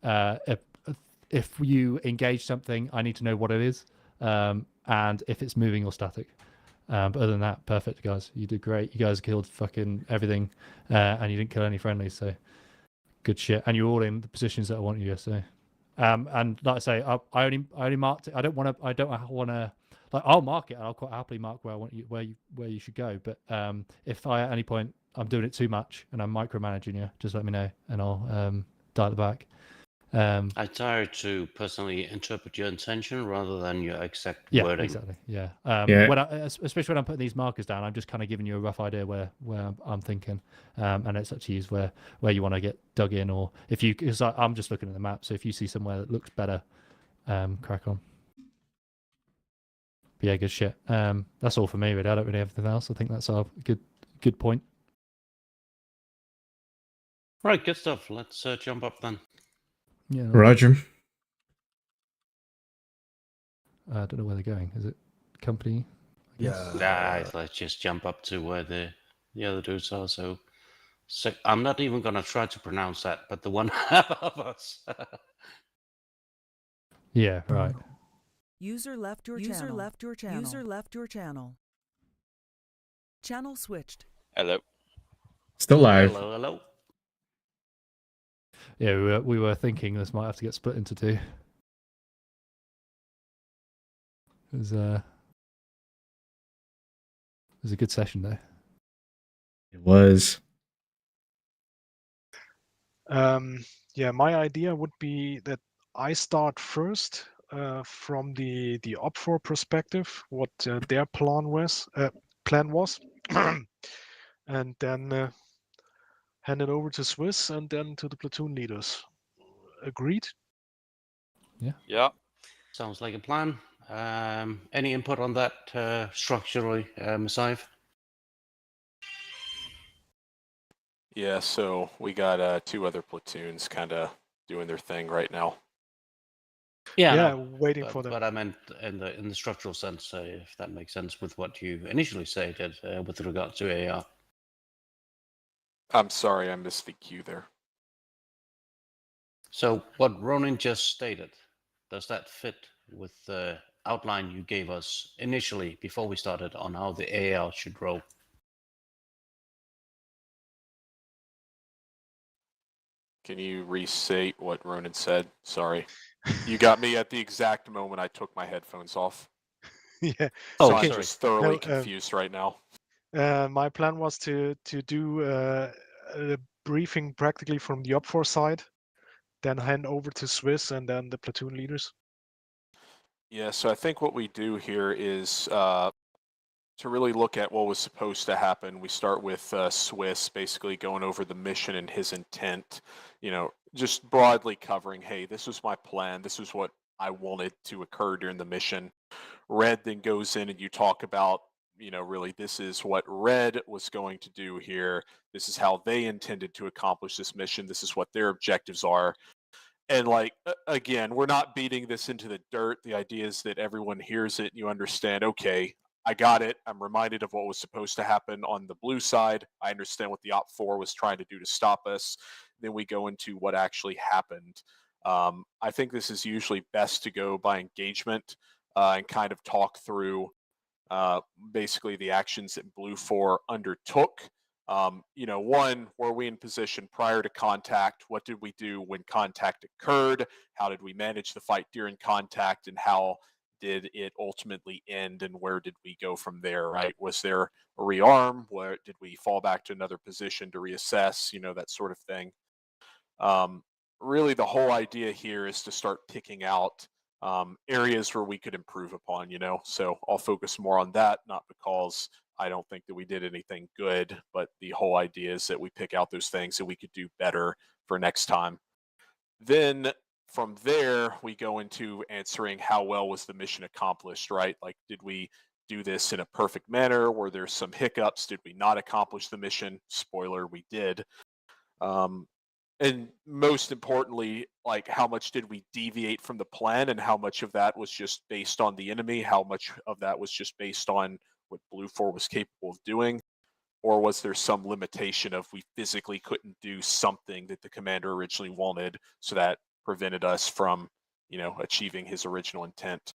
H: if you engage something, I need to know what it is, and if it's moving or static. But other than that, perfect, guys. You did great. You guys killed fucking everything, and you didn't kill any friendlies, so good shit. And you're all in the positions that I want you, so. And like I say, I only marked it. I don't want to like, I'll mark it, and I'll quite happily mark where I want you, where you should go. But if at any point I'm doing it too much and I'm micromanaging you, just let me know, and I'll dial it back.
J: I try to personally interpret your intention rather than your exact wording.
H: Exactly. Yeah. Especially when I'm putting these markers down, I'm just kind of giving you a rough idea where I'm thinking, and it's up to you where you want to get dug in, or if you, because I'm just looking at the map. So if you see somewhere that looks better, crack on. But yeah, good shit. That's all for me, really. I don't really have anything else. I think that's our good point.
J: Right, good stuff. Let's jump up then.
H: Yeah.
I: Roger.
H: I don't know where they're going. Is it company?
J: Let's just jump up to where the other dudes are. So I'm not even going to try to pronounce that, but the one above us.
H: Yeah, right.
G: User left your channel. User left your channel. User left your channel. Channel switched.
A: Hello.
I: Still live.
J: Hello, hello.
H: Yeah, we were thinking this might have to get split into two. It was a good session though.
I: It was.
E: Yeah, my idea would be that I start first from the OPFOR perspective, what their plan was, and then hand it over to Swiss and then to the platoon leaders. Agreed?
A: Yeah.
J: Sounds like a plan. Any input on that structurally, Messiah?
F: Yeah, so we got 2 other platoons kind of doing their thing right now.
E: Yeah,
J: no,
E: waiting for them.
J: But I meant in the structural sense, if that makes sense with what you initially stated with regard to AR.
F: I'm sorry, I missed the cue there.
J: So what Ronan just stated, does that fit with the outline you gave us initially before we started on how the AR should roll?
F: Can you restate what Ronan said? Sorry. You got me at the exact moment I took my headphones off.
E: Yeah.
F: So
J: Oh,
F: I'm
J: sorry.
F: just thoroughly
E: No,
F: confused right now.
E: My plan was to do a briefing practically from the OPFOR side, then hand over to Swiss and then the platoon leaders.
F: Yeah, so I think what we do here is to really look at what was supposed to happen. We start with Swiss basically going over the mission and his intent, you know, just broadly covering, hey, this was my plan. This was what I wanted to occur during the mission. Red then goes in and you talk about, you know, really this is what Red was going to do here. This is how they intended to accomplish this mission. This is what their objectives are. And like, again, we're not beating this into the dirt. The idea is that everyone hears it and you understand, okay, I got it. I'm reminded of what was supposed to happen on the blue side. I understand what the OP4 was trying to do to stop us. Then we go into what actually happened. I think this is usually best to go by engagement and kind of talk through basically the actions that Blue 4 undertook. You know, one, were we in position prior to contact? What did we do when contact occurred? How did we manage the fight during contact? And how did it ultimately end? And where did we go from there, right? Was there a rearm? Where did we fall back to another position to reassess? You know, that sort of thing. Really, the whole idea here is to start picking out areas where we could improve upon, you know. So I'll focus more on that, not because I don't think that we did anything good, but the whole idea is that we pick out those things that we could do better for next time. Then from there, we go into answering how well was the mission accomplished, right? Like, did we do this in a perfect manner? Were there some hiccups? Did we not accomplish the mission? Spoiler, we did. And most importantly, like, how much did we deviate from the plan, and how much of that was just based on the enemy? How much of that was just based on what Blue 4 was capable of doing? Or was there some limitation of we physically couldn't do something that the commander originally wanted, so that prevented us from, you know, achieving his original intent?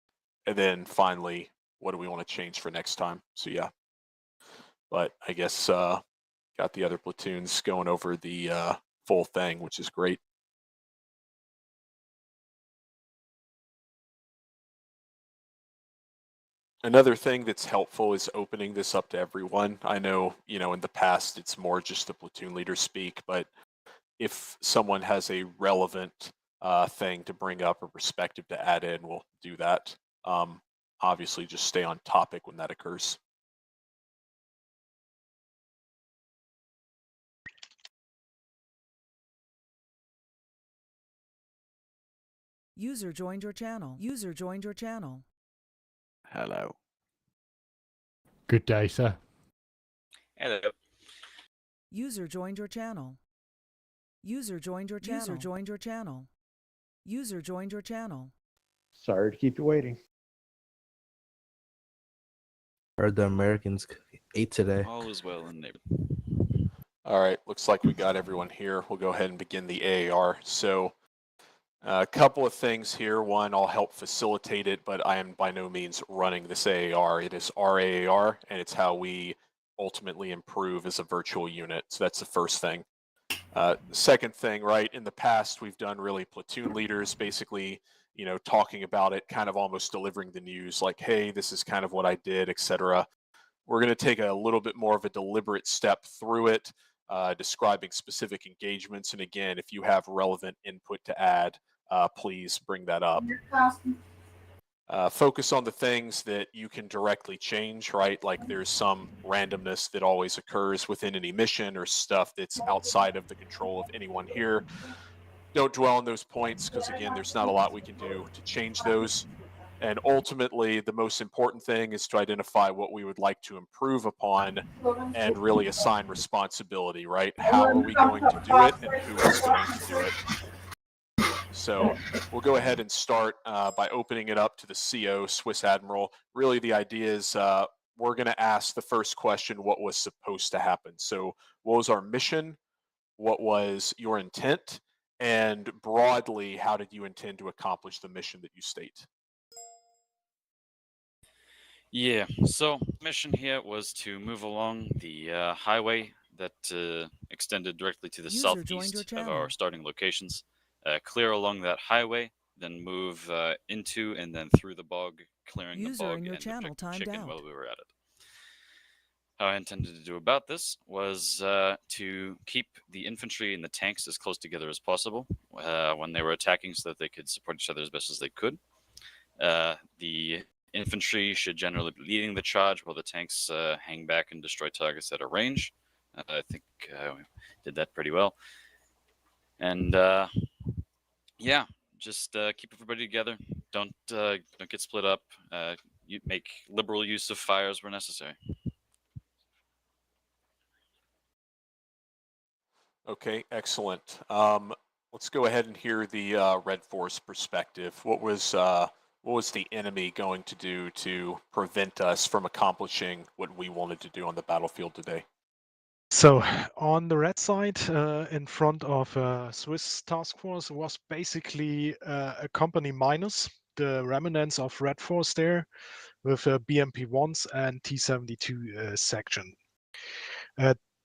F: And then finally, what do we want to change for next time? So yeah. But I guess got the other platoons going over the full thing, which is great. Another thing that's helpful is opening this up to everyone. I know, you know, in the past it's more just the platoon leader speak, but if someone has a relevant thing to bring up or perspective to add in, we'll do that. Obviously, just stay on topic when that occurs.
G: User joined your channel. User joined your channel.
D: Hello.
H: Good day, sir.
A: Hello.
G: User joined your channel. User joined your channel. User joined your channel. User joined your channel.
C: Sorry to keep you waiting.
B: Heard the Americans ate today.
A: All is well in there.
F: All right, looks like we got everyone here. We'll go ahead and begin the AAR. So a couple of things here. One, I'll help facilitate it, but I am by no means running this AAR. It is our AAR, and it's how we ultimately improve as a virtual unit. So that's the first thing. Second thing, right, in the past, we've done really platoon leaders basically, you know, talking about it, kind of almost delivering the news like, hey, this is kind of what I did, etc. We're going to take a little bit more of a deliberate step through it, describing specific engagements. And again, if you have relevant input to add, please bring that up. Focus on the things that you can directly change, right? Like there's some randomness that always occurs within any mission or stuff that's outside of the control of anyone here. Don't dwell on those points because, again, there's not a lot we can do to change those. And ultimately, the most important thing is to identify what we would like to improve upon and really assign responsibility, right? How are we going to do it and who is going to do it? So we'll go ahead and start by opening it up to the CO, Swiss Admiral. Really, the idea is we're going to ask the first question, what was supposed to happen? So what was our mission? What was your intent? And broadly, how did you intend to accomplish the mission that you state?
A: Yeah, so mission here was to move along the highway that extended directly to the
G: User joined your
A: southeast of our
G: channel.
A: starting locations. Clear along that highway, then move into and then through the bog, clearing the
G: User
A: bog
G: in your
A: and
G: channel
A: the
G: timed
A: chicken
G: out.
A: while we were at it. How I intended to do about this was to keep the infantry and the tanks as close together as possible when they were attacking so that they could support each other as best as they could. The infantry should generally be leading the charge while the tanks hang back and destroy targets at a range. I think we did that pretty well. And yeah, just keep everybody together. Don't get split up. You make liberal use of fires where necessary.
F: Okay, excellent. Let's go ahead and hear the Red Force perspective. What was the enemy going to do to prevent us from accomplishing what we wanted to do on the battlefield today?
E: So on the red side, in front of Swiss task force, was basically a company minus the Remanents of Red Force there, with BMP-1s and T-72 section.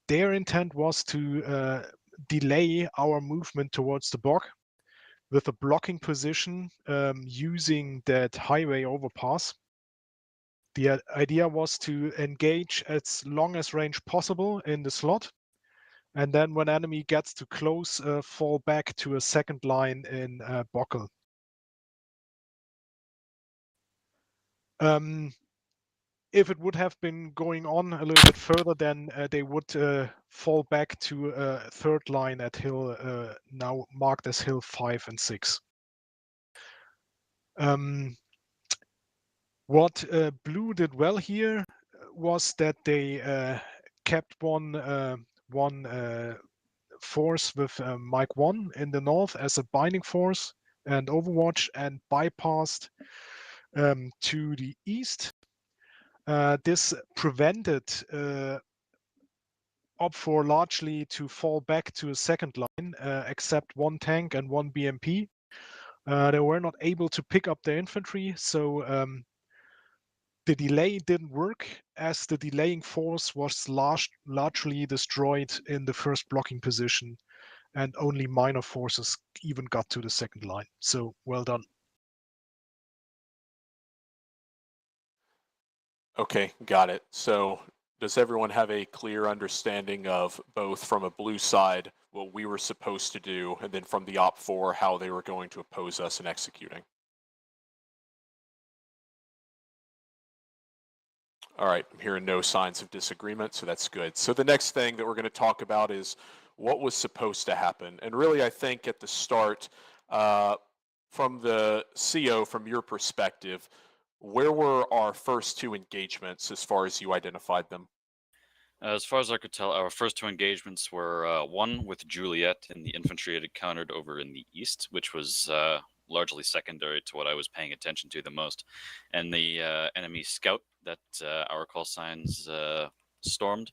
E: Their intent was to delay our movement towards the bog with a blocking position using that highway overpass. The idea was to engage as long as range possible in the slot, and then when enemy gets too close, fall back to a second line in BOCKEL. If it would have been going on a little bit further, then they would fall back to a third line at hill, now marked as hill 5 and 6. What Blue did well here was that they kept one force with Mike 1 in the north as a binding force and overwatch, and bypassed to the east. This prevented OP4 largely to fall back to a second line, except one tank and one BMP. They were not able to pick up their infantry, so the delay didn't work, as the delaying force was largely destroyed in the first blocking position, and only minor forces even got to the second line. So well done.
F: Okay, got it. So does everyone have a clear understanding of both from a blue side what we were supposed to do, and then from the OP4 how they were going to oppose us in executing? All right, I'm hearing no signs of disagreement, so that's good. So the next thing that we're going to talk about is what was supposed to happen. And really, I think at the start, from the CO, from your perspective, where were our first two engagements as far as you identified them?
A: As far as I could tell, our first two engagements were one with Juliet and the infantry had encountered over in the east, which was largely secondary to what I was paying attention to the most, and the enemy scout that our call signs stormed.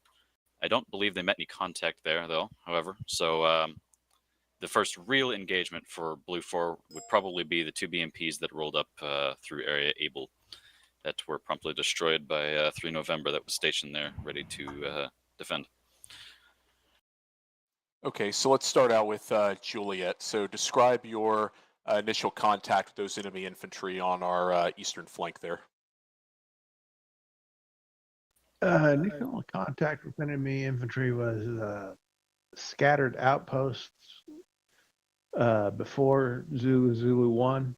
A: I don't believe they met any contact there, though, however, so the first real engagement for Blue 4 would probably be the two BMPs that rolled up through Area Able that were promptly destroyed by 3 November that was stationed there, ready to defend.
F: Okay, so let's start out with Juliet. So describe your initial contact with those enemy infantry on our eastern flank there.
C: Initial contact with enemy infantry was scattered outposts before Zulu 1,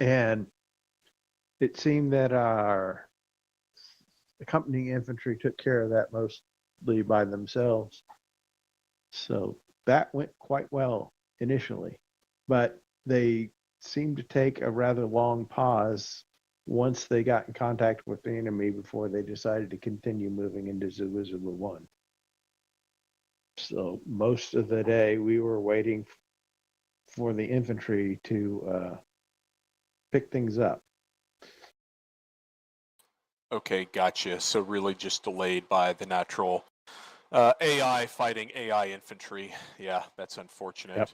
C: and it seemed that our accompanying infantry took care of that mostly by themselves. So that went quite well initially, but they seemed to take a rather long pause once they got in contact with the enemy before they decided to continue moving into Zulu 1. So most of the day we were waiting for the infantry to pick things up.
F: Okay, gotcha. So really just delayed by the natural AI fighting AI infantry. Yeah, that's unfortunate.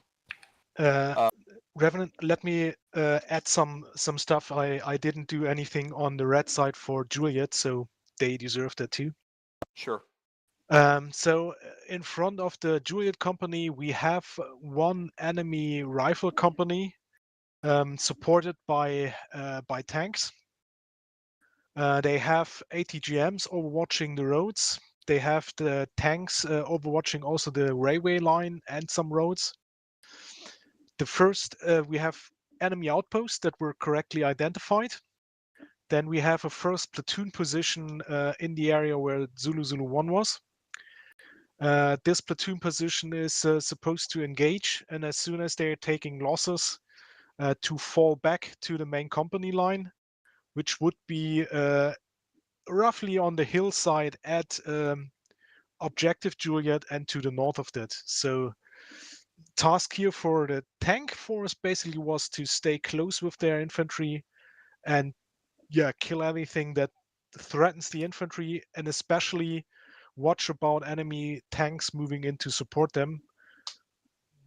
C: Yep.
E: Revenant, let me add some stuff. I didn't do anything on the red side for Juliet, so they deserve that too.
F: Sure.
E: So in front of the Juliet company, we have one enemy rifle company supported by tanks. They have ATGMs overwatching the roads. They have the tanks overwatching also the railway line and some roads. The first, we have enemy outposts that were correctly identified. Then we have a first platoon position in the area where Zulu 1 was. This platoon position is supposed to engage, and as soon as they're taking losses, to fall back to the main company line, which would be roughly on the hillside at Objective Juliet and to the north of that. So task here for the tank force basically was to stay close with their infantry and kill anything that threatens the infantry, and especially watch about enemy tanks moving in to support them,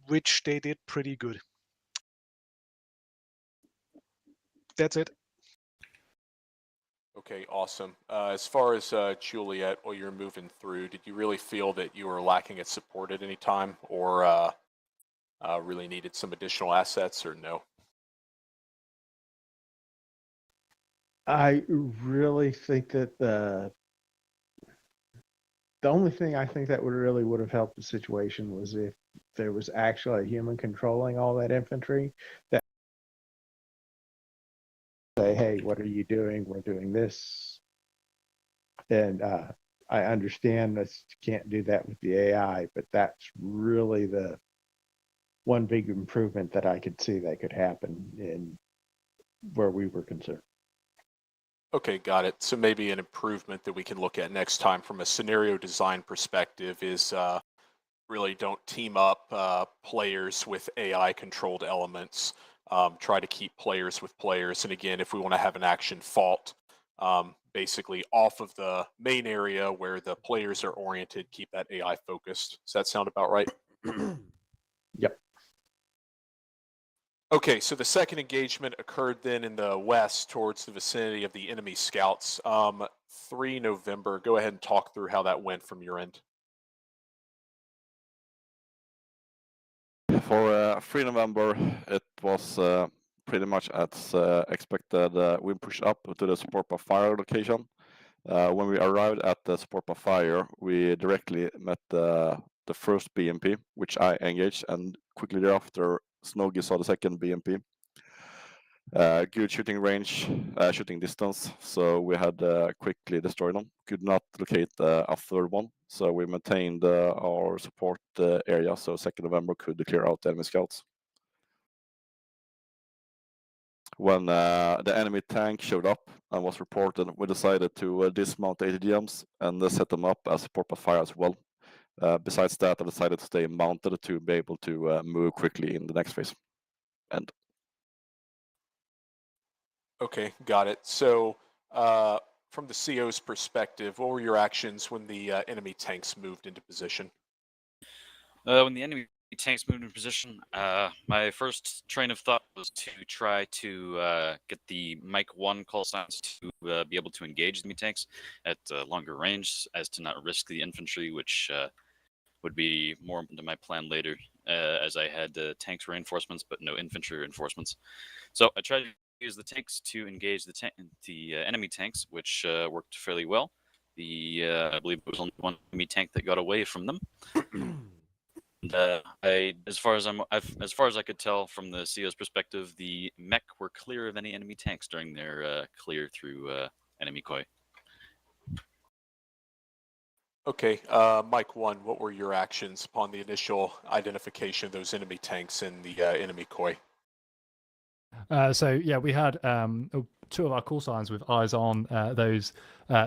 E: which they did pretty good. That's it.
F: Okay, awesome. As far as Juliet, while you're moving through, did you really feel that you were lacking at support at any time, or really needed some additional assets, or no?
C: I really think that the only thing I think that would have helped the situation was if there was actually a human controlling all that infantry that say, hey, what are you doing? We're doing this. And I understand that you can't do that with the AI, but that's really the one big improvement that I could see that could happen in where we were concerned.
F: Okay, got it. So maybe an improvement that we can look at next time from a scenario design perspective is really don't team up players with AI controlled elements. Try to keep players with players. And again, if we want to have an action fault, basically off of the main area where the players are oriented, keep that AI focused. Does that sound about right?
C: Yep.
F: Okay, so the second engagement occurred then in the west towards the vicinity of the enemy scouts. 3 November, go ahead and talk through how that went from your end.
D: For 3 November, it was pretty much as expected. We pushed up to the support by fire location. When we arrived at the support by fire, we directly met the first BMP, which I engaged, and quickly thereafter, Snoggy saw the second BMP. Good shooting range, shooting distance, so we had quickly destroyed them. Could not locate a third one, so we maintained our support area, so 2nd November could clear out the enemy scouts. When the enemy tank showed up and was reported, we decided to dismount the ATGMs and set them up as support by fire as well. Besides that, I decided to stay mounted to be able to move quickly in the next phase. And
F: okay, got it. So from the CO's perspective, what were your actions when the enemy tanks moved into position?
A: When the enemy tanks moved in position, my first train of thought was to try to get the Mike 1 call signs to be able to engage enemy tanks at longer range, as to not risk the infantry, which would be more into my plan later, as I had tanks reinforcements but no infantry reinforcements. So I tried to use the tanks to engage the enemy tanks, which worked fairly well. I believe it was only one enemy tank that got away from them. And, as far as I could tell from the CO's perspective, the mech were clear of any enemy tanks during their clear through enemy koi.
F: Okay, Mike 1, what were your actions upon the initial identification of those enemy tanks in the enemy koi?
H: So yeah, we had two of our call signs with eyes on those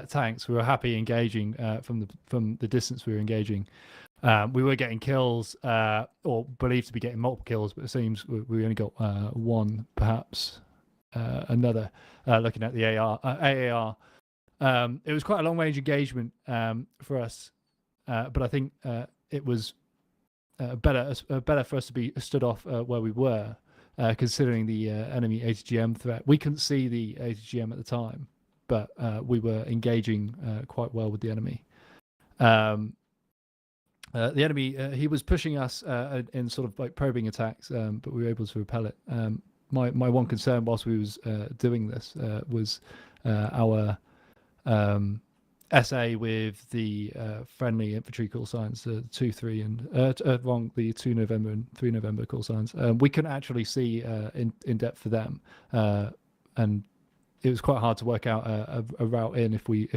H: tanks. We were happy engaging from the distance we were engaging. We were getting kills, or believed to be getting multiple kills, but it seems we only got one, perhaps another. Looking at the AAR, it was quite a long-range engagement for us, but I think it was better for us to be stood off where we were, considering the enemy ATGM threat. We couldn't see the ATGM at the time, but we were engaging quite well with the enemy. The enemy, he was pushing us in sort of like probing attacks, but we were able to repel it. My one concern whilst we was doing this was our SA with the friendly infantry call signs, 2, 3, and the 2 November and 3 November call signs. We couldn't actually see in depth for them, and it was quite hard to work out a route in if we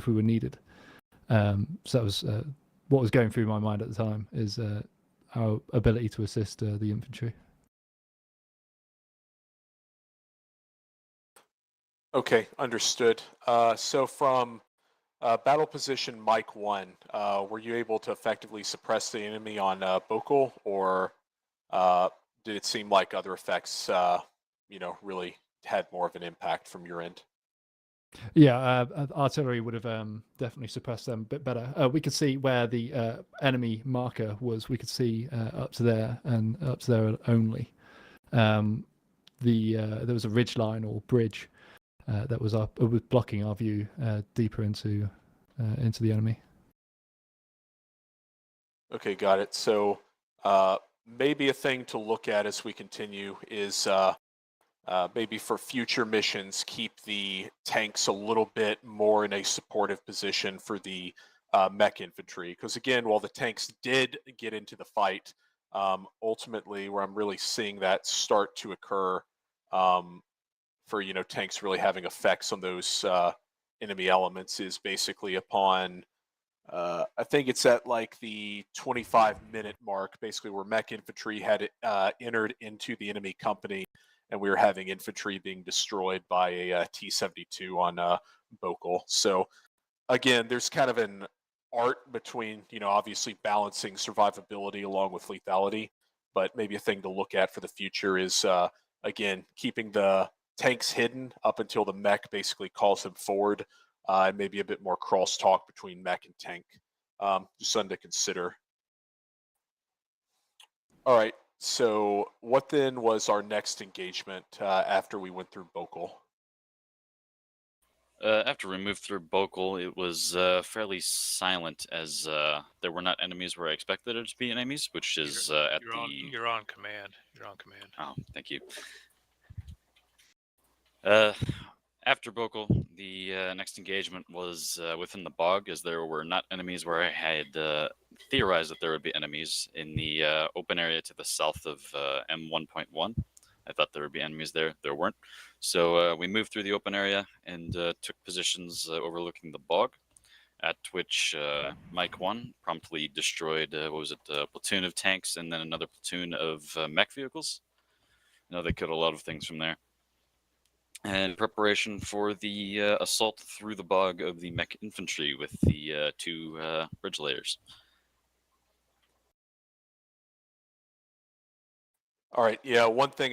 H: were needed. So that was what was going through my mind at the time, is our ability to assist the infantry.
F: Okay, understood. So from battle position Mike 1, were you able to effectively suppress the enemy on BOCKEL, or did it seem like other effects, really had more of an impact from your end?
H: Yeah, artillery would have definitely suppressed them a bit better. We could see where the enemy marker was. We could see up to there and up to there only. There was a ridge line or bridge that was up, was blocking our view deeper into the enemy.
F: Okay, got it. So maybe a thing to look at as we continue is maybe for future missions, keep the tanks a little bit more in a supportive position for the mech infantry. Because again, while the tanks did get into the fight, ultimately where I'm really seeing that start to occur for tanks really having effects on those enemy elements is basically upon I think it's at like the 25-minute mark, basically where mech infantry had entered into the enemy company, and we were having infantry being destroyed by a T-72 on BOCKEL. So again, there's kind of an art between, obviously balancing survivability along with lethality, but maybe a thing to look at for the future is, again, keeping the tanks hidden up until the mech basically calls them forward, and maybe a bit more crosstalk between mech and tank. Just something to consider. All right. So what then was our next engagement after we went through BOCKEL?
A: After we moved through BOCKEL, it was fairly silent, as there were not enemies where I expected there to be enemies, which is
K: You're on command. You're on command.
A: Oh, thank you. After BOCKEL, the next engagement was within the bog, as there were not enemies where I had theorized that there would be enemies in the open area to the south of M1.1. I thought there would be enemies there. There weren't. So we moved through the open area and took positions overlooking the bog, at which Mike 1 promptly destroyed, a platoon of tanks and then another platoon of mech vehicles. They killed a lot of things from there. And preparation for the assault through the bog of the mech infantry with the two bridge layers.
F: All right. Yeah. One thing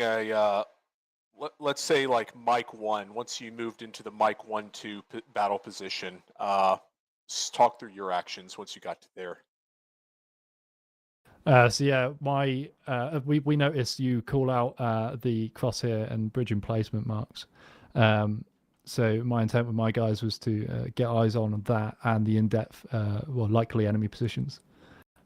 F: let's say like Mike 1, once you moved into the Mike 1-2 battle position, talk through your actions once you got to there.
H: So yeah, we noticed you call out the crosshair and bridge emplacement marks. So my intent with my guys was to get eyes on that and the in-depth, likely enemy positions.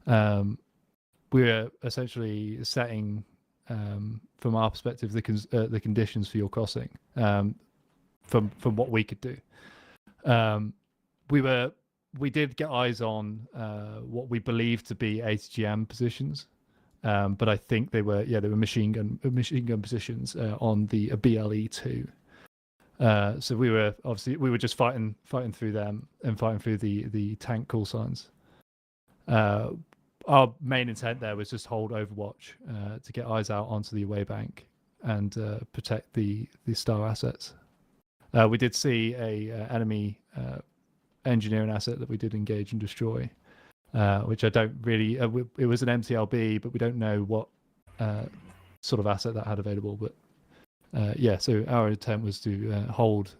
H: We're essentially setting, from our perspective, the conditions for your crossing, from what we could do. We did get eyes on what we believed to be ATGM positions, but I think they were machine gun positions on the BLE2. So we were just fighting through them and fighting through the tank call signs. Our main intent there was just hold Overwatch to get eyes out onto the away bank and protect the star assets. We did see a enemy engineering asset that we did engage and destroy, which I don't really. It was an MTLB, but we don't know what sort of asset that had available. But so our intent was to hold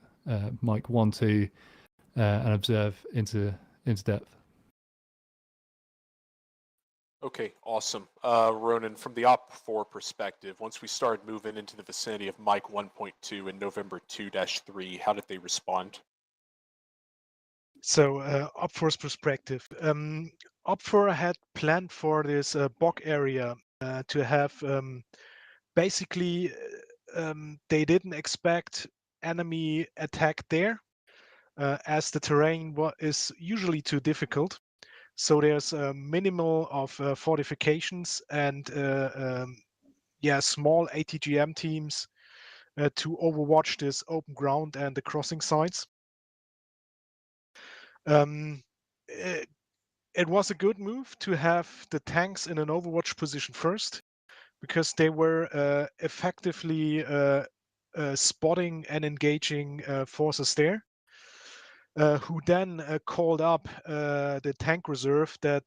H: Mike 1-2 and observe into depth.
F: Okay, awesome. Ronan, from the Op4 perspective, once we started moving into the vicinity of Mike 1.2 and November 2-3, how did they respond?
E: So, Op4's perspective. Op4 had planned for this BOCK area to have basically, they didn't expect enemy attack there, as the terrain is usually too difficult. So there's a minimal of fortifications and small ATGM teams to overwatch this open ground and the crossing sites. It was a good move to have the tanks in an overwatch position first, because they were effectively spotting and engaging forces there. Who then called up the tank reserve that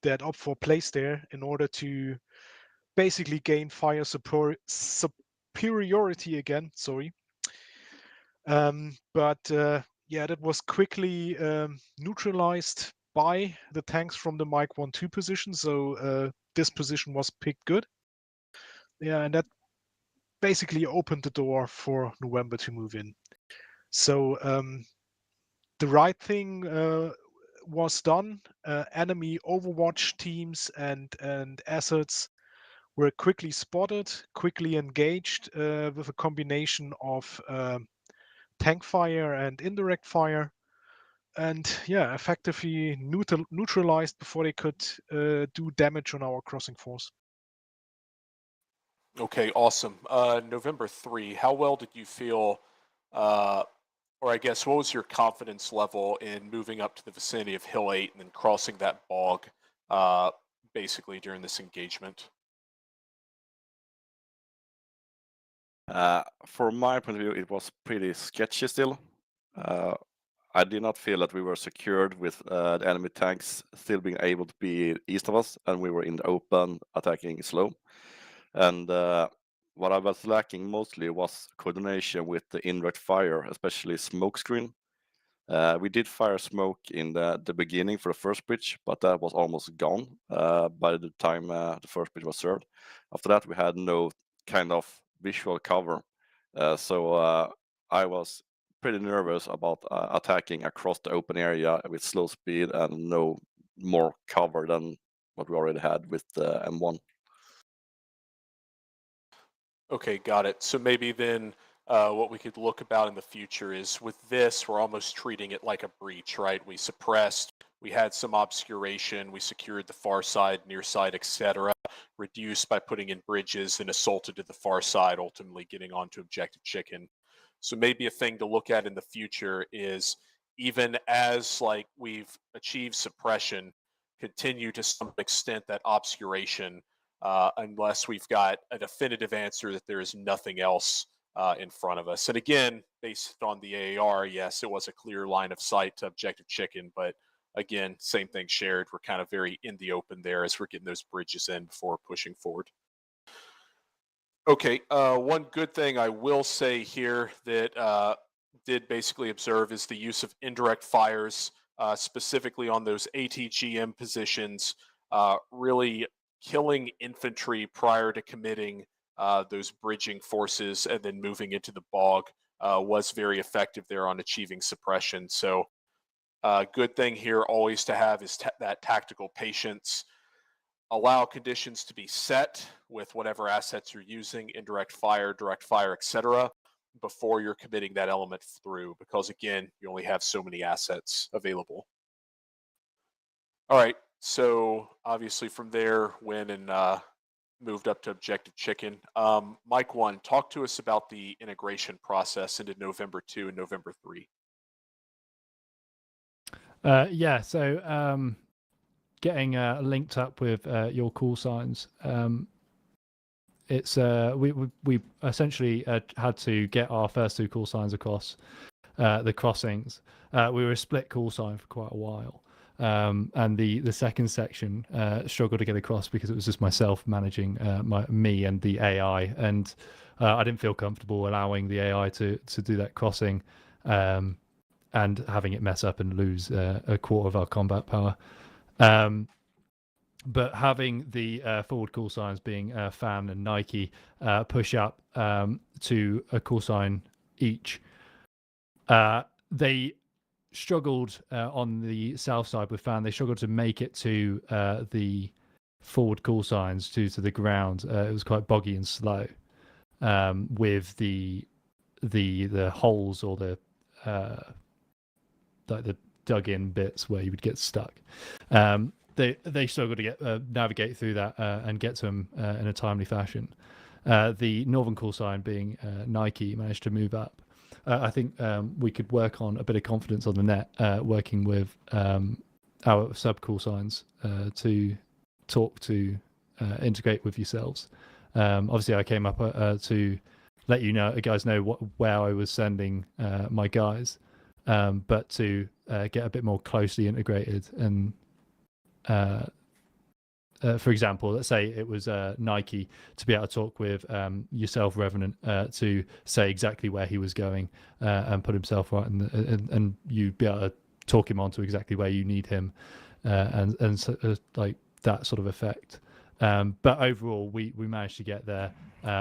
E: Op4 placed there in order to basically gain fire superiority again. Sorry. But that was quickly neutralized by the tanks from the Mike 1-2 position. So this position was picked good. Yeah, and that basically opened the door for November to move in. So the right thing was done. Enemy Overwatch teams and assets were quickly spotted, quickly engaged with a combination of tank fire and indirect fire, and effectively neutralized before they could do damage on our crossing force.
F: Okay, awesome. November 3, how well did you feel, or I guess, what was your confidence level in moving up to the vicinity of Hill 8 and then crossing that bog, basically during this engagement?
D: From my point of view, it was pretty sketchy still. I did not feel that we were secured with the enemy tanks still being able to be east of us, and we were in the open attacking slow. And what I was lacking mostly was coordination with the indirect fire, especially smoke screen. We did fire smoke in the beginning for the first bridge, but that was almost gone by the time the first bridge was served. After that, we had no kind of visual cover. So I was pretty nervous about attacking across the open area with slow speed and no more cover than what we already had with the M1.
F: Okay, got it. So maybe then what we could look about in the future is with this, we're almost treating it like a breach, right? We suppressed, we had some obscuration, we secured the far side, near side, etc. Reduced by putting in bridges and assaulted to the far side, ultimately getting onto objective chicken. So maybe a thing to look at in the future is, even as like we've achieved suppression, continue to some extent that obscuration, unless we've got a definitive answer that there is nothing else in front of us. And again, based on the AAR, yes, it was a clear line of sight to objective chicken, but again, same thing shared. We're kind of very in the open there as we're getting those bridges in before pushing forward. Okay, one good thing I will say here that did basically observe is the use of indirect fires, specifically on those ATGM positions, really killing infantry prior to committing those bridging forces and then moving into the bog was very effective there on achieving suppression. So good thing here always to have is that tactical patience. Allow conditions to be set with whatever assets you're using, indirect fire, direct fire, etc., before you're committing that element through, because again, you only have so many assets available. All right, so obviously from there, went and moved up to Objective Chicken. Mike 1, talk to us about the integration process into November 2 and November 3.
H: Yeah, so getting linked up with your call signs. It's we essentially had to get our first two call signs across the crossings. We were a split call sign for quite a while, and the second section struggled to get across because it was just myself managing me and the AI, and I didn't feel comfortable allowing the AI to do that crossing, and having it mess up and lose a quarter of our combat power. But having the forward call signs being Fan and Nike push up to a call sign each, they struggled on the south side with Fan. They struggled to make it to the forward call signs due to the ground. It was quite boggy and slow with the holes or the like the dug in bits where you would get stuck. They struggled to get navigate through that and get to them in a timely fashion. The northern call sign being Nike managed to move up. I think we could work on a bit of confidence on the net, working with our sub call signs to talk to integrate with yourselves. Obviously, I came up to let you guys know where I was sending my guys, but to get a bit more closely integrated and. For example, let's say it was Nike, to be able to talk with yourself, Revenant, to say exactly where he was going and put himself right, and you'd be able to talk him onto exactly where you need him, and so, like that sort of effect. But overall, we managed to get there.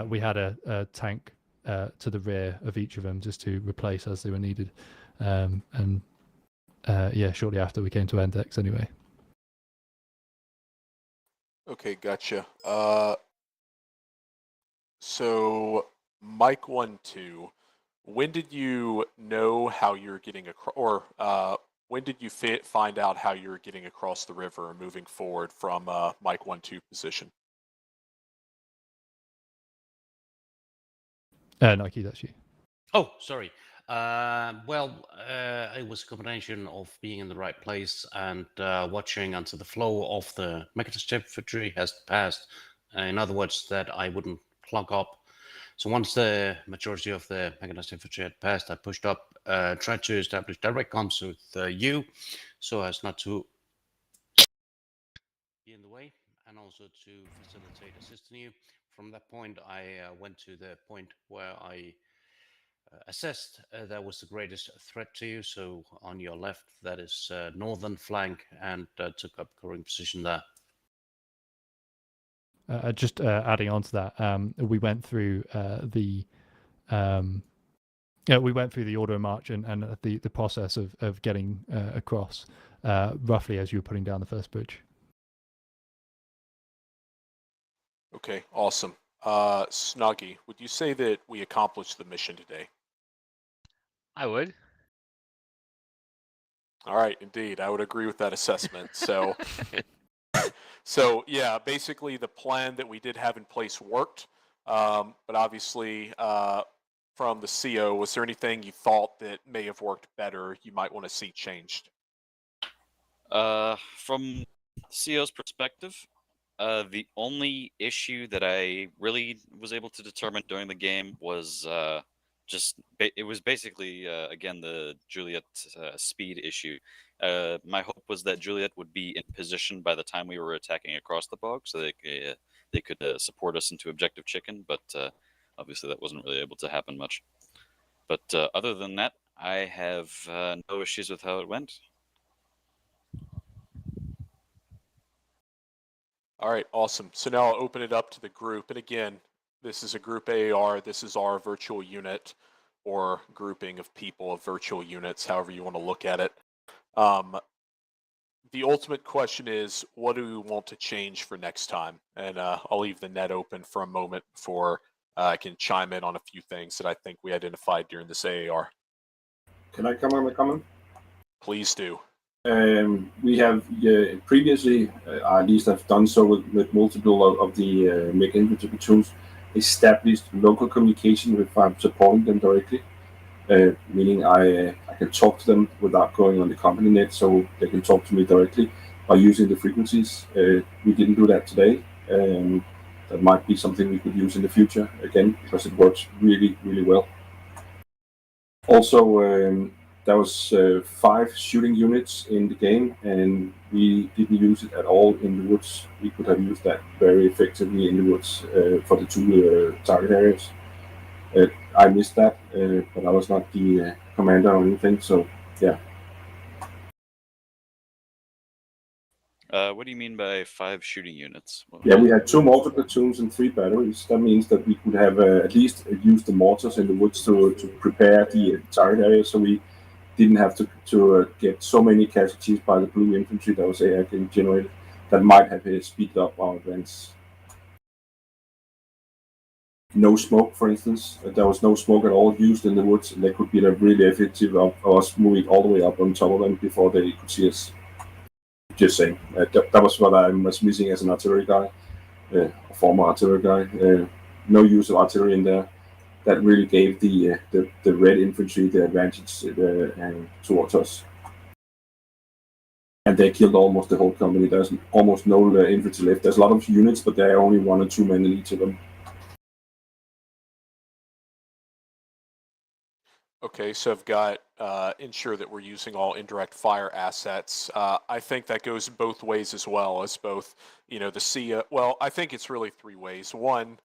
H: We had a tank to the rear of each of them just to replace as they were needed, and yeah, shortly after we came to Index anyway.
F: Okay, gotcha. So Mike 1-2, when did you know how you're getting across, or when did you find out how you're getting across the river and moving forward from Mike 1-2 position?
H: Nike, that's you.
J: Oh, sorry. Well, it was a combination of being in the right place and watching until the flow of the mechanist infantry has passed. In other words, that I wouldn't clog up. So once the majority of the mechanist infantry had passed, I pushed up, tried to establish direct comms with you, so as not to be in the way, and also to facilitate assisting you. From that point, I went to the point where I assessed that was the greatest threat to you. So on your left, that is northern flank, and took up current position there.
H: Just adding on to that, we went through the order of march and the process of getting across roughly as you were putting down the first bridge.
F: Okay, awesome. Snuggy, would you say that we accomplished the mission today?
L: I would.
F: All right, indeed, I would agree with that assessment. So, so yeah, basically the plan that we did have in place worked, but obviously from the CO, was there anything you thought that may have worked better you might want to see changed?
A: From CO's perspective, the only issue that I really was able to determine during the game was it was basically again the Juliet speed issue. My hope was that Juliet would be in position by the time we were attacking across the bog, so they could support us into Objective Chicken. But obviously that wasn't really able to happen much. But other than that, I have no issues with how it went.
F: All right, awesome. So now I'll open it up to the group. And again, this is a group AAR. This is our virtual unit or grouping of people of virtual units, however you want to look at it. The ultimate question is, what do we want to change for next time? And I'll leave the net open for a moment before I can chime in on a few things that I think we identified during this AAR.
M: Can I come on with a comment?
F: Please do.
M: We have previously, at least I've done so with multiple of the mech infantry platoons, established local communication if I'm supporting them directly. Meaning I can talk to them without going on the company net, so they can talk to me directly by using the frequencies. We didn't do that today. That might be something we could use in the future again, because it works really, really well. Also, there was 5 shooting units in the game, and we didn't use it at all in the woods. We could have used that very effectively in the woods for the 2 target areas. I missed that, but I was not the commander or anything, so yeah.
A: What do you mean by 5 shooting units?
M: Yeah, we had 2 mortar platoons and 3 batteries. That means that we could have at least used the mortars in the woods to prepare the target area, so we didn't have to get so many casualties by the blue infantry that was AR getting generated. That might have speeded up our advance. No smoke, for instance. There was no smoke at all used in the woods, and they could be really effective of us moving all the way up on top of them before they could see us. Just saying. That was what I was missing as an artillery guy, a former artillery guy. No use of artillery in there. That really gave the red infantry the advantage towards us. And they killed almost the whole company. There's almost no infantry left. There's a lot of units, but there are only 1 or 2 men in each of them.
F: Okay, so I've got ensure that we're using all indirect fire assets. I think that goes both ways as well, as both, the SIA. Well, I think it's really 3 ways. One,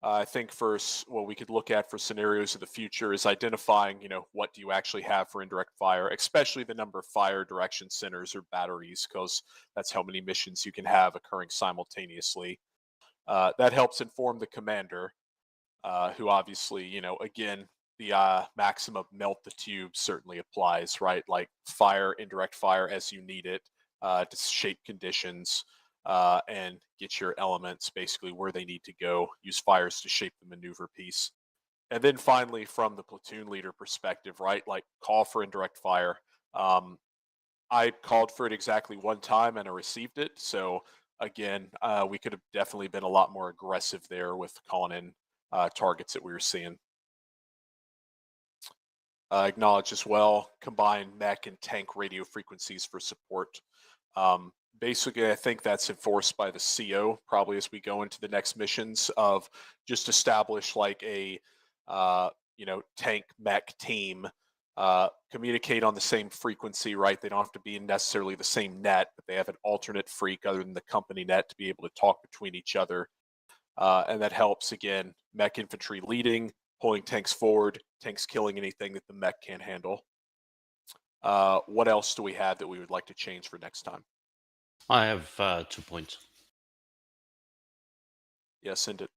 F: I think first, what we could look at for scenarios of the future is identifying, what do you actually have for indirect fire, especially the number of fire direction centers or batteries, because that's how many missions you can have occurring simultaneously. That helps inform the commander, who obviously, again, the maximum melt the tube certainly applies, right? Like fire, indirect fire as you need it to shape conditions and get your elements basically where they need to go. Use fires to shape the maneuver piece. And then finally, from the platoon leader perspective, right? Like call for indirect fire. I called for it exactly 1 time and I received it. So again, we could have definitely been a lot more aggressive there with calling in targets that we were seeing. Acknowledge as well, combine mech and tank radio frequencies for support. Basically, I think that's enforced by the CO probably as we go into the next missions of just establish like a, tank mech team, communicate on the same frequency, right? They don't have to be in necessarily the same net, but they have an alternate freak other than the company net to be able to talk between each other. And that helps, again, mech infantry leading, pulling tanks forward, tanks killing anything that the mech can't handle. What else do we have that we would like to change for next time?
J: I have 2 points.
F: Yeah, send it.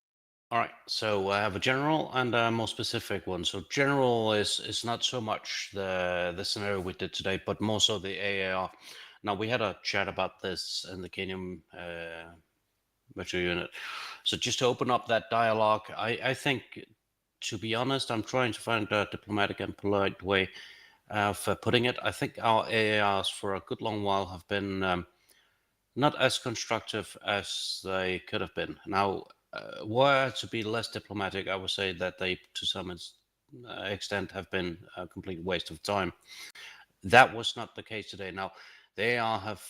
J: All right, so I have a general and a more specific one. So general is not so much the scenario we did today, but more so the AAR. Now, we had a chat about this in the Kingdom virtual unit. So just to open up that dialogue, I think, to be honest, I'm trying to find a diplomatic and polite way of putting it. I think our AARs for a good long while have been not as constructive as they could have been. Now, were to be less diplomatic, I would say that they, to some extent, have been a complete waste of time. That was not the case today. Now, they have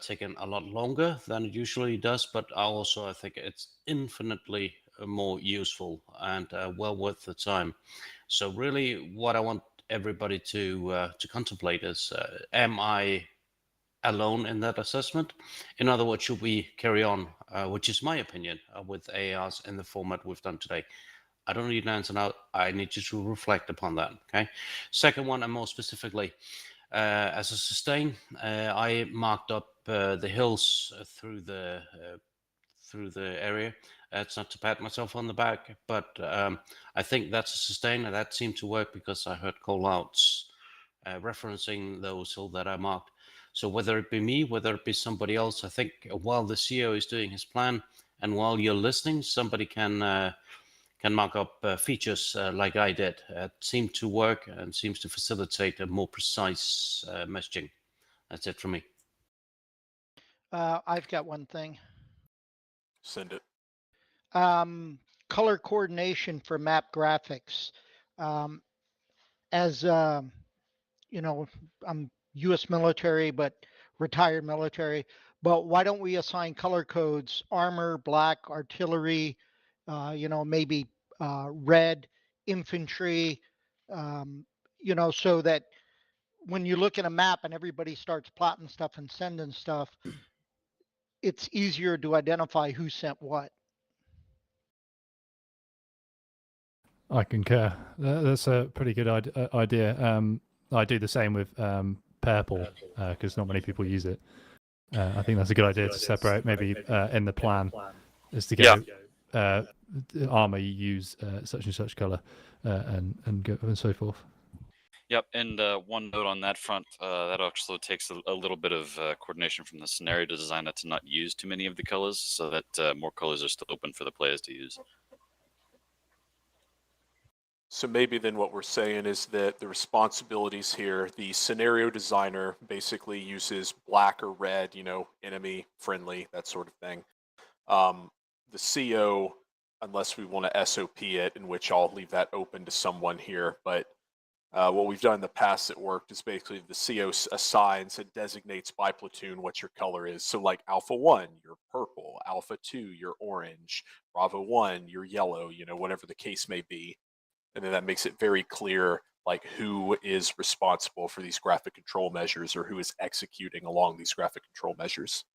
J: taken a lot longer than it usually does, but also I think it's infinitely more useful and well worth the time. So really, what I want everybody to contemplate is: am I alone in that assessment? In other words, should we carry on, which is my opinion, with AARs in the format we've done today? I don't need an answer now. I need you to reflect upon that. Okay. Second one, and more specifically, as a sustain, I marked up the hills through the through the area. It's not to pat myself on the back, but I think that's a sustainer. That seemed to work because I heard call-outs referencing those hill that I marked. So whether it be me, whether it be somebody else, I think while the CEO is doing his plan and while you're listening, somebody can mark up features like I did. It seemed to work and seems to facilitate a more precise messaging. That's it from me.
N: I've got one thing.
F: Send it.
N: Color coordination for map graphics. As you know, I'm U.S. military, but retired military. But why don't we assign color codes? Armor, black, artillery. Maybe red, infantry. So that when you look at a map and everybody starts plotting stuff and sending stuff, it's easier to identify who sent what.
H: I concur. That's a pretty good idea. I do the same with purple because not many people use it. I think that's a good idea to separate maybe in the plan is to go armor you use such and such color and go and so forth.
A: Yep, and one note on that front, that also takes a little bit of coordination from the scenario designer to not use too many of the colors so that more colors are still open for the players to use.
F: So maybe then what we're saying is that the responsibilities here, the scenario designer basically uses black or red, enemy friendly, that sort of thing. The CO, unless we want to SOP it, in which I'll leave that open to someone here, but what we've done in the past that worked is basically the CO assigns and designates by platoon what your color is. So like Alpha 1, you're purple, Alpha 2, you're orange, Bravo 1, you're yellow, whatever the case may be. And then that makes it very clear like who is responsible for these graphic control measures or who is executing along these graphic control measures.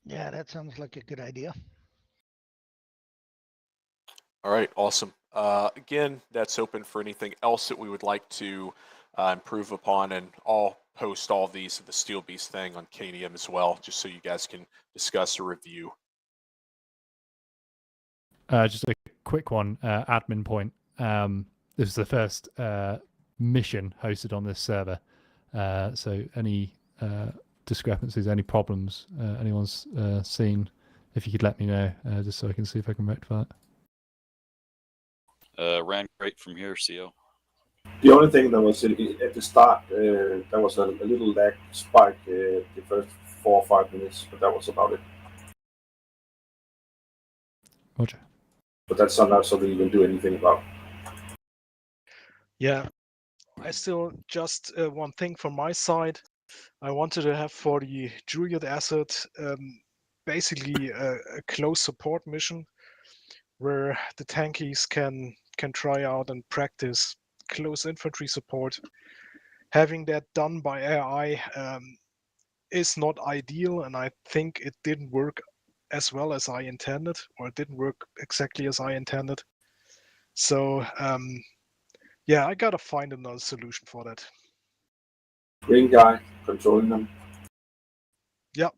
N: Yeah, that sounds like a good idea.
F: All right, awesome. Again, that's open for anything else that we would like to improve upon, and I'll post all of these at the Steel Beast thing on KDM as well, just so you guys can discuss or review.
H: Just a quick one, admin point. This is the first mission hosted on this server. So any discrepancies, any problems anyone's seen, if you could let me know, just so I can see if I can rectify it.
A: Ran great from here, CO.
M: The only thing that was at the start, there was a little lag spike the first 4 or 5 minutes, but that was about it.
H: Roger.
M: But that's not something you can do anything about.
E: Yeah, I still just one thing from my side. I wanted to have for the Juliet asset basically a close support mission where the tankies can try out and practice close infantry support. Having that done by AI is not ideal, and I think it didn't work as well as I intended, or it didn't work exactly as I intended. So yeah, I gotta find another solution for that.
M: Green guy controlling them.
E: Yep.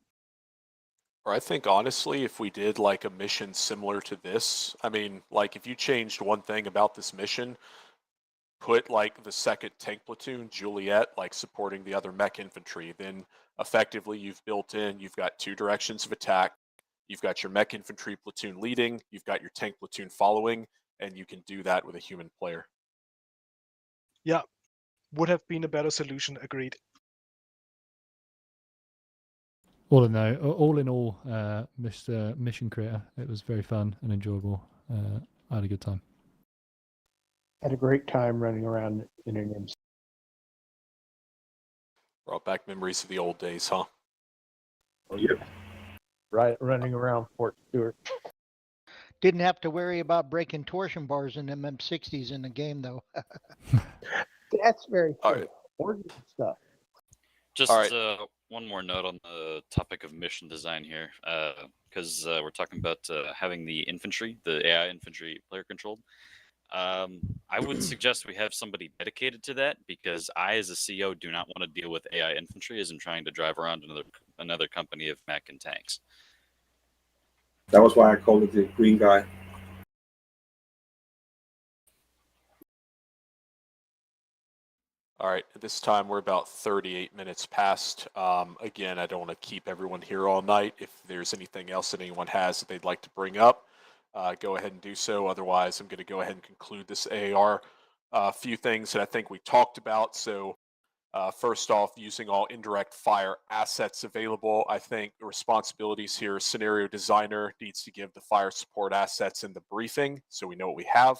F: Or I think honestly, if we did like a mission similar to this, I mean, like if you changed one thing about this mission, put like the second tank platoon, Juliet, like supporting the other mech infantry, then effectively you've got 2 directions of attack. You've got your mech infantry platoon leading, you've got your tank platoon following, and you can do that with a human player.
E: Yeah, would have been a better solution, agreed.
H: All in all, Mr. Mission Creator, it was very fun and enjoyable. I had a good time.
C: Had a great time running around in an MC.
F: Brought back memories of the old days, huh?
M: Oh, yeah.
C: Right, running around Fort Stewart.
N: Didn't have to worry about breaking torsion bars in them M60s in the game, though.
C: That's very
F: All
C: true.
F: right.
C: Organ stuff.
A: Just
F: All right.
A: one more note on the topic of mission design here, because we're talking about having the infantry, the AI infantry player controlled. I would suggest we have somebody dedicated to that, because I, as a CO, do not want to deal with AI infantry as I'm trying to drive around another company of mech and tanks.
M: That was why I called it the green guy.
F: All right, at this time we're about 38 minutes past. Again, I don't want to keep everyone here all night. If there's anything else that anyone has that they'd like to bring up, go ahead and do so. Otherwise, I'm going to go ahead and conclude this AAR. A few things that I think we talked about. So first off, using all indirect fire assets available. I think the responsibilities here, scenario designer needs to give the fire support assets in the briefing so we know what we have.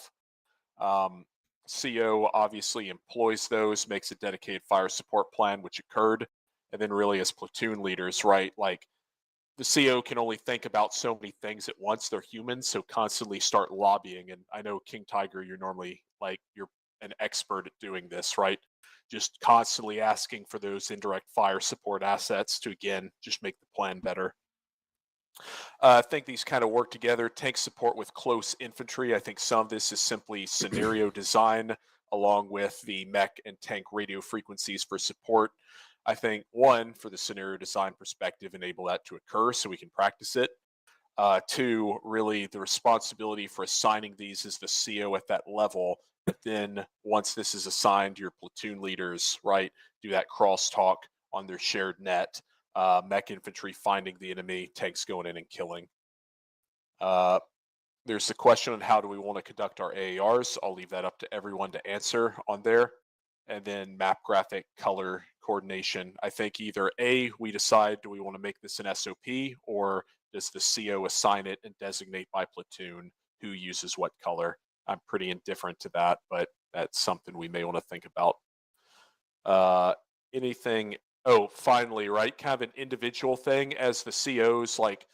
F: CO obviously employs those, makes a dedicated fire support plan, which occurred. And then really as platoon leaders, right, like the CO can only think about so many things at once. They're humans, so constantly start lobbying. And I know King Tiger, you're normally like, you're an expert at doing this, right? Just constantly asking for those indirect fire support assets to, again, just make the plan better. I think these kind of work together. Tank support with close infantry. I think some of this is simply scenario design along with the mech and tank radio frequencies for support. I think one, for the scenario design perspective, enable that to occur so we can practice it. Two, really the responsibility for assigning these is the CO at that level. But then once this is assigned, your platoon leaders, right, do that crosstalk on their shared net. Mech infantry finding the enemy, tanks going in and killing. There's the question on how do we want to conduct our AARs. I'll leave that up to everyone to answer on there. And then map graphic color coordination. I think either A, we decide, do we want to make this an SOP, or does the CO assign it and designate by platoon who uses what color? I'm pretty indifferent to that, but that's something we may want to think about. Anything, oh, finally, right, kind of an individual thing as the COs, like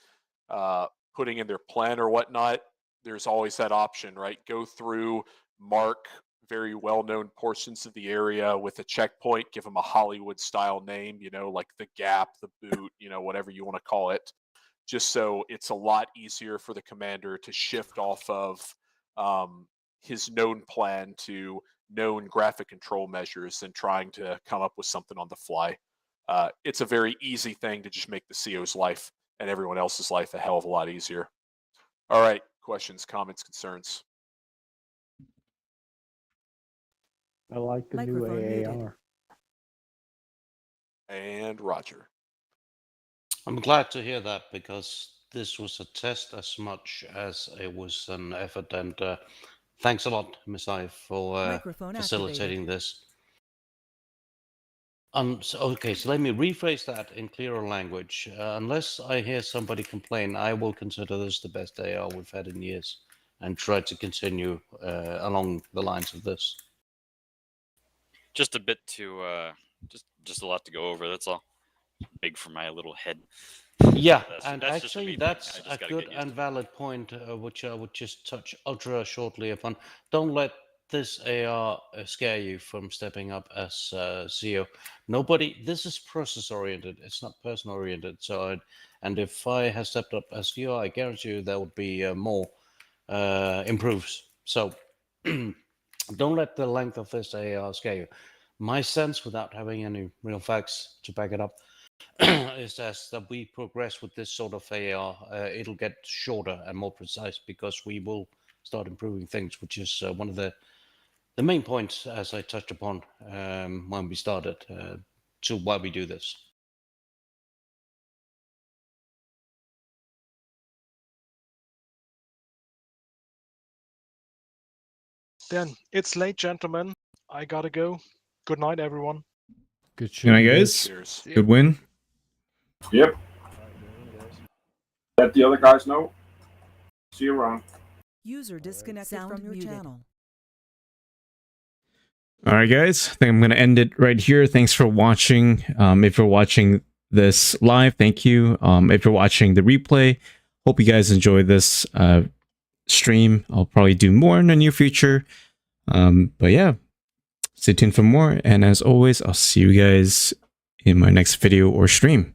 F: putting in their plan or whatnot, there's always that option, right? Go through, mark very well-known portions of the area with a checkpoint, give them a Hollywood-style name, you know, like the Gap, the Boot, you know, whatever you want to call it, just so it's a lot easier for the commander to shift off of his known plan to known graphic control measures than trying to come up with something on the fly. It's a very easy thing to just make the CO's life and everyone else's life a hell of a lot easier. All right, questions, comments, concerns?
C: I like the new AAR.
F: And Roger.
J: I'm glad to hear that, because this was a test as much as it was an effort. And thanks a lot, Messiah, for facilitating this. Okay, so let me rephrase that in clearer language. Unless I hear somebody complain, I will consider this the best AR we've had in years and try to continue along the lines of this.
A: Just a bit to, just a lot to go over. That's all. Big for my little head.
J: Yeah,
A: that's,
J: and
A: that's
J: actually that's a good and valid point, which I would just touch ultra shortly upon. Don't let this AR scare you from stepping up as CEO. Nobody, this is process oriented, it's not person oriented. So, and if I had stepped up as CEO, I guarantee you there would be more improves. So don't let the length of this AR scare you. My sense, without having any real facts to back it up, is as that we progress with this sort of AR, it'll get shorter and more precise, because we will start improving things, which is one of the main points, as I touched upon when we started, to why we do this.
E: Then it's late, gentlemen. I gotta go. Good night, everyone.
H: Good
I: night, guys.
F: Cheers.
I: Good win.
M: Yep. Let the other guys know. See you around.
G: User disconnected from your channel.
I: All right, guys. I think I'm going to end it right here. Thanks for watching. If you're watching this live, thank you. If you're watching the replay, hope you guys enjoyed this stream. I'll probably do more in the near future. But yeah, stay tuned for more. And as always, I'll see you guys in my next video or stream.